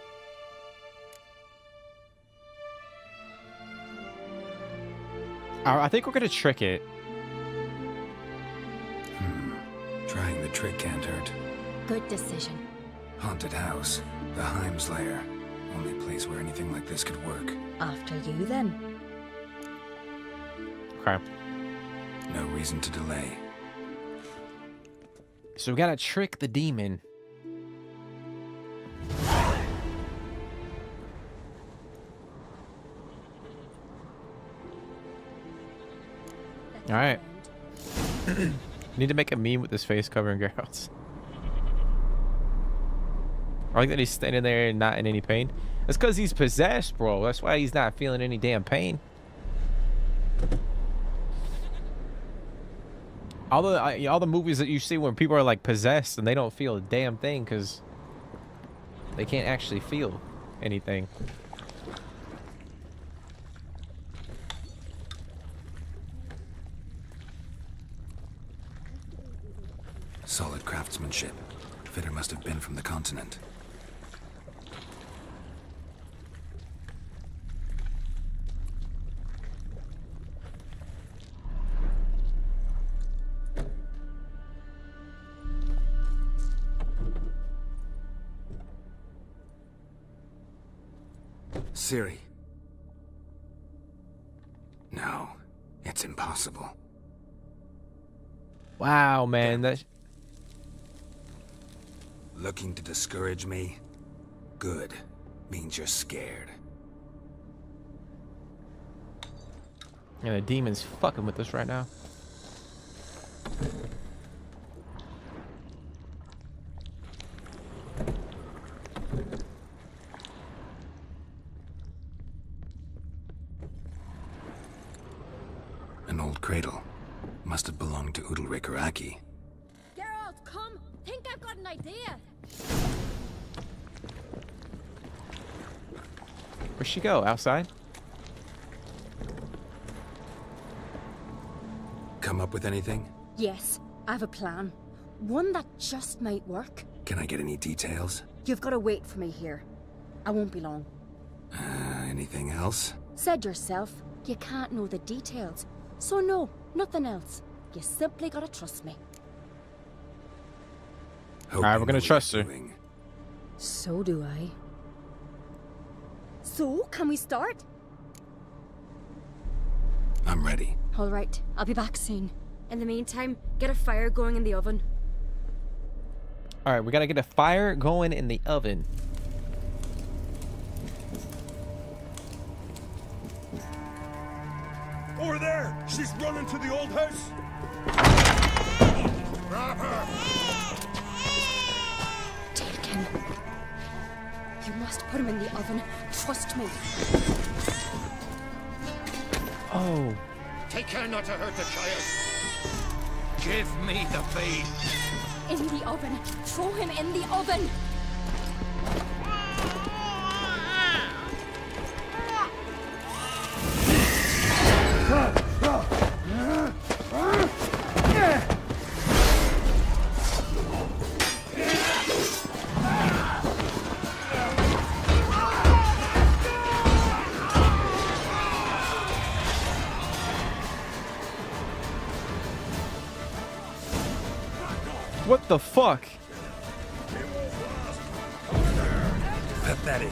I think we're gonna trick it. Trying the trick can't hurt. Good decision. Haunted house. The Heim's lair. Only place where anything like this could work. After you, then. Okay. No reason to delay. So we gotta trick the demon. All right. Need to make a meme with his face covering Geralt's. I like that he's standing there and not in any pain. That's because he's possessed, bro. That's why he's not feeling any damn pain. All the movies that you see when people are like possessed and they don't feel a damn thing because they can't actually feel anything. Solid craftsmanship. Fitter must have been from the continent. Ciri. No, it's impossible. Wow, man. That. Looking to discourage me? Good. Means you're scared. Yeah, the demon's fucking with us right now. An old cradle. Must have belonged to Udalric or Aki. Geralt, come! Think I've got an idea! Where'd she go? Outside? Come up with anything? Yes, I have a plan. One that just might work. Can I get any details? You've got to wait for me here. I won't be long. Anything else? Said yourself, you can't know the details. So no, nothing else. You simply gotta trust me. Alright, we're gonna trust her. So do I. So, can we start? I'm ready. Alright, I'll be back soon. In the meantime, get a fire going in the oven. Alright, we gotta get a fire going in the oven. Over there! She's running to the old house! Grab her! Take him. You must put him in the oven. Trust me. Oh. Take care not to hurt the child. Give me the bait. In the oven. Throw him in the oven. What the fuck? Pathetic.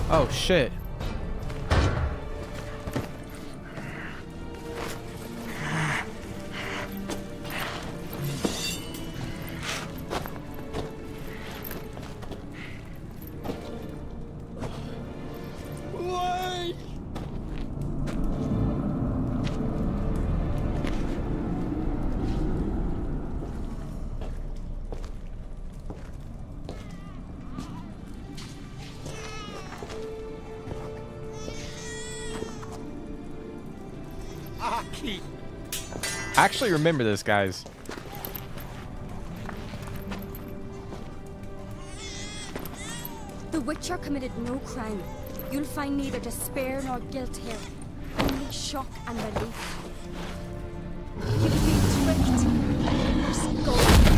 Oh, shit. I actually remember this, guys. The Witcher committed no crime. You'll find neither despair nor guilt here. Only shock and relief. You've been tricked. You're scolded.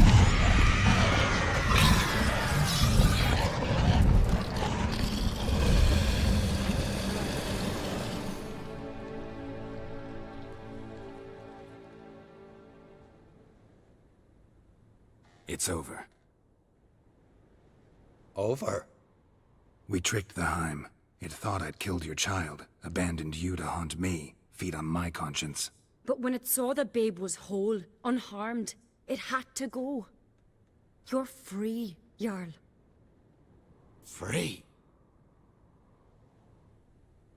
It's over. Over? We tricked the Heim. It thought I'd killed your child, abandoned you to haunt me, feed on my conscience. But when it saw the babe was whole, unharmed, it had to go. You're free, Jarl. Free?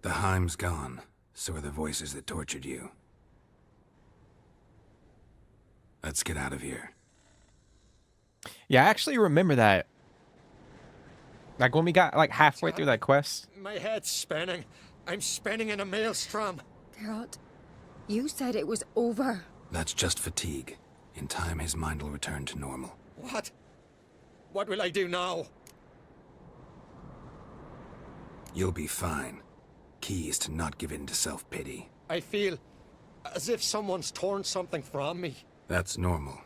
The Heim's gone, so are the voices that tortured you. Let's get out of here. Yeah, I actually remember that. Like when we got like halfway through that quest. My head's spinning. I'm spinning in a maelstrom. Geralt, you said it was over. That's just fatigue. In time, his mind will return to normal. What? What will I do now? You'll be fine. Key is to not give in to self-pity. I feel as if someone's torn something from me. That's normal.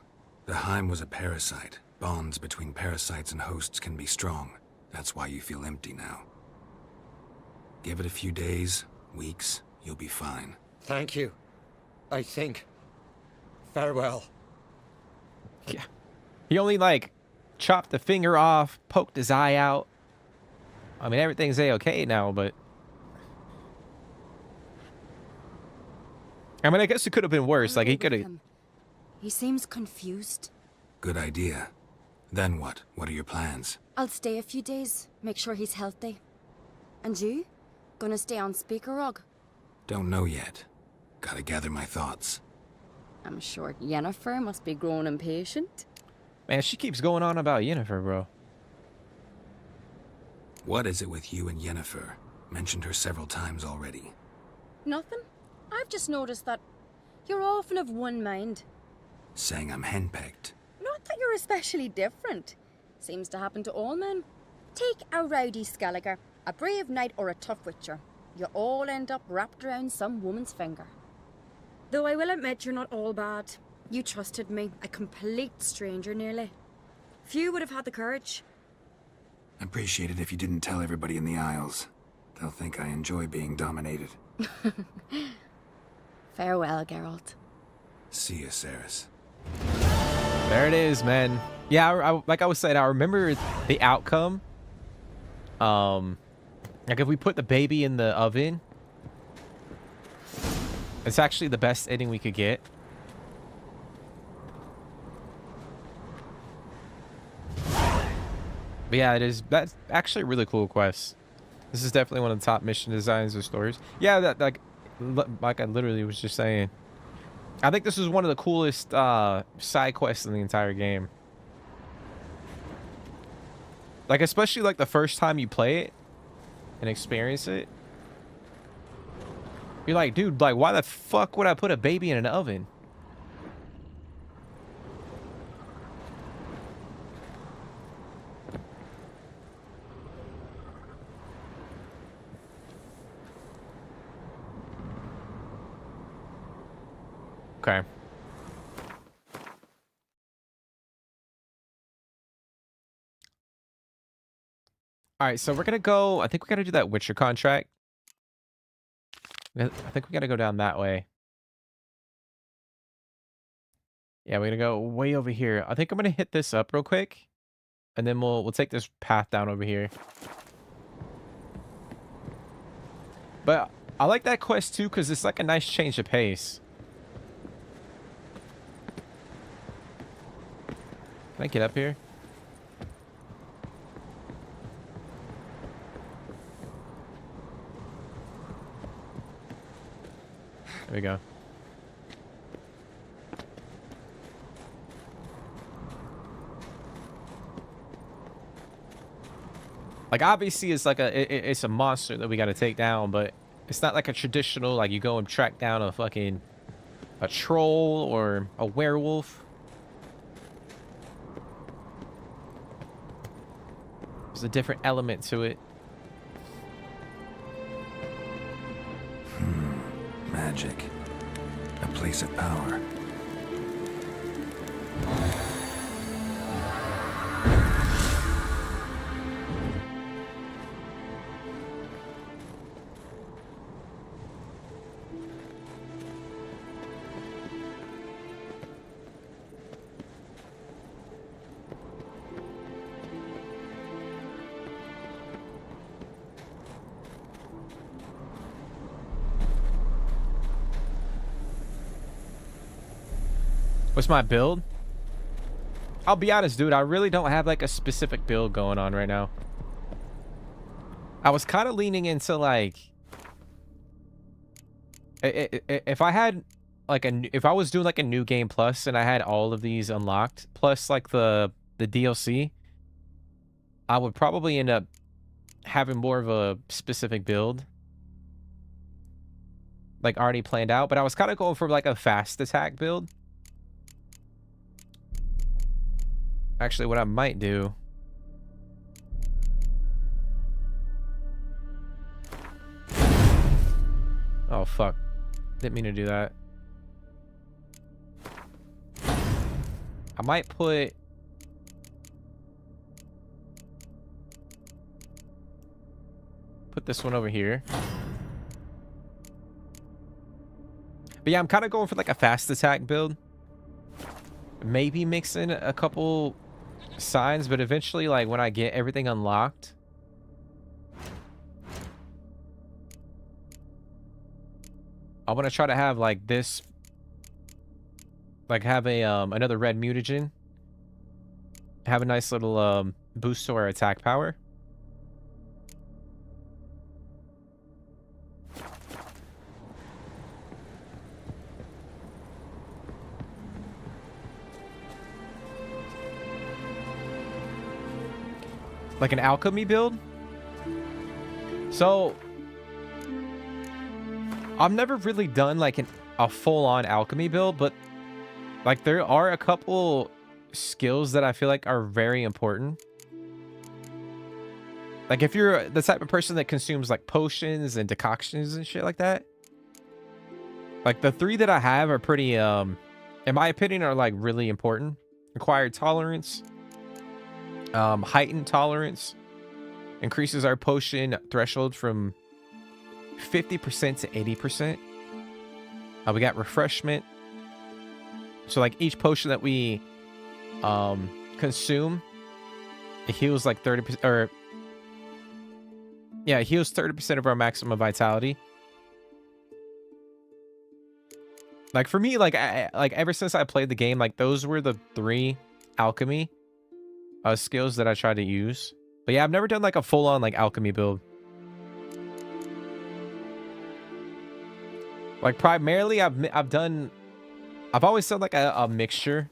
The Heim was a parasite. Bonds between parasites and hosts can be strong. That's why you feel empty now. Give it a few days, weeks, you'll be fine. Thank you. I think. Farewell. Yeah. He only like chopped the finger off, poked his eye out. I mean, everything's A-okay now, but I mean, I guess it could have been worse. Like he could have. He seems confused. Good idea. Then what? What are your plans? I'll stay a few days, make sure he's healthy. And you? Gonna stay on Speaker Rog? Don't know yet. Gotta gather my thoughts. I'm sure Yennefer must be growing impatient. Man, she keeps going on about Yennefer, bro. What is it with you and Yennefer? Mentioned her several times already. Nothing. I've just noticed that you're often of one mind. Saying I'm henpecked. Not that you're especially different. Seems to happen to all men. Take a rowdy Skelliger, a brave knight or a tough witcher. You all end up wrapped around some woman's finger. Though I will admit you're not all bad. You trusted me, a complete stranger nearly. Few would have had the courage. I'd appreciate it if you didn't tell everybody in the Isles. They'll think I enjoy being dominated. Farewell, Geralt. See you, Ceres. There it is, man. Yeah, like I was saying, I remember the outcome. Like if we put the baby in the oven, it's actually the best ending we could get. But yeah, that's actually a really cool quest. This is definitely one of the top mission designs or stories. Yeah, that like I literally was just saying. I think this is one of the coolest side quests in the entire game. Like, especially like the first time you play it and experience it. You're like, dude, like, why the fuck would I put a baby in an oven? Okay. All right, so we're gonna go. I think we gotta do that Witcher contract. I think we gotta go down that way. Yeah, we're gonna go way over here. I think I'm gonna hit this up real quick, and then we'll take this path down over here. But I like that quest too because it's like a nice change of pace. Can I get up here? There we go. Like, obviously, it's like it's a monster that we got to take down, but it's not like a traditional, like, you go and track down a troll or a werewolf. There's a different element to it. Magic. A place of power. What's my build? I'll be honest, dude. I really don't have like a specific build going on right now. I was kind of leaning into like, if I had like if I was doing like a new game plus and I had all of these unlocked plus like the DLC, I would probably end up having more of a specific build, like already planned out. But I was kind of going for like a fast attack build. Actually, what I might do... Oh, fuck. Didn't mean to do that. I might put... Put this one over here. But yeah, I'm kind of going for like a fast attack build. Maybe mix in a couple signs, but eventually, like, when I get everything unlocked, I want to try to have like this, like have a another red mutagen, have a nice little boost to our attack power. Like an alchemy build. So I've never really done like a full-on alchemy build, but like there are a couple skills that I feel like are very important. Like if you're the type of person that consumes like potions and decoctions and shit like that, like the three that I have are pretty in my opinion are like really important. Acquired tolerance, heightened tolerance, increases our potion threshold from 50% to 80%. We got refreshment. So like each potion that we consume, it heals like 30%, or yeah, it heals 30% of our maximum vitality. Like for me, like like ever since I played the game, like those were the three alchemy skills that I tried to use. But yeah, I've never done like a full-on like alchemy build. Like primarily I've always done like a mixture.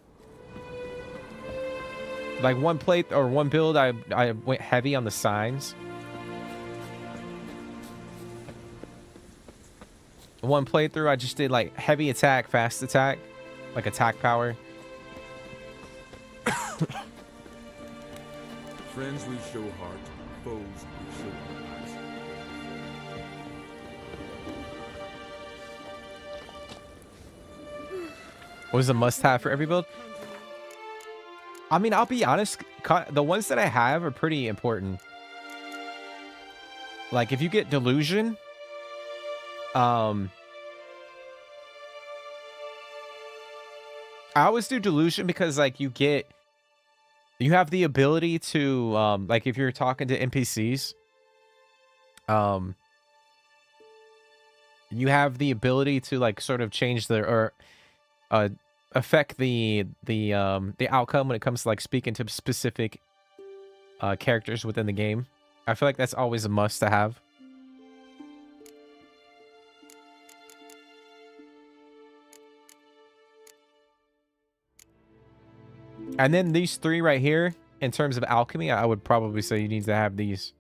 Like one build I went heavy on the signs. One playthrough I just did like heavy attack, fast attack, like attack power. Friends we show heart, foes we show eyes. What is a must-have for every build? I mean, I'll be honest, the ones that I have are pretty important. Like if you get delusion, I always do delusion because like you have the ability to like if you're talking to NPCs, you have the ability to like sort of change the or affect the outcome when it comes to like speaking to specific characters within the game. I feel like that's always a must to have. And then these three right here, in terms of alchemy, I would probably say you need to have these.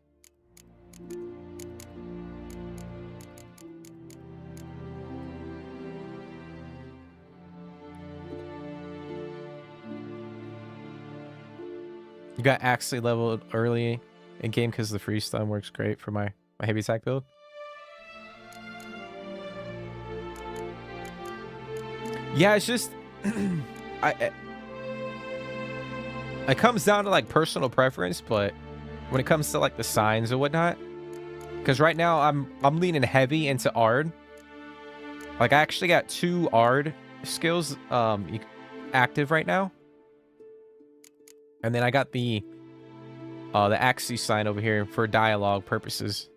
You got Axley leveled early in game because the freeze stun works great for my heavy attack build. Yeah, it's just it comes down to like personal preference, but when it comes to like the signs and whatnot, because right now I'm leaning heavy into Ard. Like I actually got 2 Ard skills active right now. And then I got the Axis sign over here for dialogue purposes.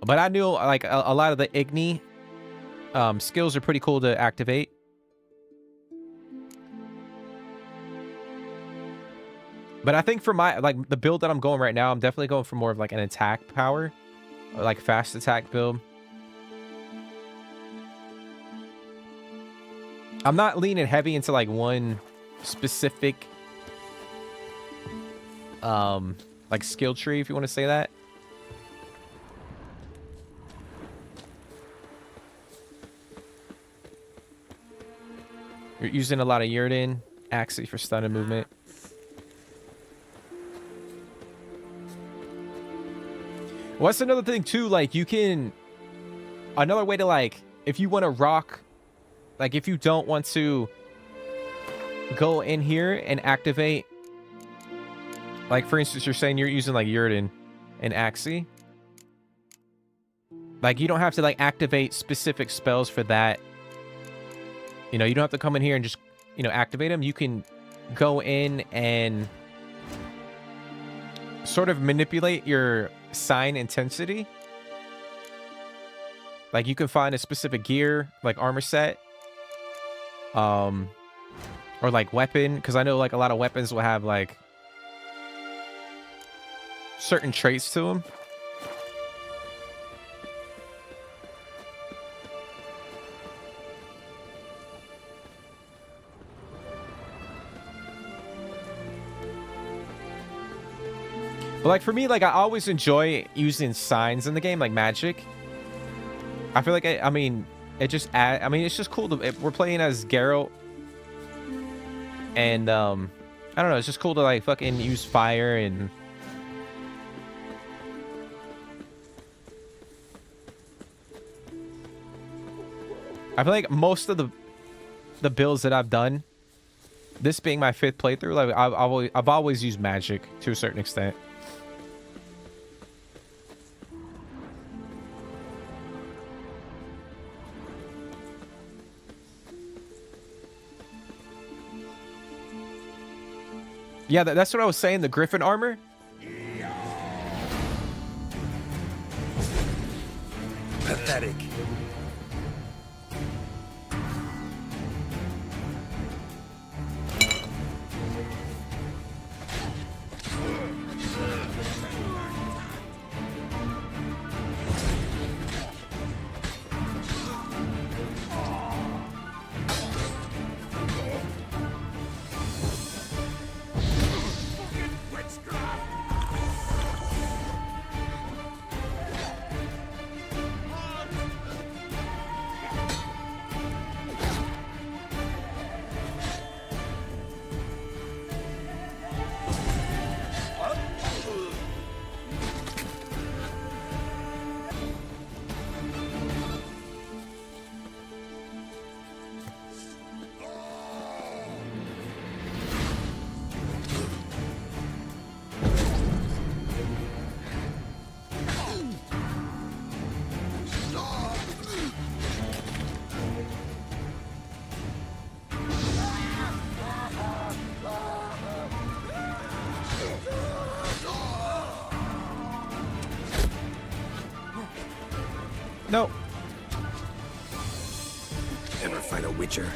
But I knew like a lot of the Igni skills are pretty cool to activate. But I think for my like the build that I'm going right now, I'm definitely going for more of like an attack power, or like fast attack build. I'm not leaning heavy into like one specific like skill tree, if you want to say that. You're using a lot of Yurden, Axie for stun and movement. Well, that's another thing too, like you can, another way to like, if you want to rock, like if you don't want to go in here and activate, like for instance, you're saying you're using like Yurden and Axie. Like you don't have to like activate specific spells for that. You know, you don't have to come in here and just, you know, activate them. You can go in and sort of manipulate your sign intensity. Like you can find a specific gear, like armor set, or like weapon, because I know like a lot of weapons will have like certain traits to them. But like for me, like I always enjoy using signs in the game, like magic. I feel like I mean, it just it's just cool to, we're playing as Geralt, and I don't know, it's just cool to like fucking use fire and I feel like most of the builds that I've done, this being my 5th playthrough, like I've always used magic to a certain extent. Yeah, that's what I was saying, the Griffin armor. Pathetic. Nope. Ever fight a witcher?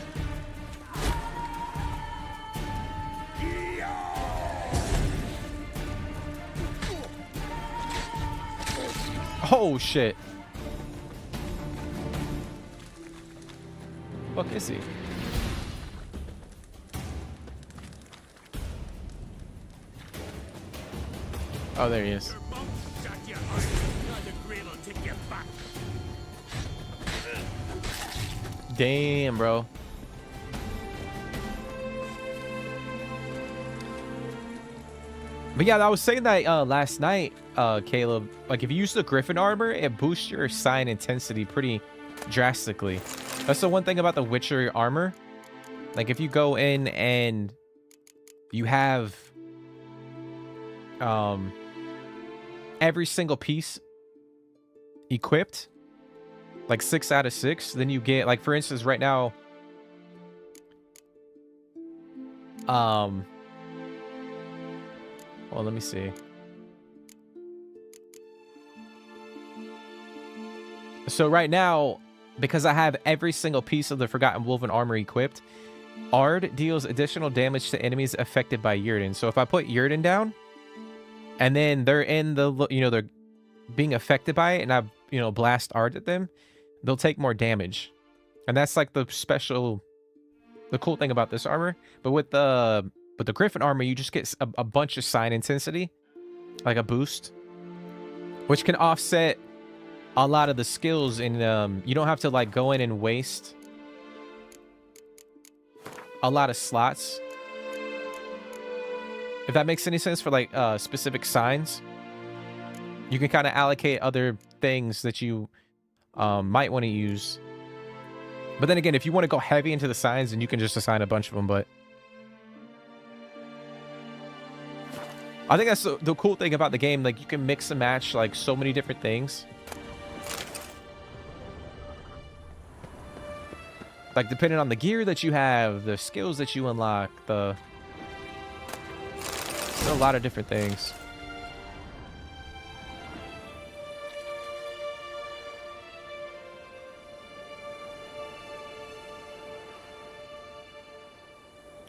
Oh shit. Fuck is he? Oh, there he is. Damn, bro. But yeah, I was saying that last night, Caleb. Like, if you use the Griffin armor, it boosts your sign intensity pretty drastically. That's the one thing about the Witcher armor. Like, if you go in and you have every single piece equipped, like 6 out of 6, then you get, like, for instance, right now, well, let me see. So right now, because I have every single piece of the Forgotten Woven armor equipped, Ard deals additional damage to enemies affected by Yrden. So if I put Yrden down, and then they're in the, you know, they're being affected by it, and I, you know, blast Ard at them, they'll take more damage. And that's like the special, the cool thing about this armor. But with the Griffin armor, you just get a bunch of sign intensity, like a boost, which can offset a lot of the skills. And you don't have to, like, go in and waste a lot of slots, if that makes any sense, for like specific signs. You can kind of allocate other things that you might want to use. But then again, if you want to go heavy into the signs, then you can just assign a bunch of them. But I think that's the cool thing about the game. Like, you can mix and match, like, so many different things. Like, depending on the gear that you have, the skills that you unlock, there's a lot of different things.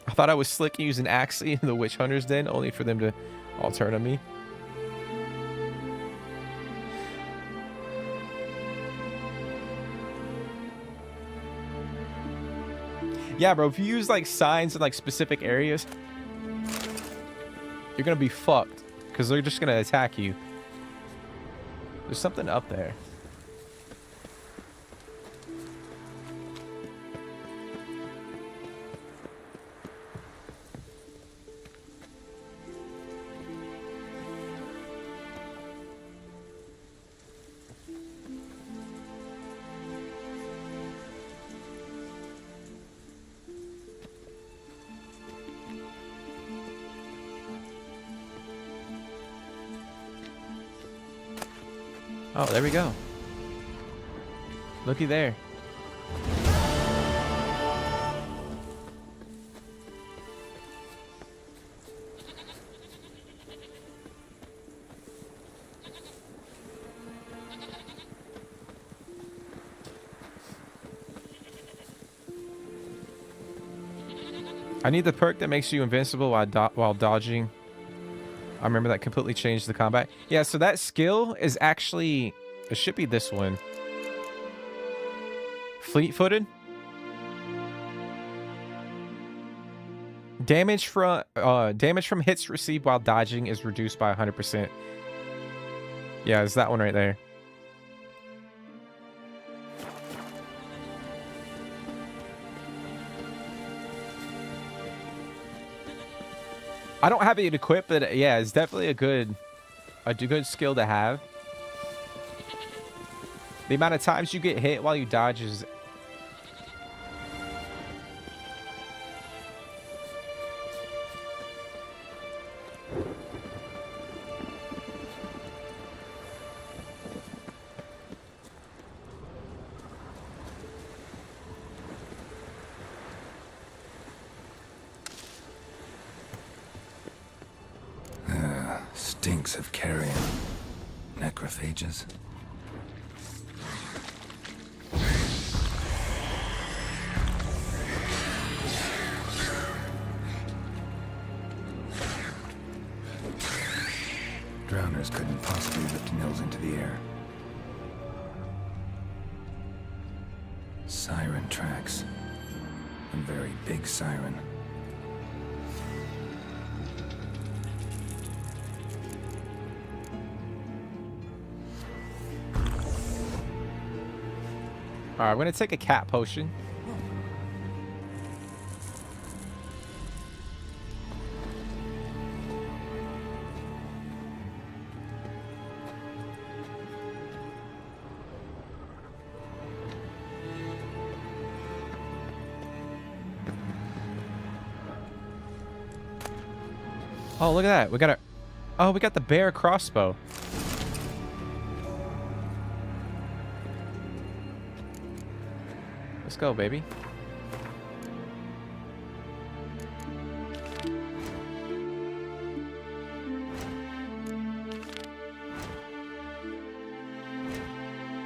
I thought I was slick using Axie in the Witch Hunter's Den, only for them to all turn on me. Yeah, bro, if you use, like, signs in, like, specific areas, you're gonna be fucked, because they're just gonna attack you. There's something up there. Oh, there we go. Looky there. I need the perk that makes you invincible while dodging. I remember that completely changed the combat. Yeah, so that skill is actually, it should be this one. Fleet-footed. Damage from hits received while dodging is reduced by 100%. Yeah, it's that one right there. I don't have it equipped, but yeah, it's definitely a good skill to have. The amount of times you get hit while you dodge is... Stinks of carrion. Necrophages. Drowners couldn't possibly lift Nils into the air. Siren tracks. A very big siren. Alright, I'm gonna take a cat potion. Oh, look at that. We got a... Oh, we got the bear crossbow. Let's go, baby.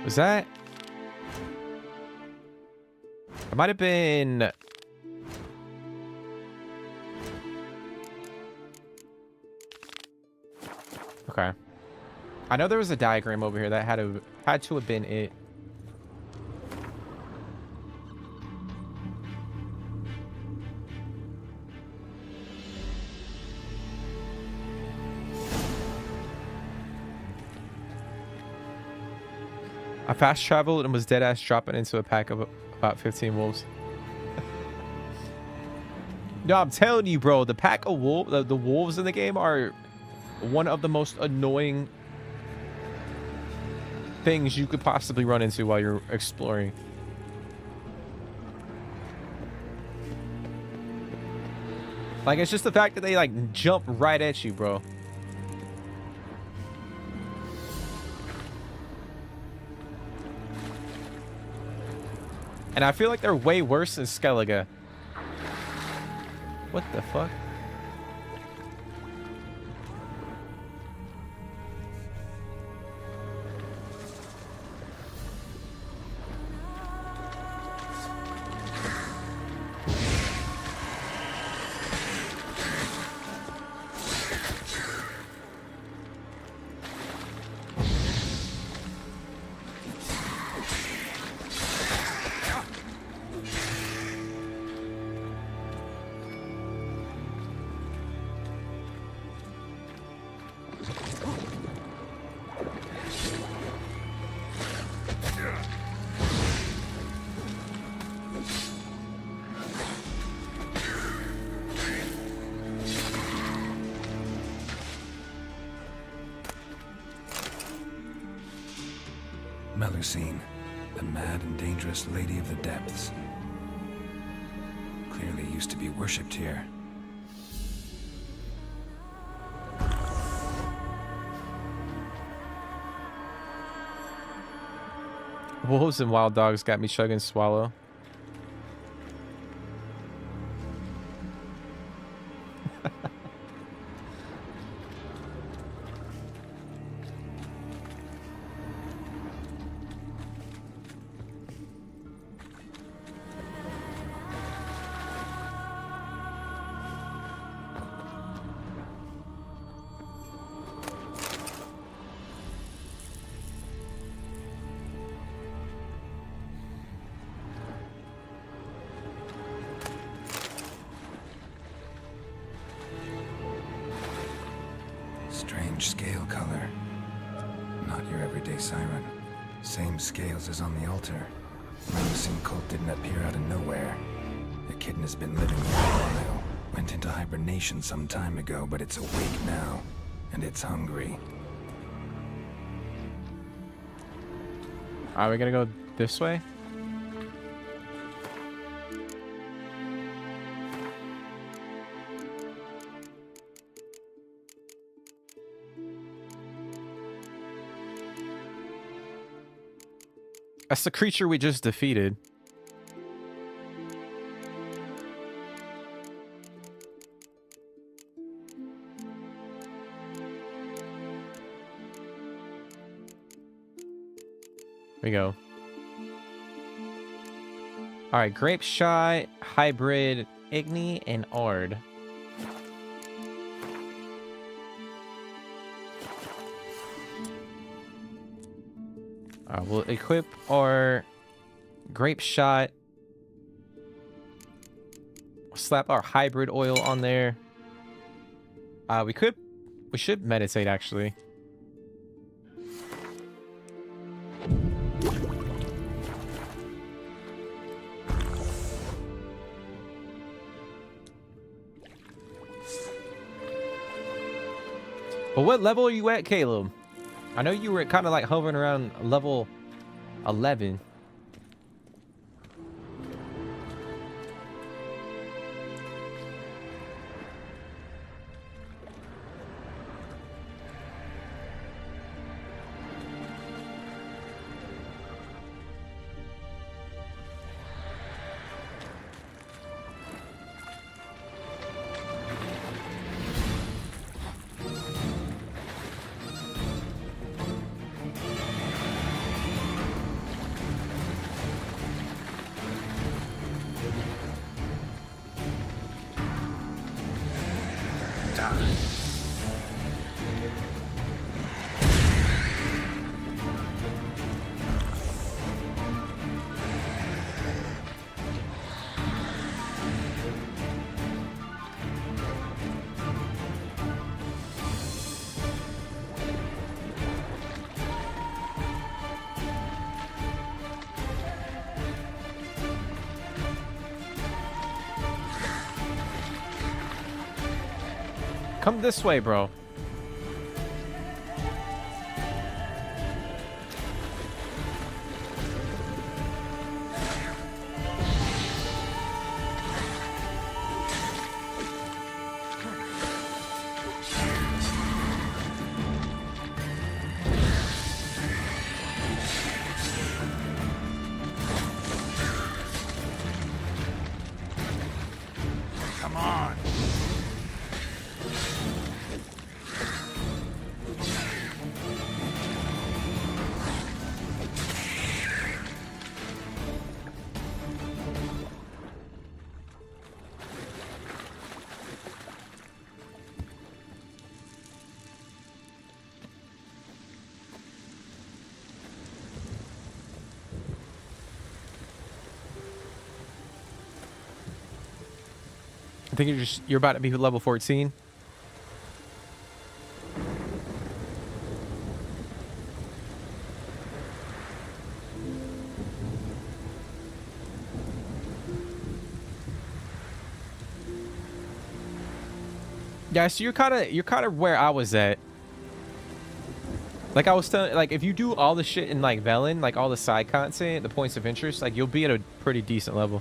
Was that... It might have been... Okay. I know there was a diagram over here that had to have been it. I fast traveled and was dead ass dropping into a pack of about 15 wolves. No, I'm telling you, bro, the pack of wolves, the wolves in the game are one of the most annoying things you could possibly run into while you're exploring. Like, it's just the fact that they like jump right at you, bro. And I feel like they're way worse than Skellige. What the fuck? Melusine, the mad and dangerous lady of the depths. Clearly used to be worshipped here. Wolves and wild dogs got me chugging swallow. Strange scale color. Not your everyday siren. Same scales as on the altar. Melusine cult didn't appear out of nowhere. The kitten has been living for a while. Went into hibernation some time ago, but it's awake now. And it's hungry. Are we gonna go this way? That's the creature we just defeated. Here we go. All right, grape shot, hybrid, igni, and ard. We'll equip our grape shot. Slap our hybrid oil on there. We should meditate actually. But what level are you at, Caleb? I know you were kind of like hovering around level 11. Come this way, bro. Come on. I think you're about to be level 14. Yeah, so you're kind of where I was at. Like I was telling, like if you do all the shit in like Velen, like all the side content, the points of interest, like you'll be at a pretty decent level.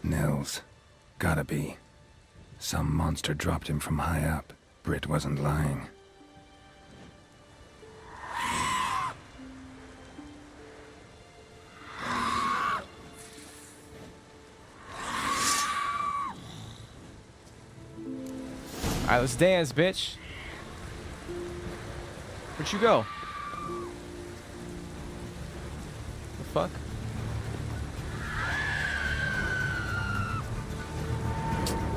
Nils. Gotta be. Some monster dropped him from high up. Britt wasn't lying. Alright, let's dance, bitch. Where'd you go? The fuck?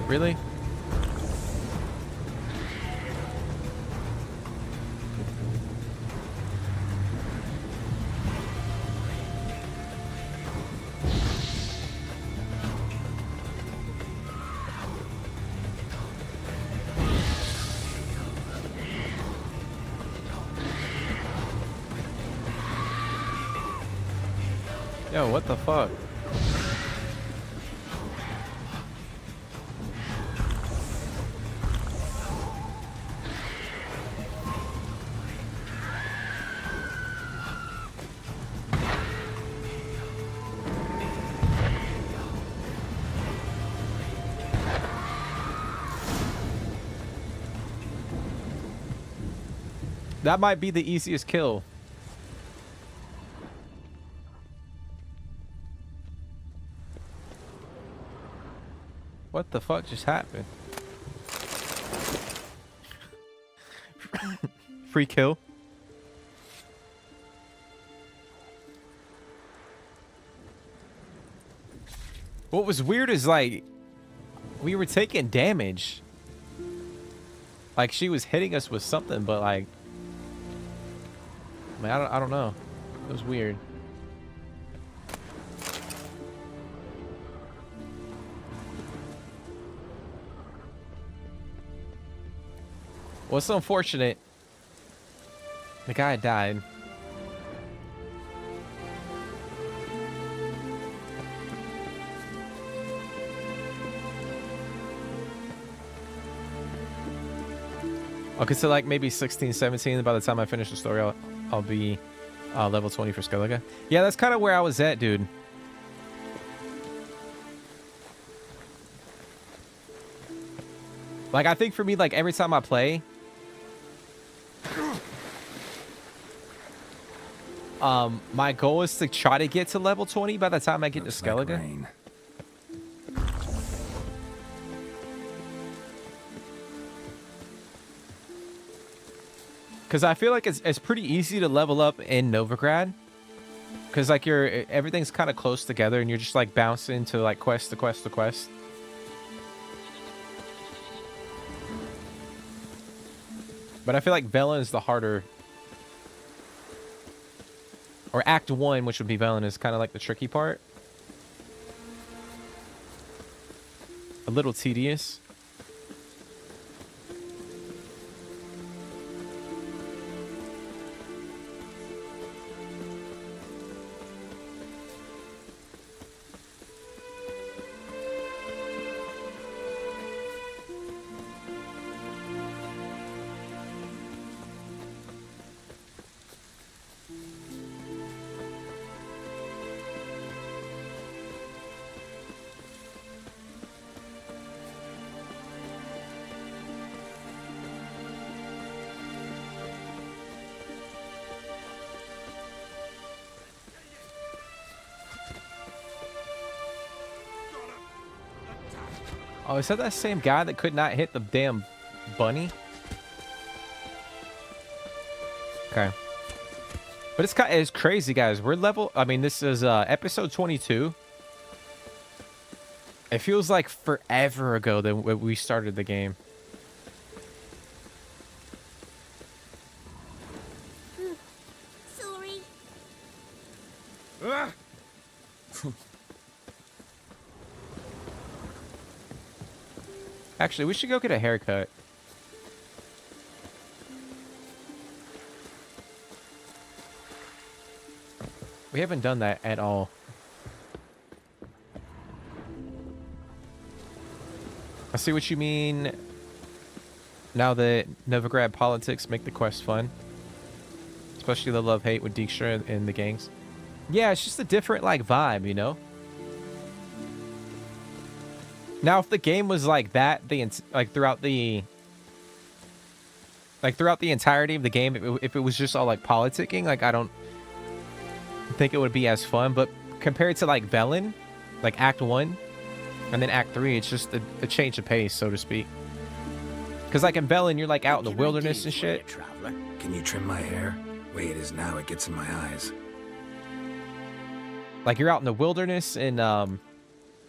Really? Yo, what the fuck? That might be the easiest kill. What the fuck just happened? Free kill. What was weird is like we were taking damage. Like she was hitting us with something, but like, man, I don't know. It was weird. Well, it's unfortunate. The guy died. Okay, so like maybe 16, 17. By the time I finish the story, I'll be level 20 for Skellige. Yeah, that's kind of where I was at, dude. Like, I think for me, like, every time I play, my goal is to try to get to level 20 by the time I get to Skellige. Because I feel like it's pretty easy to level up in Novigrad. Because, like, everything's kind of close together and you're just, like, bouncing to, like, quest to quest to quest. But I feel like Velen is the harder... Or Act 1, which would be Velen, is kind of like the tricky part. A little tedious. Oh, is that same guy that could not hit the damn bunny? Okay. But it's crazy, guys. We're level... I mean, this is episode 22. It feels like forever ago that we started the game. Sorry. Ah! Actually, we should go get a haircut. We haven't done that at all. I see what you mean. Now that Novigrad politics make the quest fun. Especially the love-hate with Dijkstra and the gangs. Yeah, it's just a different, like, vibe, you know? Now, if the game was like that, throughout the entirety of the game, if it was just all like politicking, like I don't think it would be as fun. But compared to like Velen, like Act 1, and then Act 3, it's just a change of pace, so to speak. Because like in Velen, you're like out in the wilderness and shit. Traveler, can you trim my hair? Way it is now, it gets in my eyes. Like you're out in the wilderness and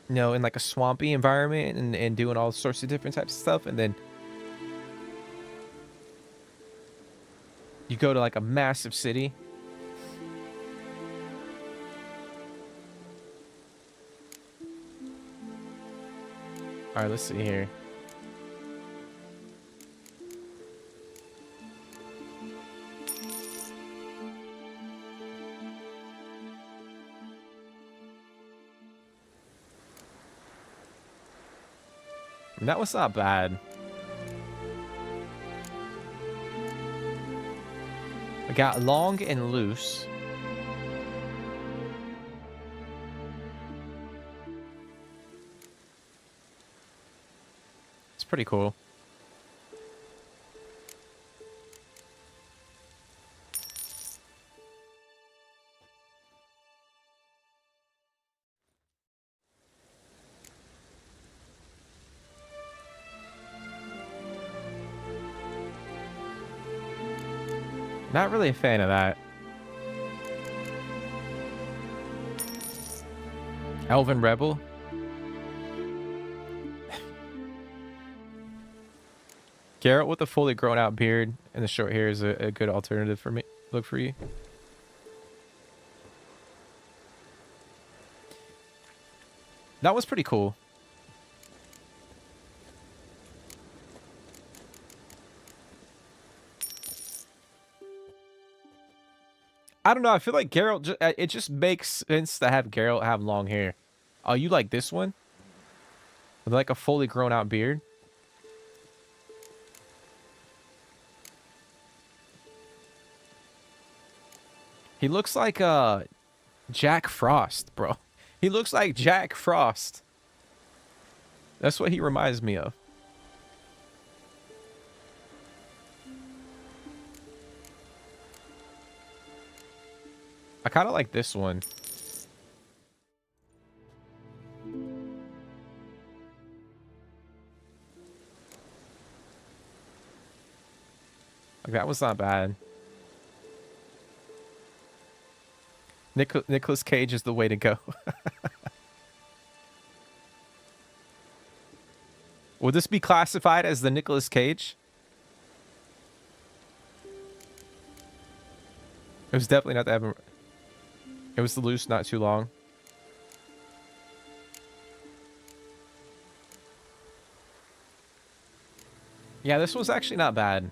you know, in like a swampy environment and doing all sorts of different types of stuff. And then you go to like a massive city. All right, let's see here. That was not bad. I got long and loose. It's pretty cool. Not really a fan of that. Elven Rebel. Geralt with a fully grown out beard and the short hair is a good alternative for me. Look for you. That was pretty cool. I don't know. I feel like Geralt, it just makes sense to have Geralt have long hair. Oh, you like this one? With like a fully grown out beard? He looks like Jack Frost, bro. He looks like Jack Frost. That's what he reminds me of. I kind of like this one. Like, that was not bad. Nicolas Cage is the way to go. Would this be classified as the Nicolas Cage? It was definitely not that. It was the loose, not too long. Yeah, this was actually not bad.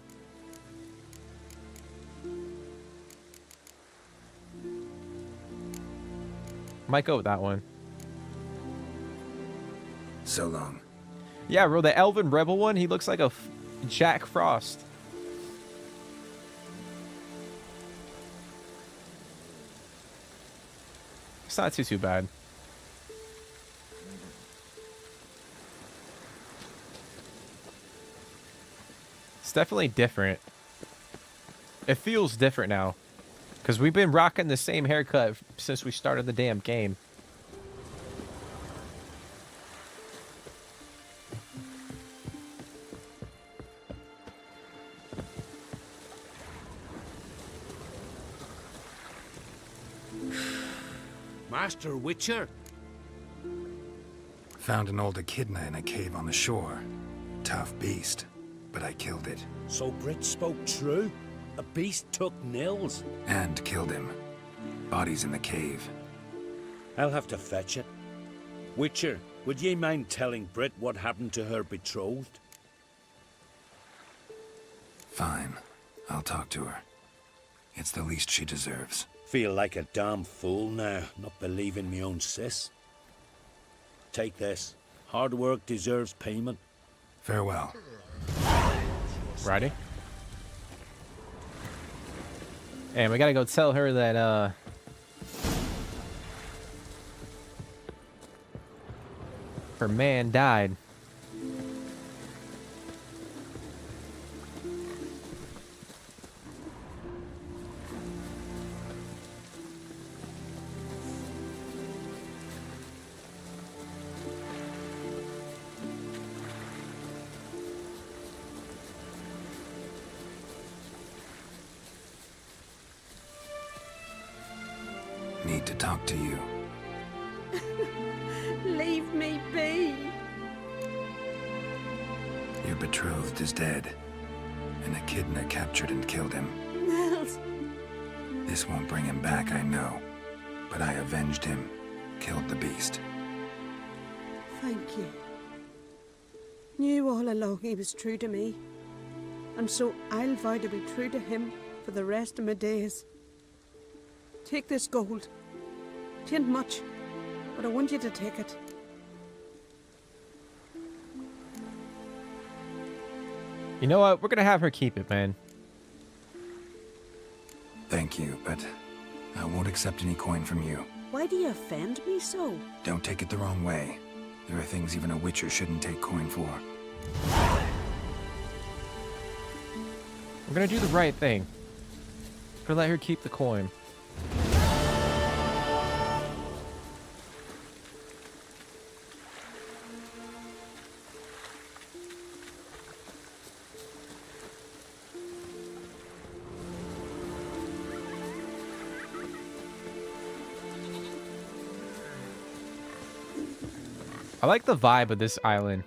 Might go with that one. So long. Yeah, bro, the Elven Rebel one, he looks like a Jack Frost. It's not too bad. It's definitely different. It feels different now. Because we've been rocking the same haircut since we started the damn game. Master Witcher? Found an old echidna in a cave on the shore. Tough beast, but I killed it. So Brit spoke true? A beast took Nils? And killed him. Body's in the cave. I'll have to fetch it. Witcher, would ye mind telling Brit what happened to her betrothed? Fine. I'll talk to her. It's the least she deserves. Feel like a damn fool now, not believing me own sis. Take this. Hard work deserves payment. Farewell. Righty. And we gotta go tell her that, her man died. Need to talk to you. Leave me be. Your betrothed is dead. An echidna captured and killed him. Nils. This won't bring him back, I know. But I avenged him. Killed the beast. Thank you. Knew all along he was true to me. And so I'll vow to be true to him for the rest of my days. Take this gold. 'Tain't much, but I want you to take it. You know what? We're gonna have her keep it, man. Thank you, but I won't accept any coin from you. Why do you offend me so? Don't take it the wrong way. There are things even a witcher shouldn't take coin for. We're gonna do the right thing. We're gonna let her keep the coin. I like the vibe of this island.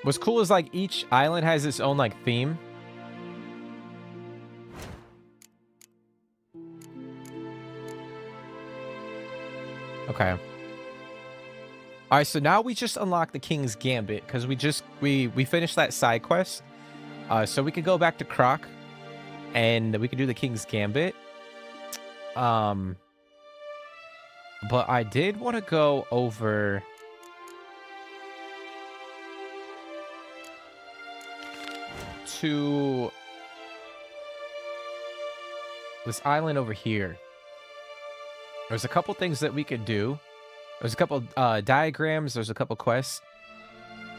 What's cool is like each island has its own like theme. Okay. All right, so now we just unlocked the King's Gambit because we finished that side quest. So we could go back to Croc and we could do the King's Gambit. But I did want to go over to this island over here. There's a couple things that we could do. There's a couple diagrams. There's a couple quests.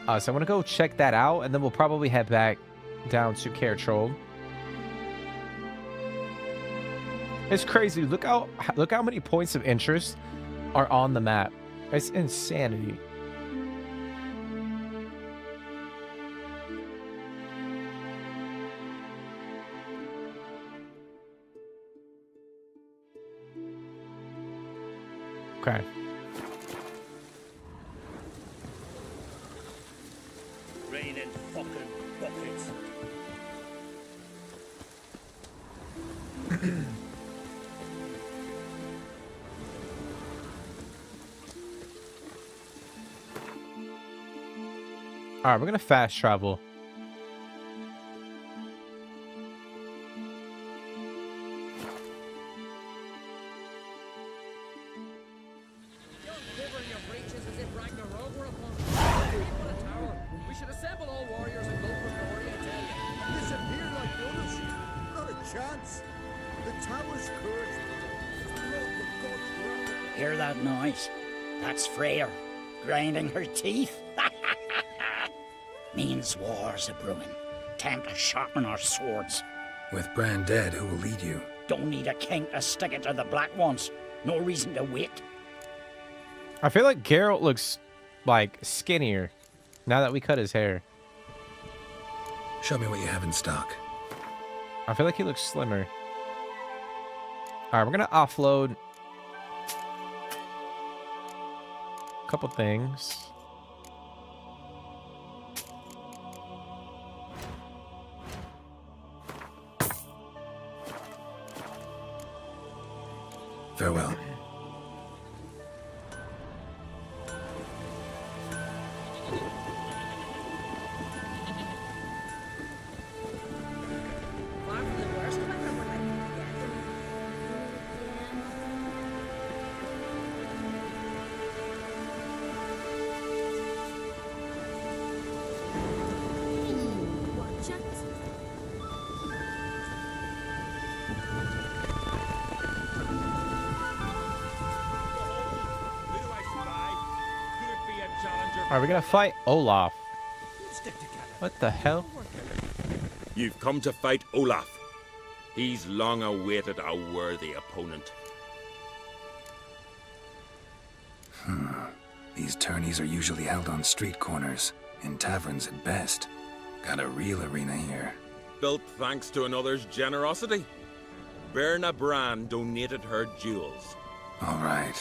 So I want to go check that out, and then we'll probably head back down to Cairtrol. It's crazy. Look how many points of interest are on the map. It's insanity. Okay. Raining fucking buckets. All right, we're gonna fast travel. We should assemble all warriors and go for glory, I tell you. Disappear like donuts. Not a chance. The tower's cursed. Hear that noise? That's Freyr, grinding her teeth. Means war's a brewing. Time to sharpen our swords. With Bran dead, who will lead you? Don't need a king to stick it to the Black Ones. No reason to wait. I feel like Geralt looks like skinnier now that we cut his hair. Show me what you have in stock. I feel like he looks slimmer. All right, we're gonna offload a couple things. Farewell. All right, we're gonna fight Olaf. What the hell? You've come to fight Olaf. He's long awaited a worthy opponent. These tourneys are usually held on street corners, in taverns at best. Got a real arena here. Built thanks to another's generosity. Berna Bran donated her jewels. All right.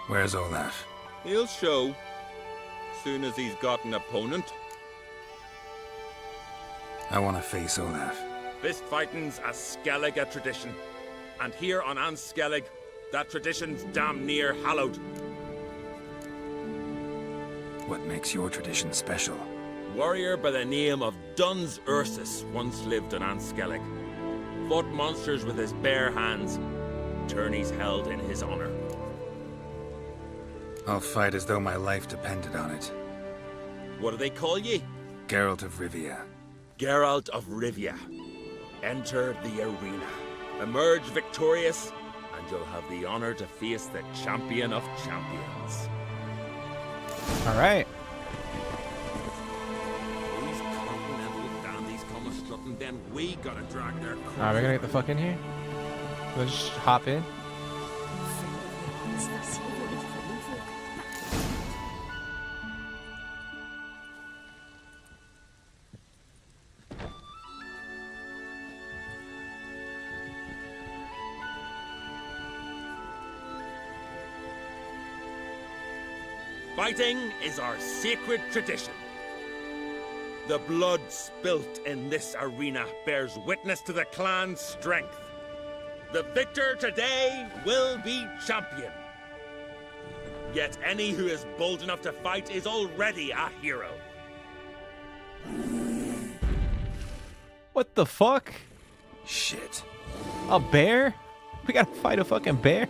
Where's Olaf? He'll show. Soon as he's got an opponent. I want to face Olaf. Fist fighting's a Skellige tradition. And here on Skellig, that tradition's damn near hallowed. What makes your tradition special? Warrior by the name of Duns Ursus once lived on Skellig. Fought monsters with his bare hands. Tourneys held in his honor. I'll fight as though my life depended on it. What do they call ye? Geralt of Rivia. Geralt of Rivia. Enter the arena. Emerge victorious, and you'll have the honor to face the champion of champions. All right. These continental dandies come a-strutting, then we gotta drag their All right, we're gonna get the fuck in here. Let's just hop in. Fighting is our sacred tradition. The blood spilt in this arena bears witness to the clan's strength. The victor today will be champion. Yet any who is bold enough to fight is already a hero. What the fuck? Shit. A bear? We gotta fight a fucking bear?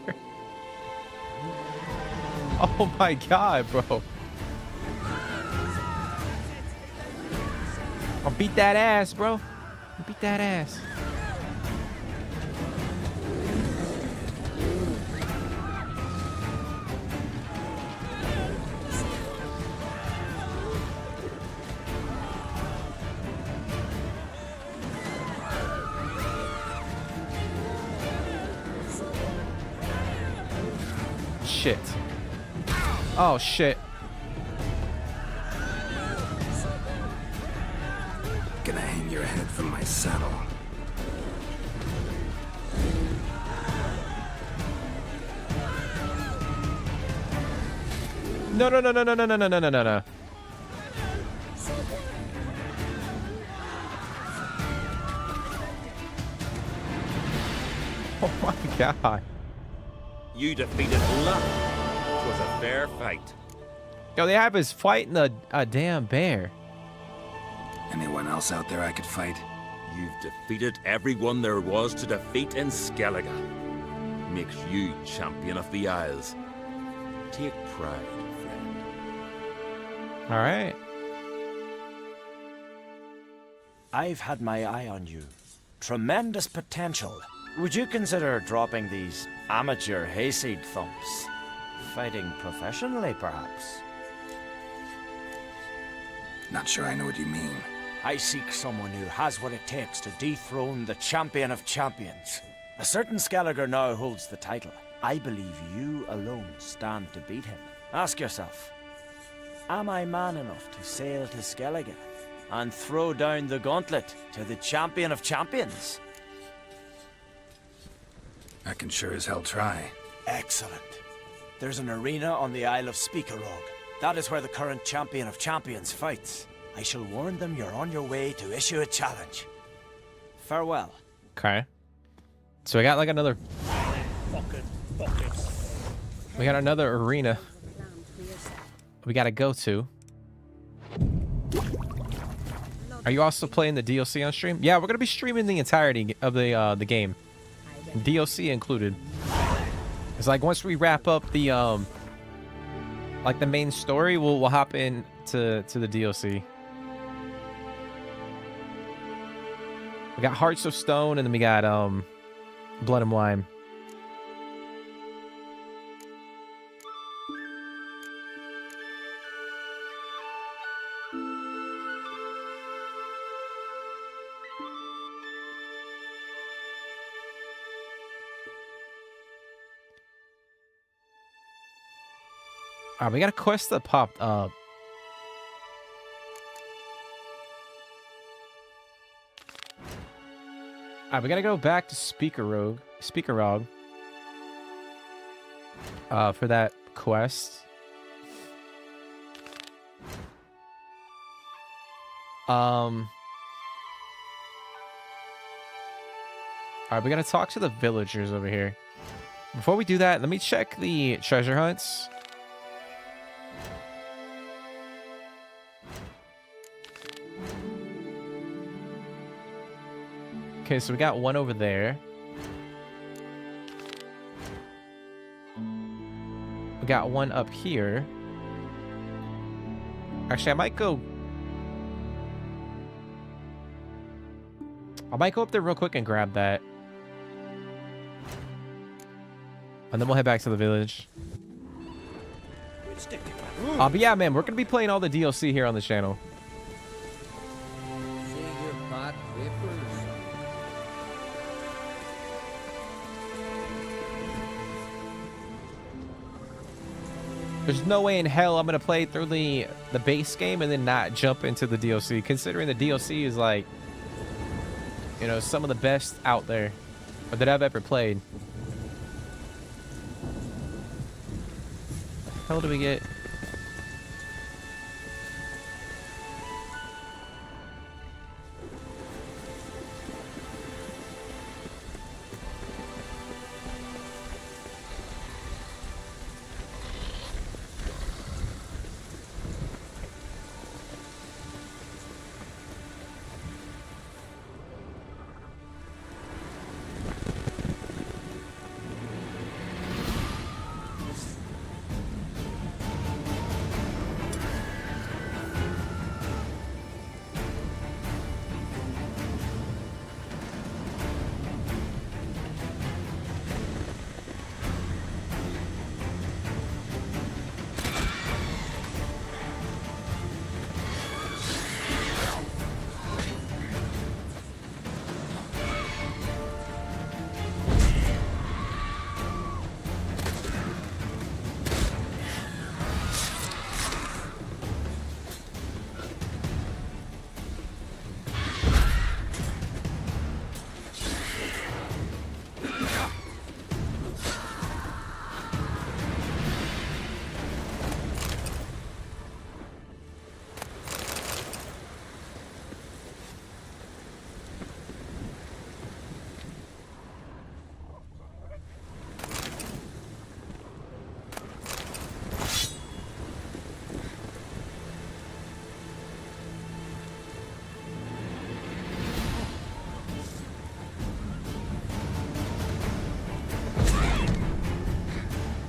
Oh my god, bro. I'll beat that ass, bro. I'll beat that ass. Shit. Oh shit. Gonna hang your head from my saddle. No, no, no, no, no, no, no, no, no, no, no, no. Oh my god. You defeated luck. It was a fair fight. Yo, they have us fighting a damn bear. Anyone else out there I could fight? You've defeated everyone there was to defeat in Skellige. Makes you champion of the Isles. Take pride, friend. All right. I've had my eye on you. Tremendous potential. Would you consider dropping these amateur hayseed thumps? Fighting professionally, perhaps? Not sure I know what you mean. I seek someone who has what it takes to dethrone the champion of champions. A certain Skellige now holds the title. I believe you alone stand to beat him. Ask yourself, am I man enough to sail to Skellige and throw down the gauntlet to the champion of champions? I can sure as hell try. Excellent. There's an arena on the Isle of Speakerog. That is where the current champion of champions fights. I shall warn them you're on your way to issue a challenge. Farewell. Okay. So we got like another... We got another arena we gotta go to. Are you also playing the DLC on stream? Yeah, we're gonna be streaming the entirety of the game. DLC included. It's like once we wrap up the like the main story, we'll hop in to the DLC. We got Hearts of Stone, and then we got Blood and Wine. We got a quest that popped up. We gotta go back to Speakerog for that quest. Alright, we gotta talk to the villagers over here. Before we do that, let me check the treasure hunts. Okay, so we got one over there. We got one up here. Actually, I might go up there real quick and grab that. And then we'll head back to the village. But yeah, man, we're going to be playing all the DLC here on the channel. There's no way in hell I'm going to play through the base game and then not jump into the DLC, considering the DLC is like, you know, some of the best out there or that I've ever played. What the hell do we get?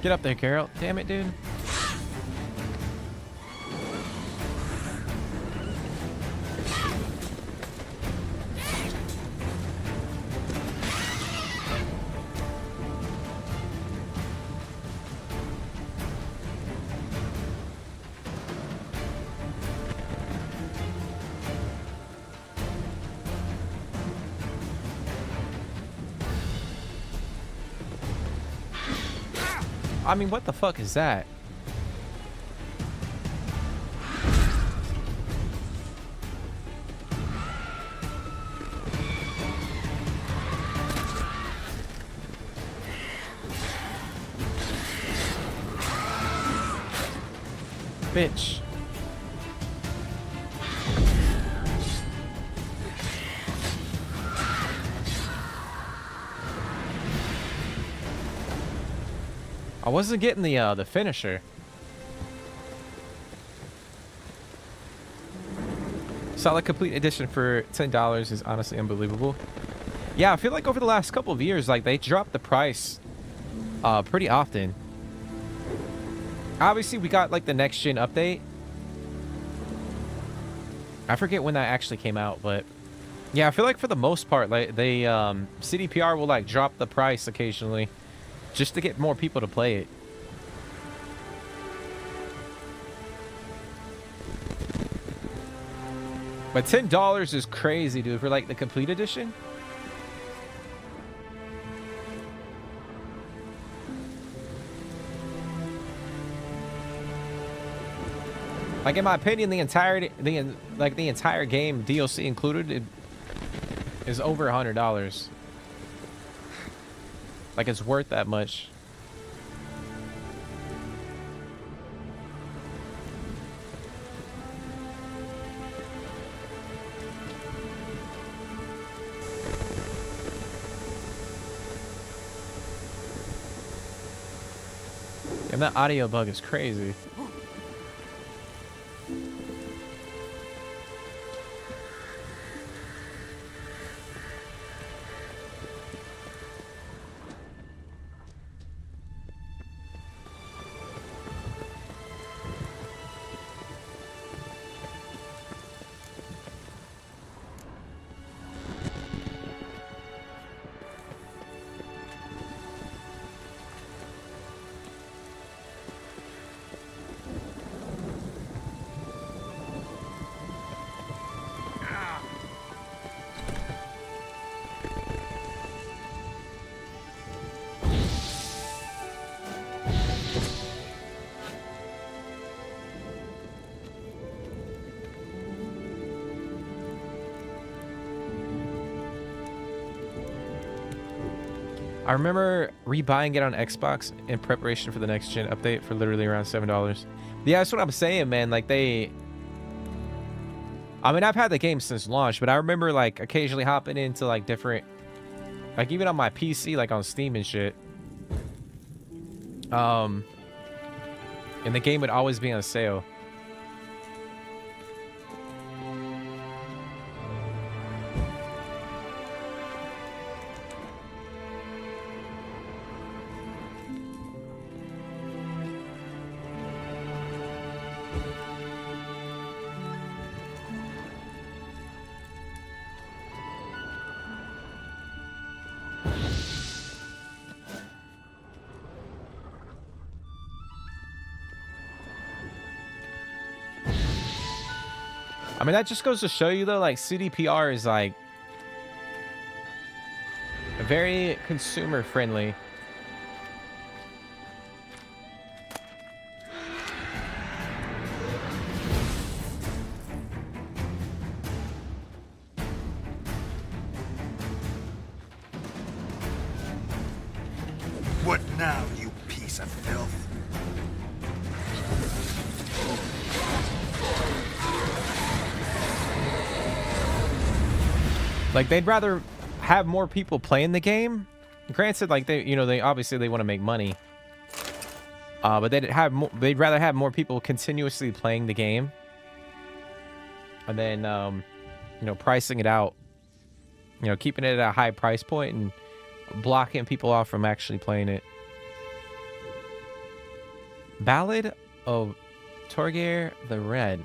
Get up there, Geralt. Damn it, dude. I mean, what the fuck is that? Bitch. I wasn't getting the finisher. Solid complete edition for $10 is honestly unbelievable. Yeah, I feel like over the last couple of years, like they dropped the price pretty often. Obviously, we got like the next gen update. I forget when that actually came out, but yeah, I feel like for the most part, like they CDPR will like drop the price occasionally, just to get more people to play it. But $10 is crazy, dude, for like the complete edition. Like in my opinion, the entire game DLC included is over $100. Like it's worth that much. And that audio bug is crazy. I remember rebuying it on Xbox in preparation for the next gen update for literally around $7. Yeah, that's what I'm saying, man. Like I mean, I've had the game since launch, but I remember like occasionally hopping into like different, like even on my PC, like on Steam and shit. And the game would always be on sale. I mean, that just goes to show you, though, like, CDPR is, like, very consumer-friendly. What now, you piece of filth? Like, they'd rather have more people playing the game. Granted, like, they obviously they want to make money. But they'd rather have more people continuously playing the game. And then, pricing it out. Keeping it at a high price point and blocking people off from actually playing it. Ballad of Torgeir the Red.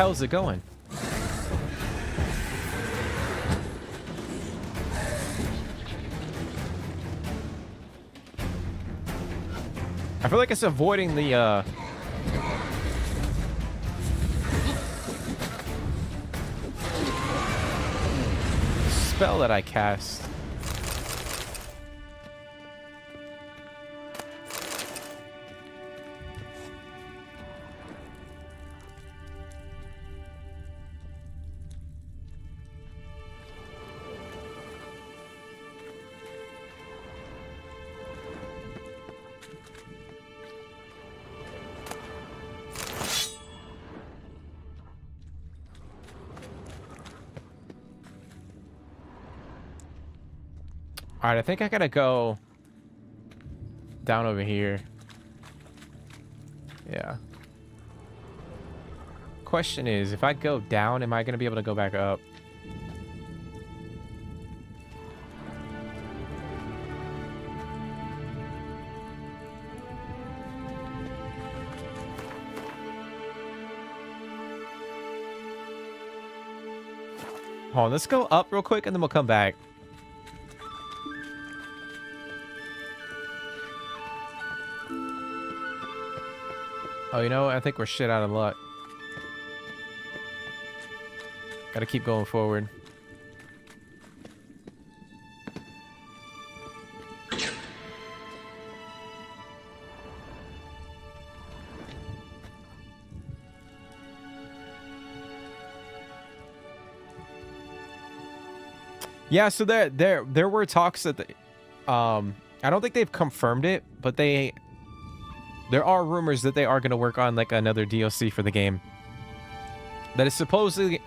How's it going? I feel like it's avoiding the spell that I cast. All right, I think I gotta go down over here. Yeah. Question is, if I go down, am I gonna be able to go back up? Hold on, let's go up real quick and then we'll come back. Oh, you know what? I think we're shit out of luck. Gotta keep going forward. Yeah, so there were talks that I don't think they've confirmed it, but there are rumors that they are going to work on like another DLC for the game that is supposedly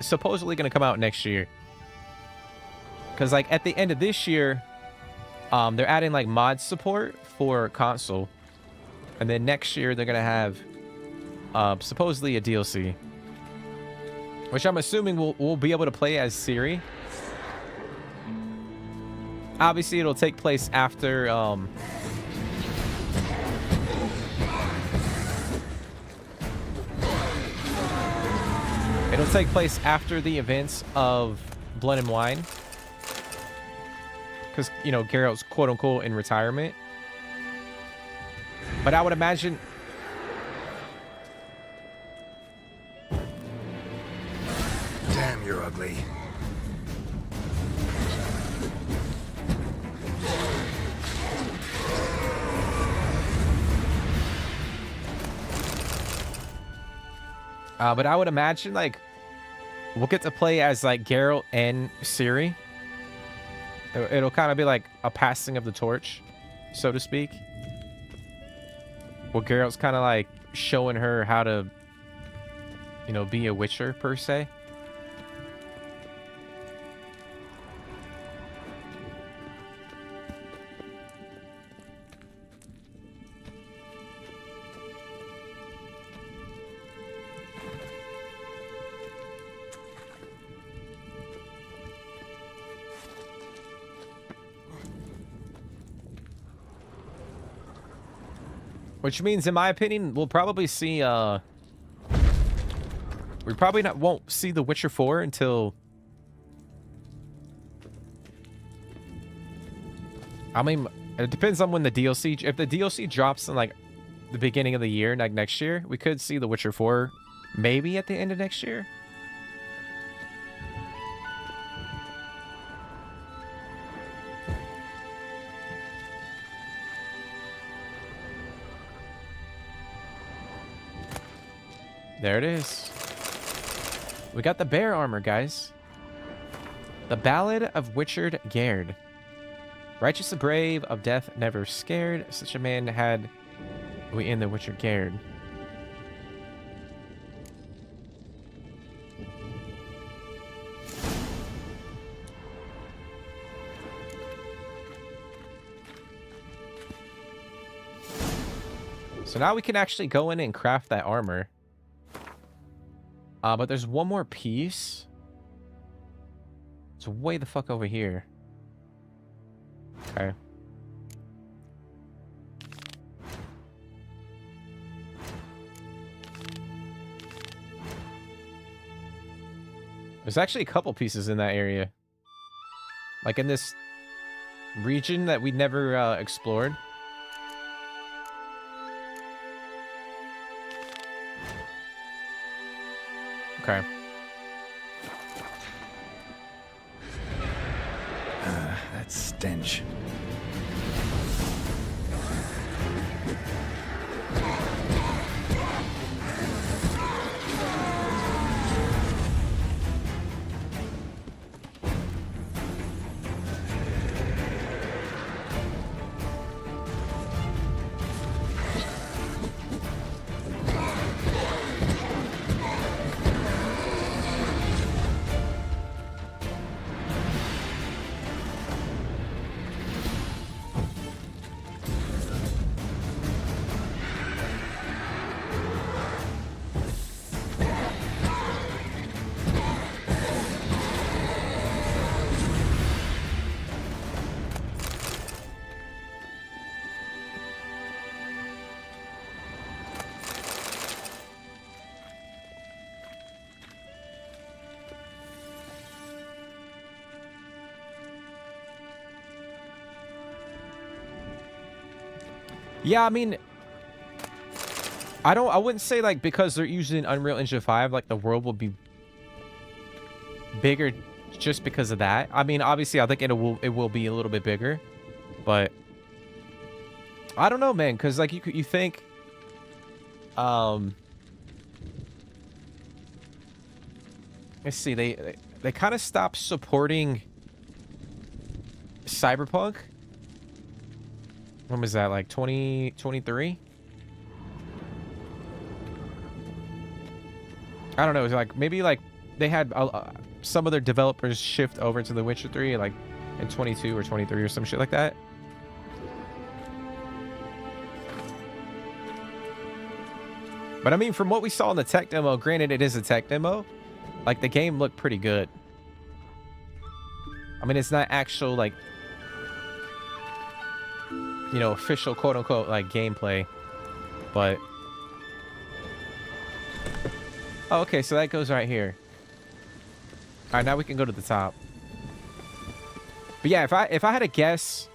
going to come out next year. Because like at the end of this year, they're adding like mod support for console, and then next year they're going to have supposedly a DLC, which I'm assuming we'll be able to play as Ciri. Obviously, it'll take place after it'll take place after the events of Blood and Wine, because you know Geralt's quote unquote in retirement. But I would imagine Damn, you're ugly. but I would imagine like we'll get to play as like Geralt and Ciri. It'll kind of be like a passing of the torch, so to speak. Well, Geralt's kind of like showing her how to, you know, be a witcher per se. Which means, in my opinion, we'll probably see, we probably won't see The Witcher 4 until... I mean, it depends on when the DLC... If the DLC drops in, like, the beginning of the year, like next year, we could see The Witcher 4 maybe at the end of next year. There it is. We got the bear armor, guys. The Ballad of Witchard Gerd. Righteous and brave, of death never scared. Such a man had we in the Witchard Gerd. So now we can actually go in and craft that armor. But there's one more piece. It's way the fuck over here. Okay. There's actually a couple pieces in that area. Like in this region that we never explored. Okay. That stench. Yeah, I mean, I wouldn't say like because they're using Unreal Engine 5, like the world will be bigger just because of that. I mean, obviously, I think it will be a little bit bigger, but I don't know, man, because like you think, let's see, they kind of stopped supporting Cyberpunk. When was that, like 2023? I don't know. It was like maybe like they had some of their developers shift over to The Witcher 3 like in 22 or 23 or some shit like that. But I mean, from what we saw in the tech demo, granted it is a tech demo, like the game looked pretty good. I mean, it's not actual like, you know, official quote unquote like gameplay, but oh, okay, so that goes right here. All right, now we can go to the top. But yeah, if I had to guess,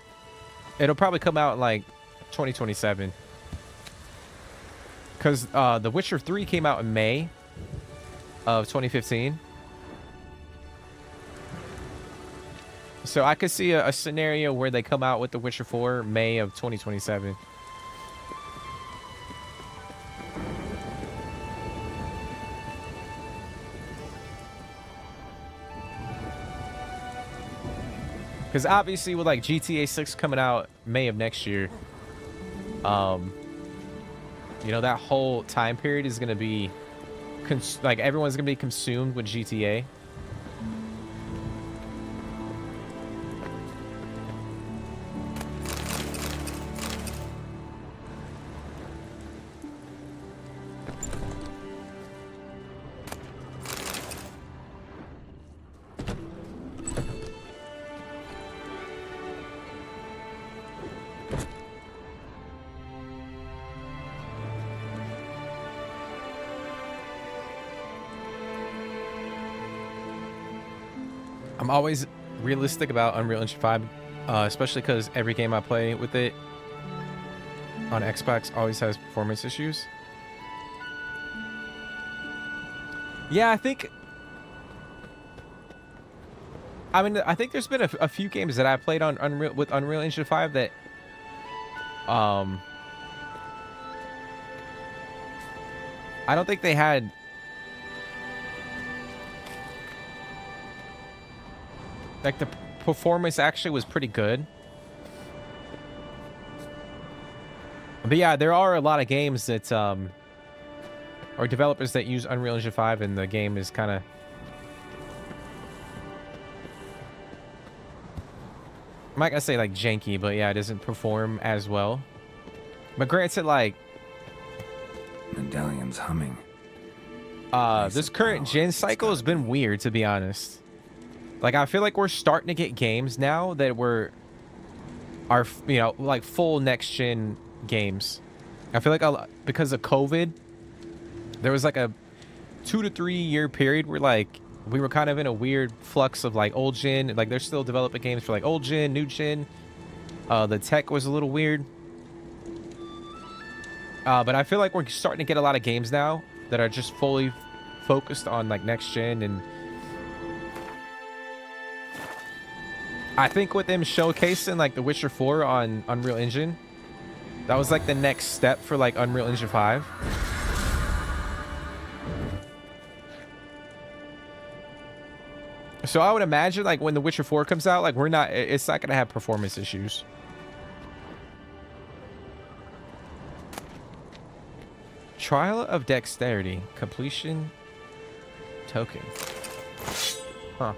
it'll probably come out in like 2027, because The Witcher 3 came out in May of 2015. So I could see a scenario where they come out with The Witcher 4 May of 2027. Because obviously with like GTA 6 coming out May of next year, you know, that whole time period is going to be, like everyone's going to be consumed with GTA. I'm always realistic about Unreal Engine 5, especially because every game I play with it on Xbox always has performance issues. Yeah, I think there's been a few games that I played on Unreal Engine 5 that I don't think they had like the performance actually was pretty good. But yeah, there are a lot of games that or developers that use Unreal Engine 5 and the game is kind of, I'm not gonna say like janky, but yeah, it doesn't perform as well. But granted, like Medallion's humming. This current gen cycle has been weird, to be honest. Like, I feel like we're starting to get games now that are, you know, like full next gen games. I feel like because of COVID, there was like a 2 to 3 year period where like we were kind of in a weird flux of like old gen. Like, they're still developing games for like old gen, new gen. The tech was a little weird. But I feel like we're starting to get a lot of games now that are just fully focused on like next gen. And I think with them showcasing like The Witcher 4 on Unreal Engine, that was like the next step for like Unreal Engine 5. So I would imagine like when The Witcher 4 comes out, like it's not gonna have performance issues. Trial of Dexterity completion token. Huh.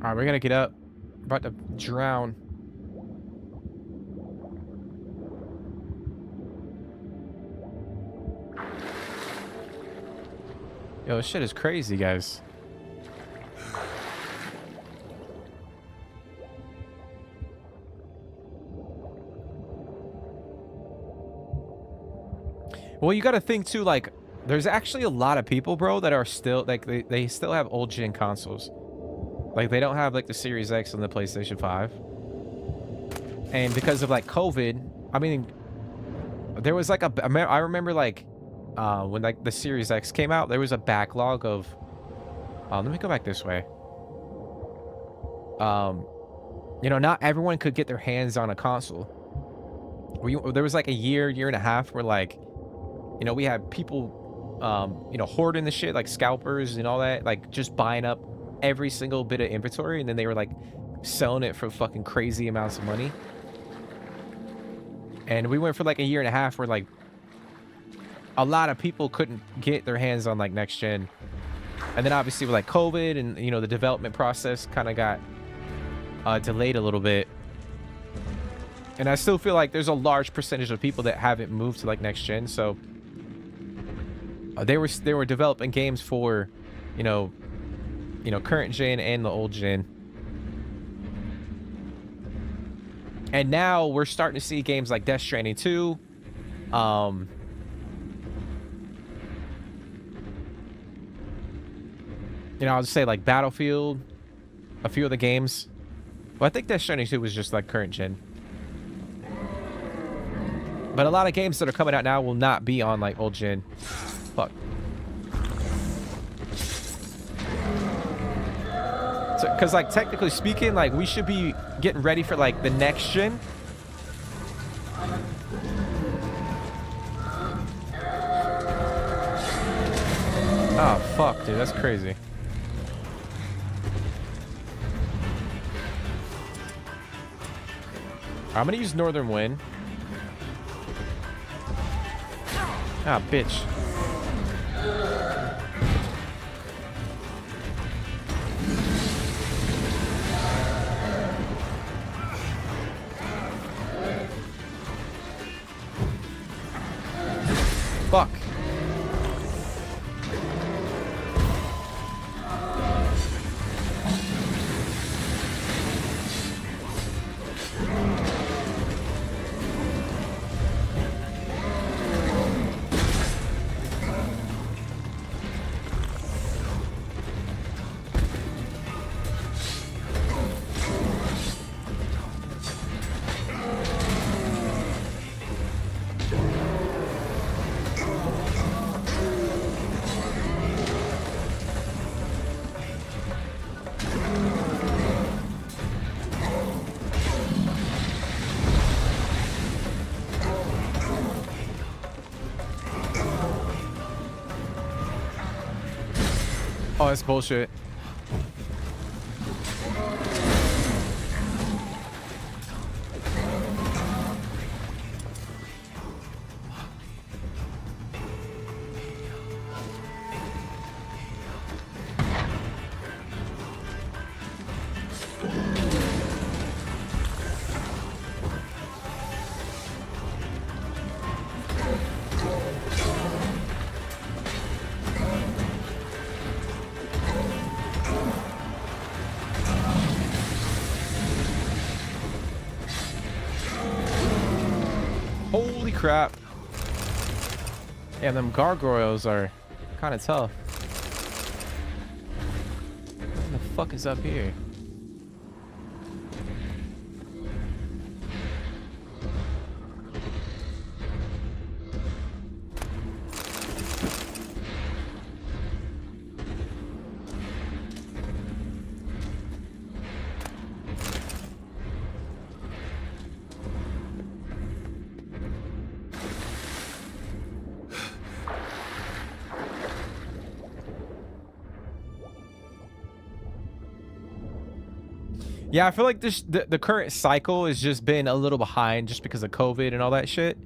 All right, we're gonna get up. About to drown. Yo, this shit is crazy, guys. Well, you gotta think too, like, there's actually a lot of people, bro, that are still, like, they still have old gen consoles. Like, they don't have, like, the Series X on the PlayStation 5. And because of, like, COVID, I mean, there was, like, I remember, like, when, like, the Series X came out, there was a backlog of... let me go back this way. You know, not everyone could get their hands on a console. There was, like, a year and a half where, like, you know, we had people, you know, hoarding the shit, like, scalpers and all that, like, just buying up every single bit of inventory, and then they were like selling it for fucking crazy amounts of money. And we went for like a year and a half where like a lot of people couldn't get their hands on like next gen. And then obviously with like COVID and, you know, the development process kind of got delayed a little bit. And I still feel like there's a large percentage of people that haven't moved to like next gen. So they were developing games for, you know, current gen and the old gen. And now we're starting to see games like Death Stranding 2. You know, I'll just say like Battlefield, a few of the games. Well, I think Death Stranding 2 was just like current gen. But a lot of games that are coming out now will not be on like old gen. Fuck. So, because like technically speaking, like we should be getting ready for like the next gen. Oh fuck, dude, that's crazy. I'm gonna use Northern Wind. Ah, bitch. Fuck. Oh, that's bullshit. Holy crap. Yeah, them gargoyles are kind of tough. What the fuck is up here? Yeah, I feel like the current cycle has just been a little behind just because of COVID and all that shit.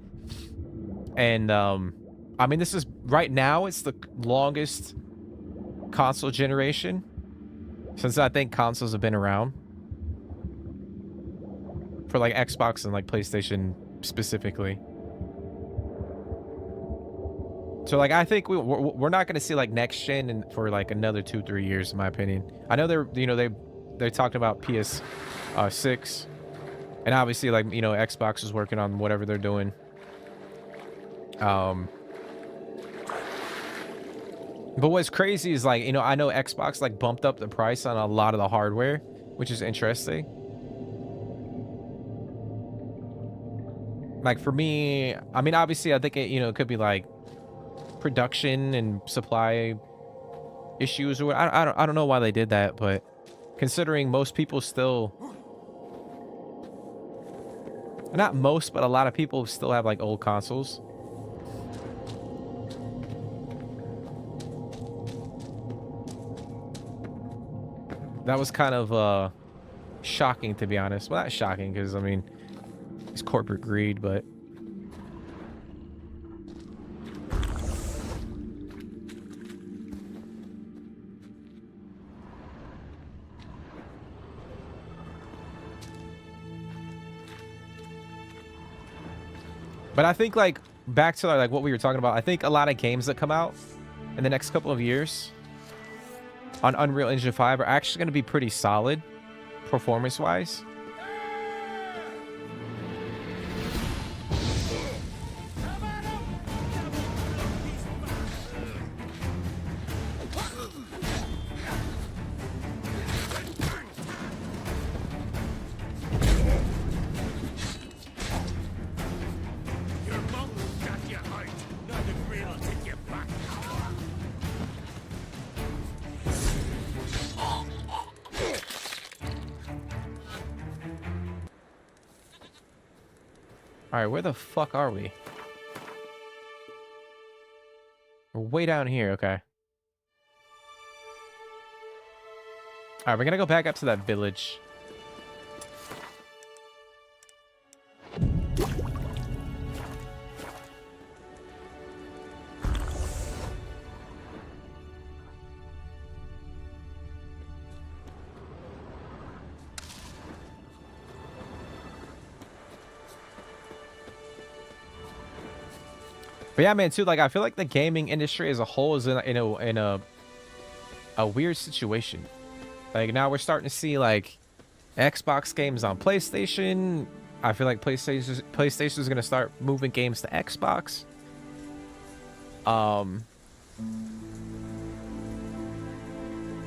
And I mean, this is right now, it's the longest console generation since I think consoles have been around for like Xbox and like PlayStation specifically. So like I think we're not going to see like next gen for like another 2-3 years in my opinion. I know they talked about PS6, and obviously, like, you know, Xbox is working on whatever they're doing. But what's crazy is, like, you know, I know Xbox like bumped up the price on a lot of the hardware, which is interesting. Like for me, I mean, obviously, I think it, you know, it could be like production and supply issues, or what. I don't know why they did that, but considering most people still, not most, but a lot of people still have like old consoles. That was kind of shocking, to be honest. Well, not shocking, because I mean, it's corporate greed, but I think, like, back to like what we were talking about, I think a lot of games that come out in the next couple of years on Unreal Engine 5 are actually going to be pretty solid performance-wise. All right, where the fuck are we? We're way down here. Okay. All right, we're gonna go back up to that village. But yeah, man, too, like, I feel like the gaming industry as a whole is in a weird situation. Like, now we're starting to see, like, Xbox games on PlayStation. I feel like PlayStation is going to start moving games to Xbox.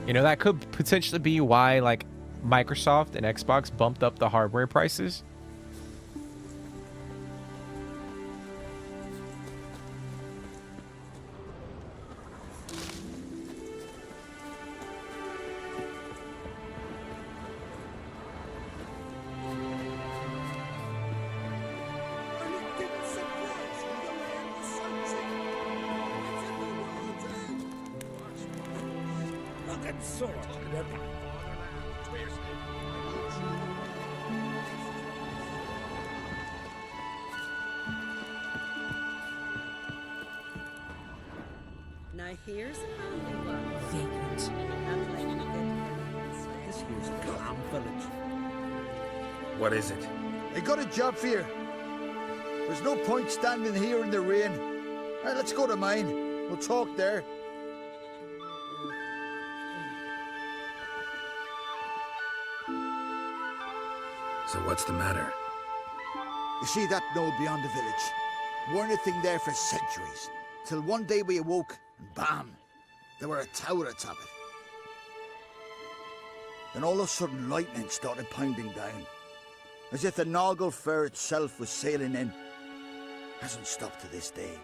You know, that could potentially be why, like, Microsoft and Xbox bumped up the hardware prices. Now here's vacant. This here's a clam village. What is it? I got a job for you. There's no point standing here in the rain. Right, let's go to mine. We'll talk there. So what's the matter? You see that knoll beyond the village? Weren't a thing there for centuries. Till one day we awoke, and bam! There were a tower atop it. Then all of a sudden lightning started pounding down. As if the Noggle Fair itself was sailing in. Hasn't stopped to this day.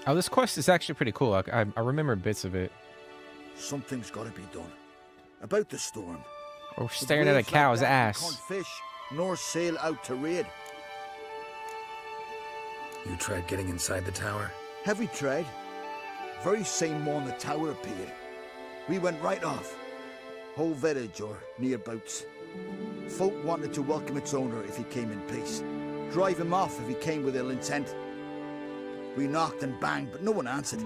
Oh, this quest is actually pretty cool. I remember bits of it. Something's got to be done. About the storm. We're staring at a cow's ass. Can't fish, nor sail out to raid. You tried getting inside the tower? Have we tried? Very same morning the tower appeared. We went right off. Whole village or nearabouts. Folk wanted to welcome its owner if he came in peace. Drive him off if he came with ill intent. We knocked and banged, but no one answered.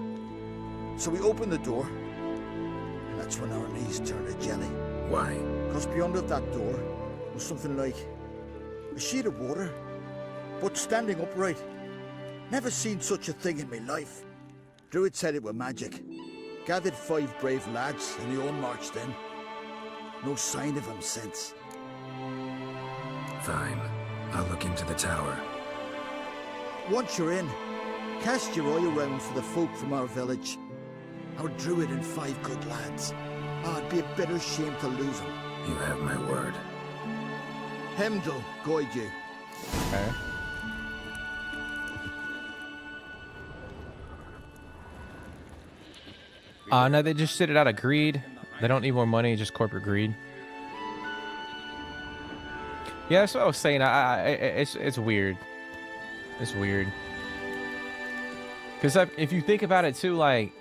So we opened the door, and that's when our knees turned to jelly. Why? Because beyond that door was something like a sheet of water, but standing upright. Never seen such a thing in my life. Druid said it were magic. Gathered 5 brave lads, and they all marched in. No sign of him since. Fine. I'll look into the tower. Once you're in, cast your eye around for the folk from our village. Our druid and 5 good lads. Oh, it'd be a bitter shame to lose them. You have my word. Hemdall, guide you. Okay. No, they just did it out of greed. They don't need more money, just corporate greed. Yeah, that's what I was saying. It's weird. It's weird. Because if you think about it too, like,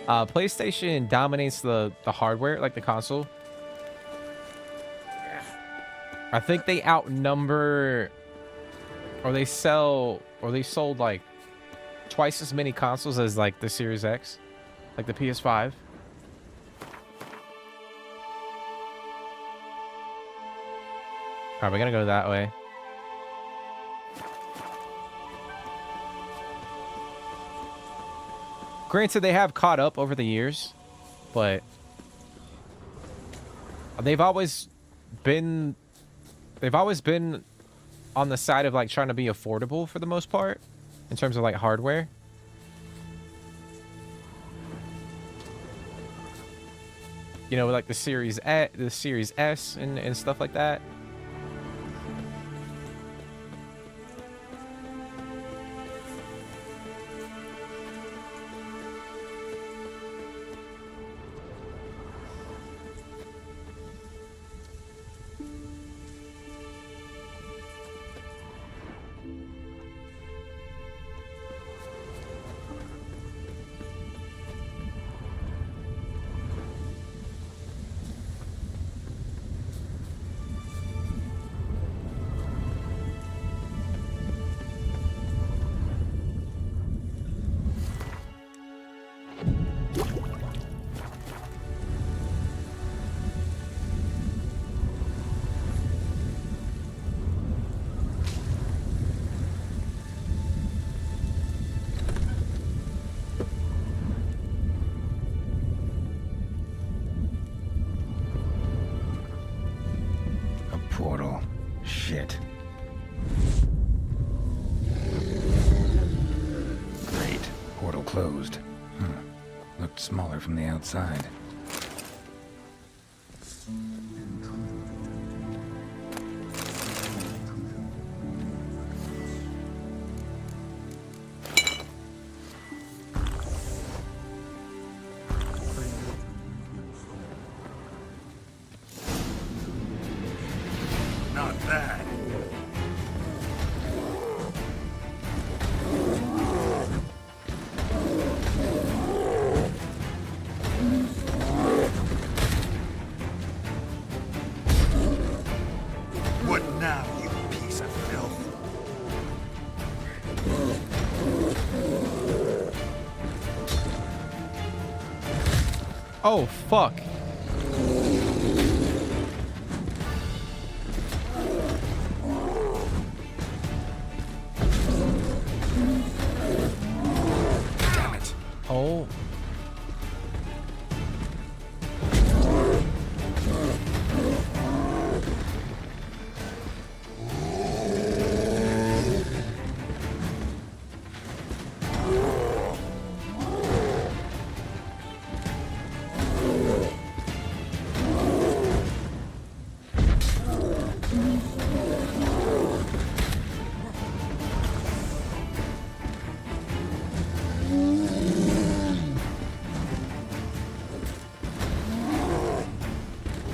PlayStation dominates the hardware, like the console. I think they outnumber, or they sold like twice as many consoles as like the Series X, like the PS5. All right, we're gonna go that way. Granted, they have caught up over the years, but they've always been on the side of like trying to be affordable for the most part in terms of like hardware. You know, like the Series S and stuff like that. portal. Shit. Great. Portal closed. Looked smaller from the outside. Not bad. What now, you piece of filth? Oh, fuck. Damn it. Oh.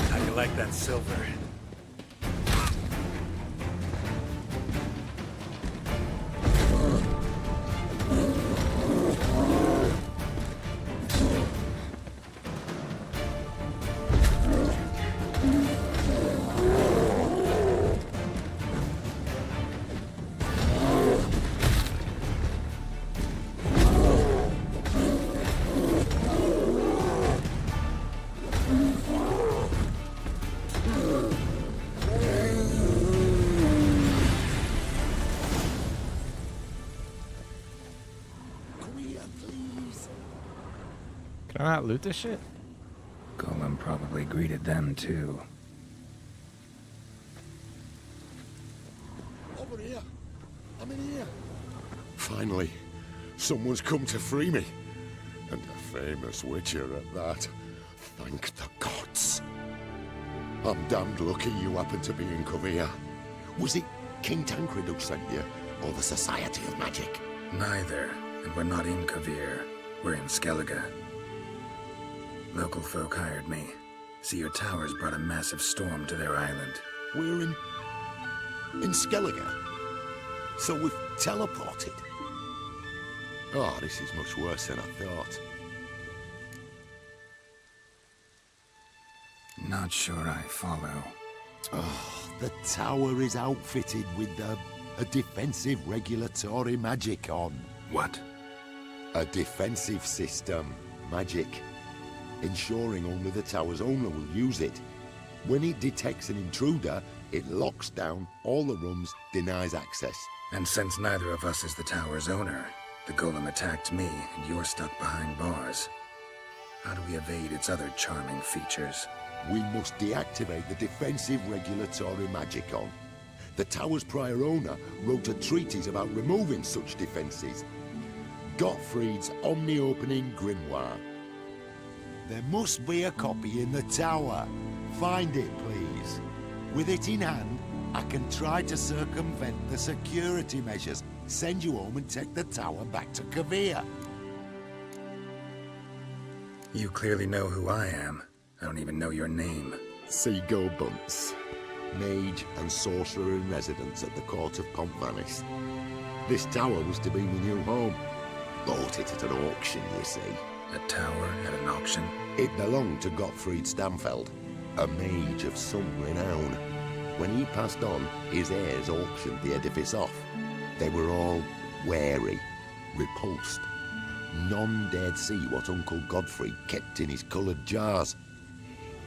How you like that silver? Can I not loot this shit? Golem probably greeted them too. Over here. I'm in here. Finally, someone's come to free me. And a famous witcher at that. Thank the gods. I'm damned lucky you happen to be in Rivia. Was it King Tancred who sent you, or the Society of Magic? Neither, and we're not in Kavir. We're in Skellige. Local folk hired me. See, your towers brought a massive storm to their island. We're in Skellige? So we've teleported? Oh, this is much worse than I thought. Not sure I follow. Oh, the tower is outfitted with a defensive regulatory magic on. What? A defensive system. Magic. Ensuring only the tower's owner will use it. When it detects an intruder, it locks down all the rooms, denies access. And since neither of us is the tower's owner, the golem attacked me, and you're stuck behind bars. How do we evade its other charming features? We must deactivate the defensive regulatory magic on. The tower's prior owner wrote a treatise about removing such defenses. Gottfried's Omni-Opening Grimoire. There must be a copy in the tower. Find it, please. With it in hand, I can try to circumvent the security measures, send you home and take the tower back to Kavir. You clearly know who I am. I don't even know your name. Seagull Bunce. Mage and sorcerer in residence at the court of Pontvanis. This tower was to be my new home. Bought it at an auction, you see. A tower at an auction? It belonged to Gottfried Stamfeld, a mage of some renown. When he passed on, his heirs auctioned the edifice off. They were all wary, repulsed. None dared see what Uncle Godfrey kept in his coloured jars.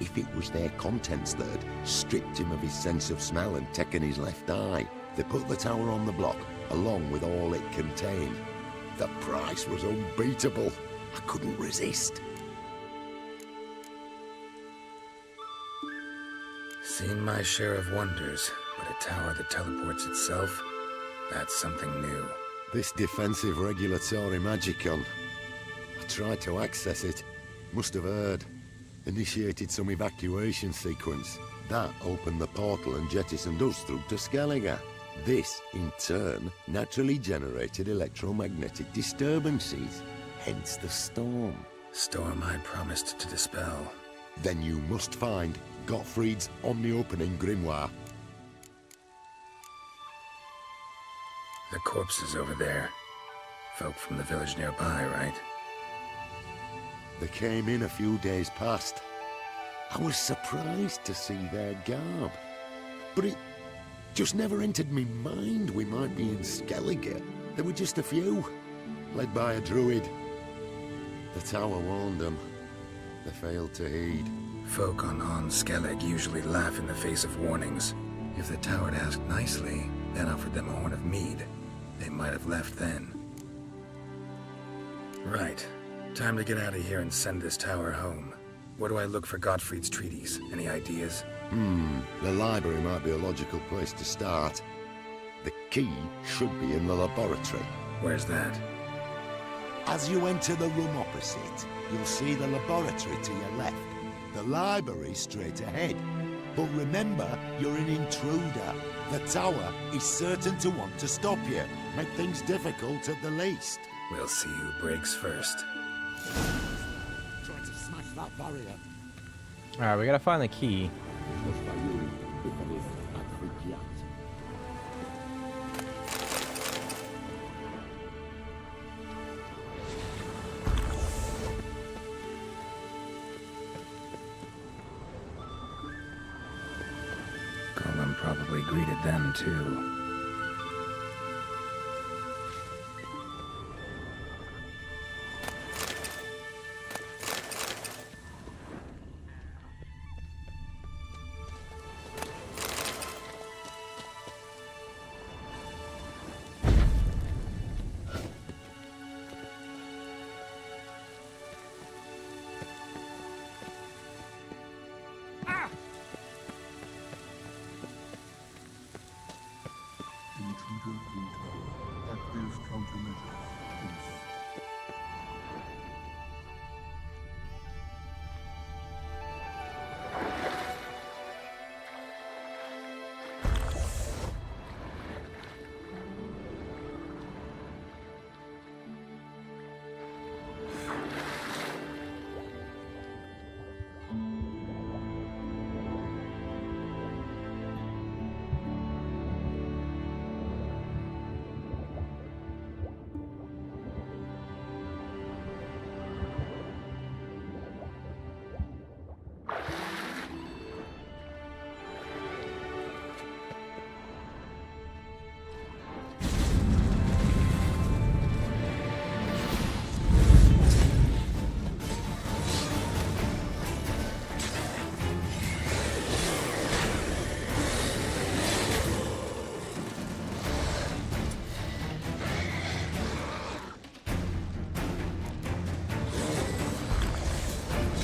If it was their contents that had stripped him of his sense of smell and taken his left eye, they put the tower on the block, along with all it contained. The price was unbeatable. I couldn't resist. Seen my share of wonders, but a tower that teleports itself, that's something new. This defensive regulatory magicon. I tried to access it. Must have heard. Initiated some evacuation sequence. That opened the portal and jettisoned us through to Skellige. This, in turn, naturally generated electromagnetic disturbances. Hence the storm. Storm I promised to dispel. Then you must find Gottfried's omni-opening grimoire. The corpses over there. Folk from the village nearby, right? They came in a few days past. I was surprised to see their garb. But it just never entered me mind we might be in Skellige. There were just a few, led by a druid. The tower warned them. They failed to heed. Folk on Skellig usually laugh in the face of warnings. If the tower had asked nicely, then offered them a horn of mead, they might have left then. Right. Time to get out of here and send this tower home. Where do I look for Gottfried's treaties? Any ideas? The library might be a logical place to start. The key should be in the laboratory. Where's that? As you enter the room opposite, you'll see the laboratory to your left. The library straight ahead. But remember, you're an intruder. The tower is certain to want to stop you. Make things difficult at the least. We'll see who breaks first. Try to smash that barrier. Alright, we gotta find the key. Colin probably greeted them too.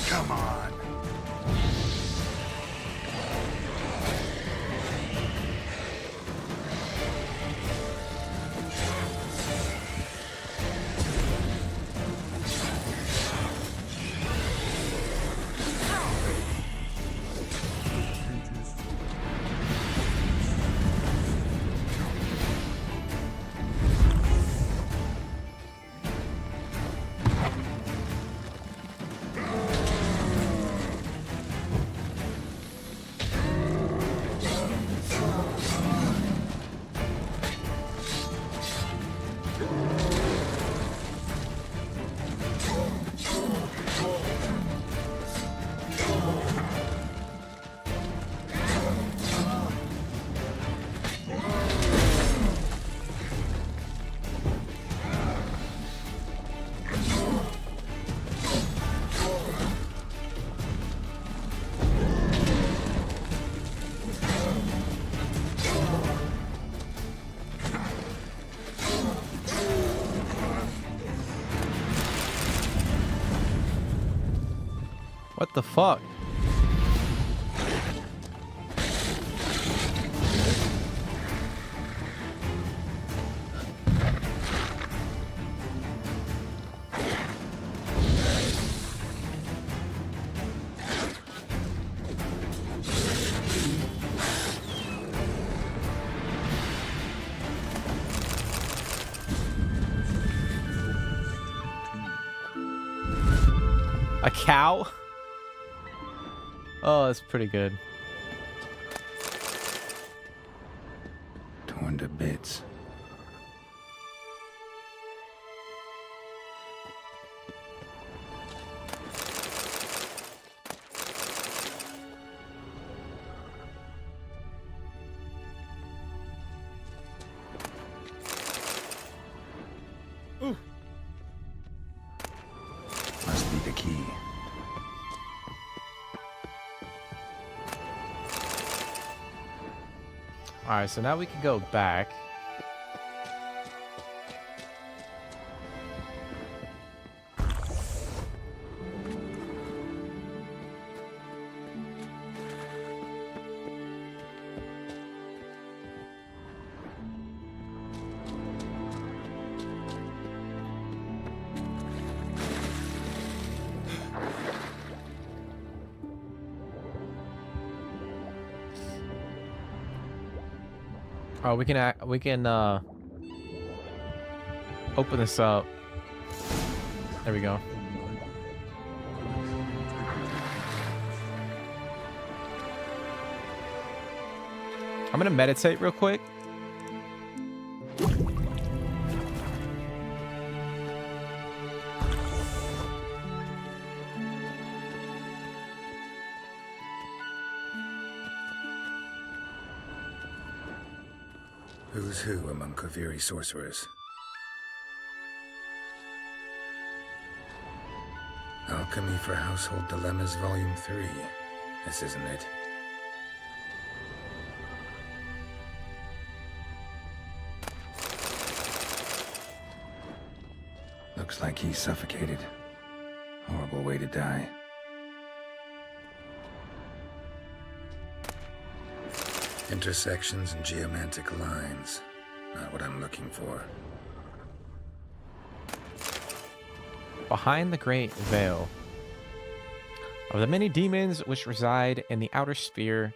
Come on. What the fuck? cow. Oh, that's pretty good. Torn to bits. Must be the key. Alright, so now we can go back. Oh, we can open this up. There we go. I'm gonna meditate real quick. Who's who among Kaviri sorcerers? Alchemy for Household Dilemmas, Volume 3. This isn't it. Looks like he's suffocated. Horrible way to die. Intersections and geomantic lines. Not what I'm looking for. Behind the great veil of the many demons which reside in the outer sphere,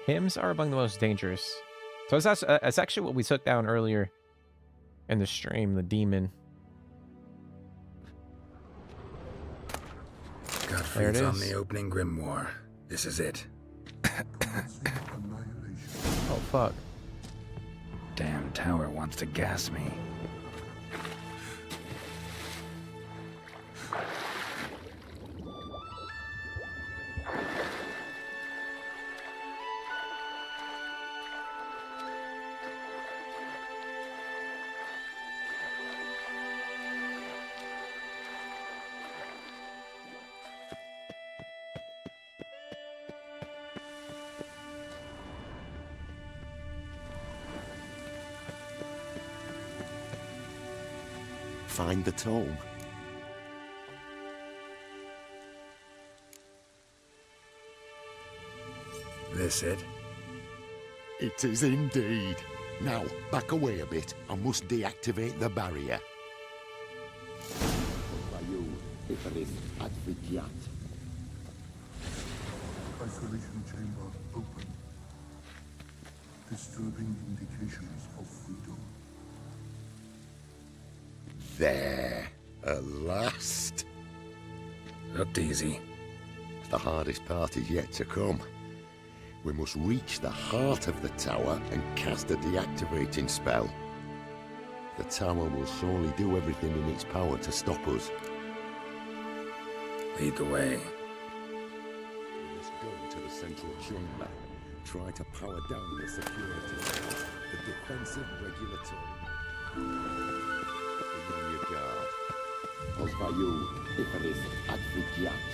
hymns are among the most dangerous. So that's actually what we took down earlier in the stream, the demon. Godfrey's on the opening grimoire. This is it. Oh, fuck. Damn tower wants to gas me. Find the tome. This it? It is indeed. Now, back away a bit. I must deactivate the barrier. Isolation chamber open. Disturbing indications of freedom. There, at last. Looked easy. The hardest part is yet to come. We must reach the heart of the tower and cast a deactivating spell. The tower will surely do everything in its power to stop us. Lead the way. We must go to the central chamber. Try to power down the security. The defensive regulatory. On your guard. Pozvaju Iferis Advigiat.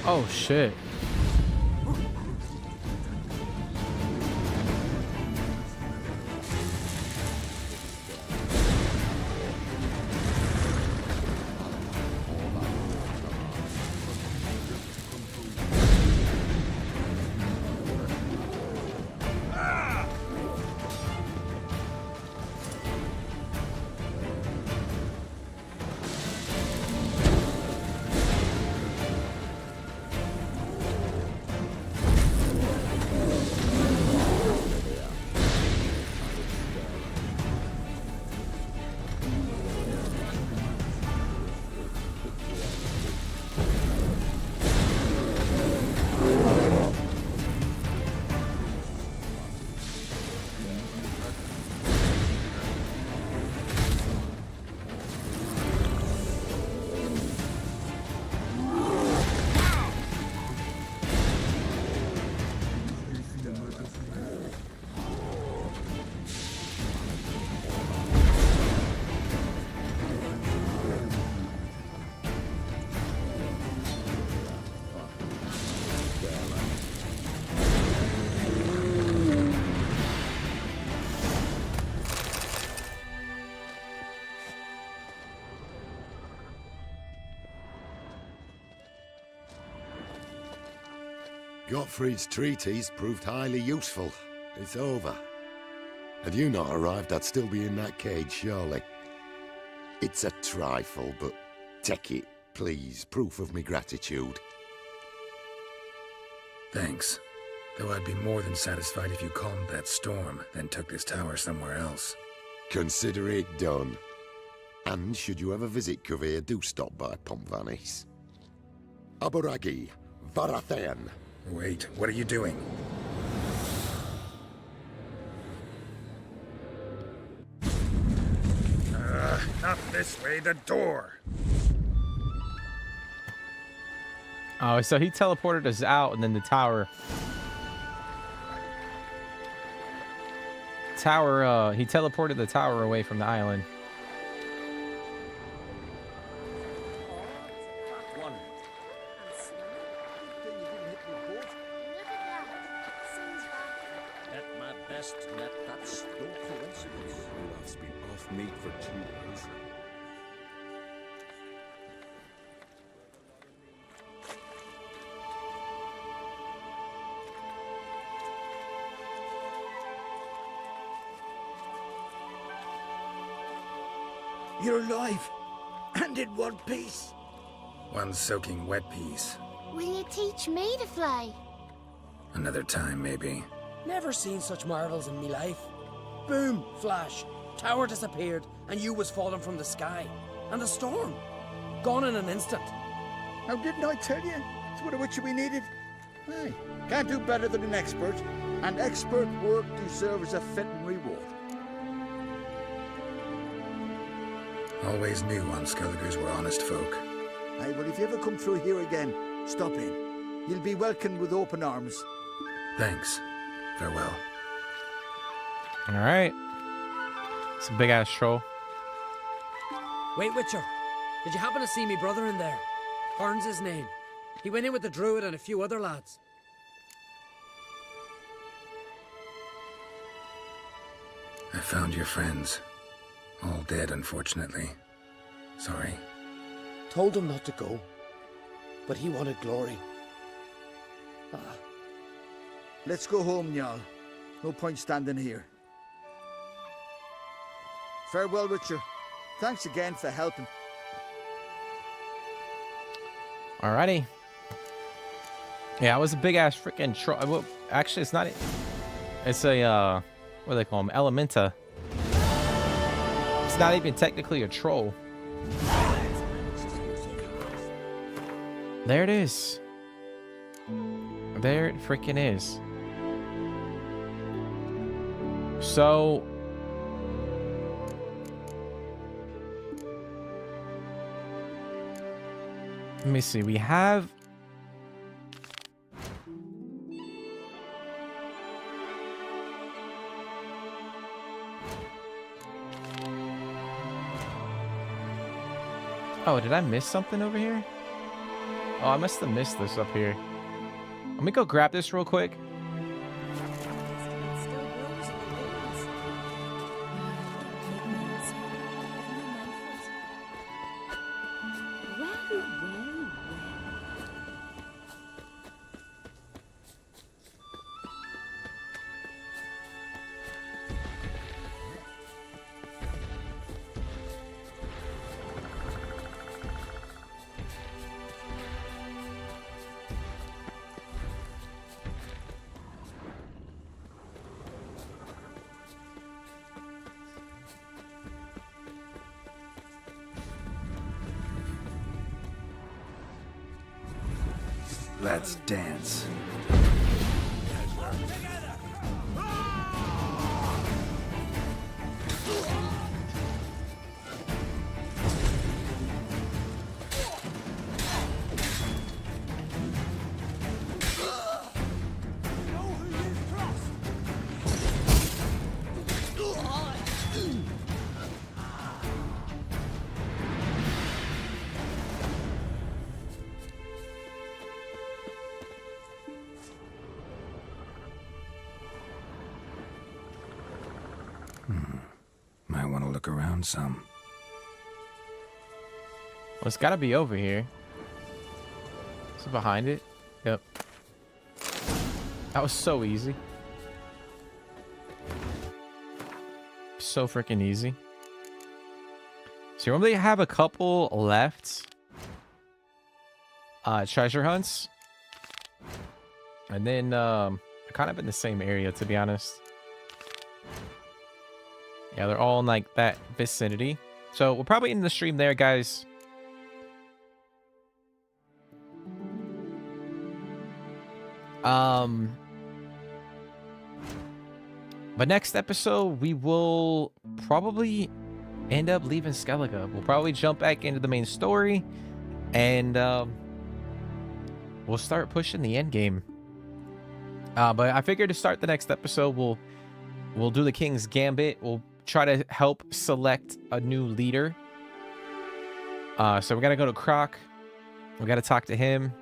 Oh shit. Gottfried's treatise proved highly useful. It's over. Had you not arrived, I'd still be in that cage, surely. It's a trifle, but take it, please. Proof of me gratitude. Thanks. Though I'd be more than satisfied if you calmed that storm, then took this tower somewhere else. Consider it done. And should you ever visit Kovir, do stop by Pompvanis. Aburagi, Varathan. Wait, what are you doing? Not this way, the door. Oh, so he teleported us out, and then the tower. He teleported the tower away from the island. At my best, that's no coincidence. That's been off meat for 2 days. You're alive, and in one piece. One soaking wet piece. Will you teach me to fly? Another time, maybe. Never seen such marvels in me life. Boom, flash, tower disappeared, and you was falling from the sky. And the storm, gone in an instant. Now, didn't I tell you? It's what a witcher we needed. Hey, can't do better than an expert, and expert work deserves a fitting reward. Always knew on Skelligers were honest folk. Aye, well, if you ever come through here again, stop in. You'll be welcomed with open arms. Thanks. Farewell. All right. It's a big-ass troll. Wait, Witcher. Did you happen to see me brother in there? Horn's his name. He went in with the druid and a few other lads. I found your friends. All dead, unfortunately. Sorry. Told him not to go, but he wanted glory. Let's go home, Jarl. No point standing here. Farewell, Witcher. Thanks again for helping. Alrighty. Yeah, it was a big ass freaking troll. Well, actually, it's not. It's a what do they call them? Elementa. It's not even technically a troll. There it is. There it freaking is. So let me see. We have oh, did I miss something over here? Oh, I must have missed this up here. Let me go grab this real quick. Let's dance. Might want to look around some. Well, it's got to be over here. Is it behind it? Yep. That was so easy. So freaking easy. So you only have a couple left. Treasure hunts. And then kind of in the same area, to be honest. Yeah, they're all in like that vicinity. So we'll probably end the stream there, guys. But next episode, we will probably end up leaving Skellige. We'll probably jump back into the main story, and we'll start pushing the end game. But I figured to start the next episode, we'll do the King's Gambit. We'll try to help select a new leader. So we gotta go to Croc. We gotta talk to him.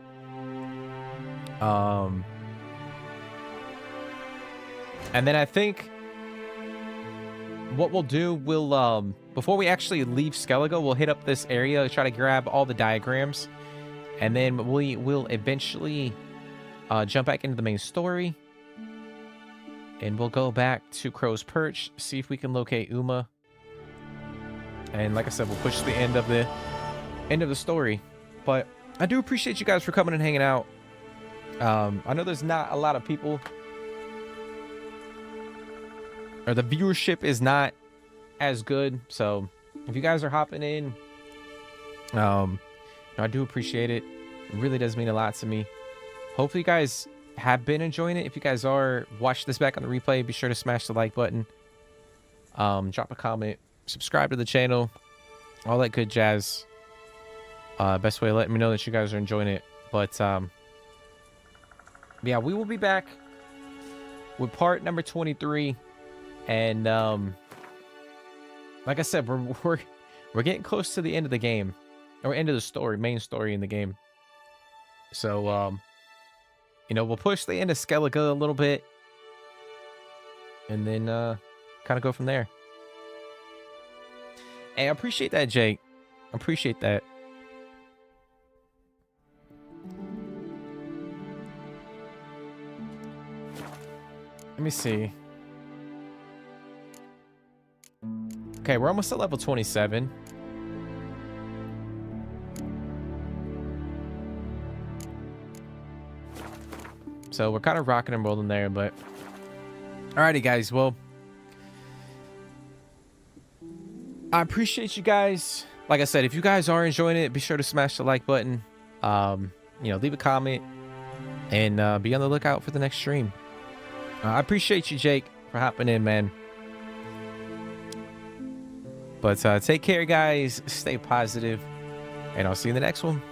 And then I think what we'll do, we'll before we actually leave Skellige, we'll hit up this area, try to grab all the diagrams, and then we will eventually jump back into the main story, and we'll go back to Crow's Perch, see if we can locate Uma. And like I said, we'll push the end of the story. But I do appreciate you guys for coming and hanging out. I know there's not a lot of people, or the viewership is not as good, so if you guys are hopping in, I do appreciate it. It really does mean a lot to me. Hopefully you guys have been enjoying it. If you guys are, watch this back on the replay, be sure to smash the like button, drop a comment, subscribe to the channel, all that good jazz. Best way of letting me know that you guys are enjoying it. But yeah, we will be back with part number 23. And like I said, we're getting close to the end of the game, or end of the story, main story in the game. So you know, we'll push the end of Skellige a little bit, and then kind of go from there. Hey, I appreciate that, Jake. I appreciate that. Let me see. Okay, we're almost at level 27. So we're kind of rocking and rolling there, but alrighty, guys. Well, I appreciate you guys. Like I said, if you guys are enjoying it, be sure to smash the like button. You know, leave a comment, and be on the lookout for the next stream. I appreciate you, Jake, for hopping in, man. But take care, guys. Stay positive, and I'll see you in the next one.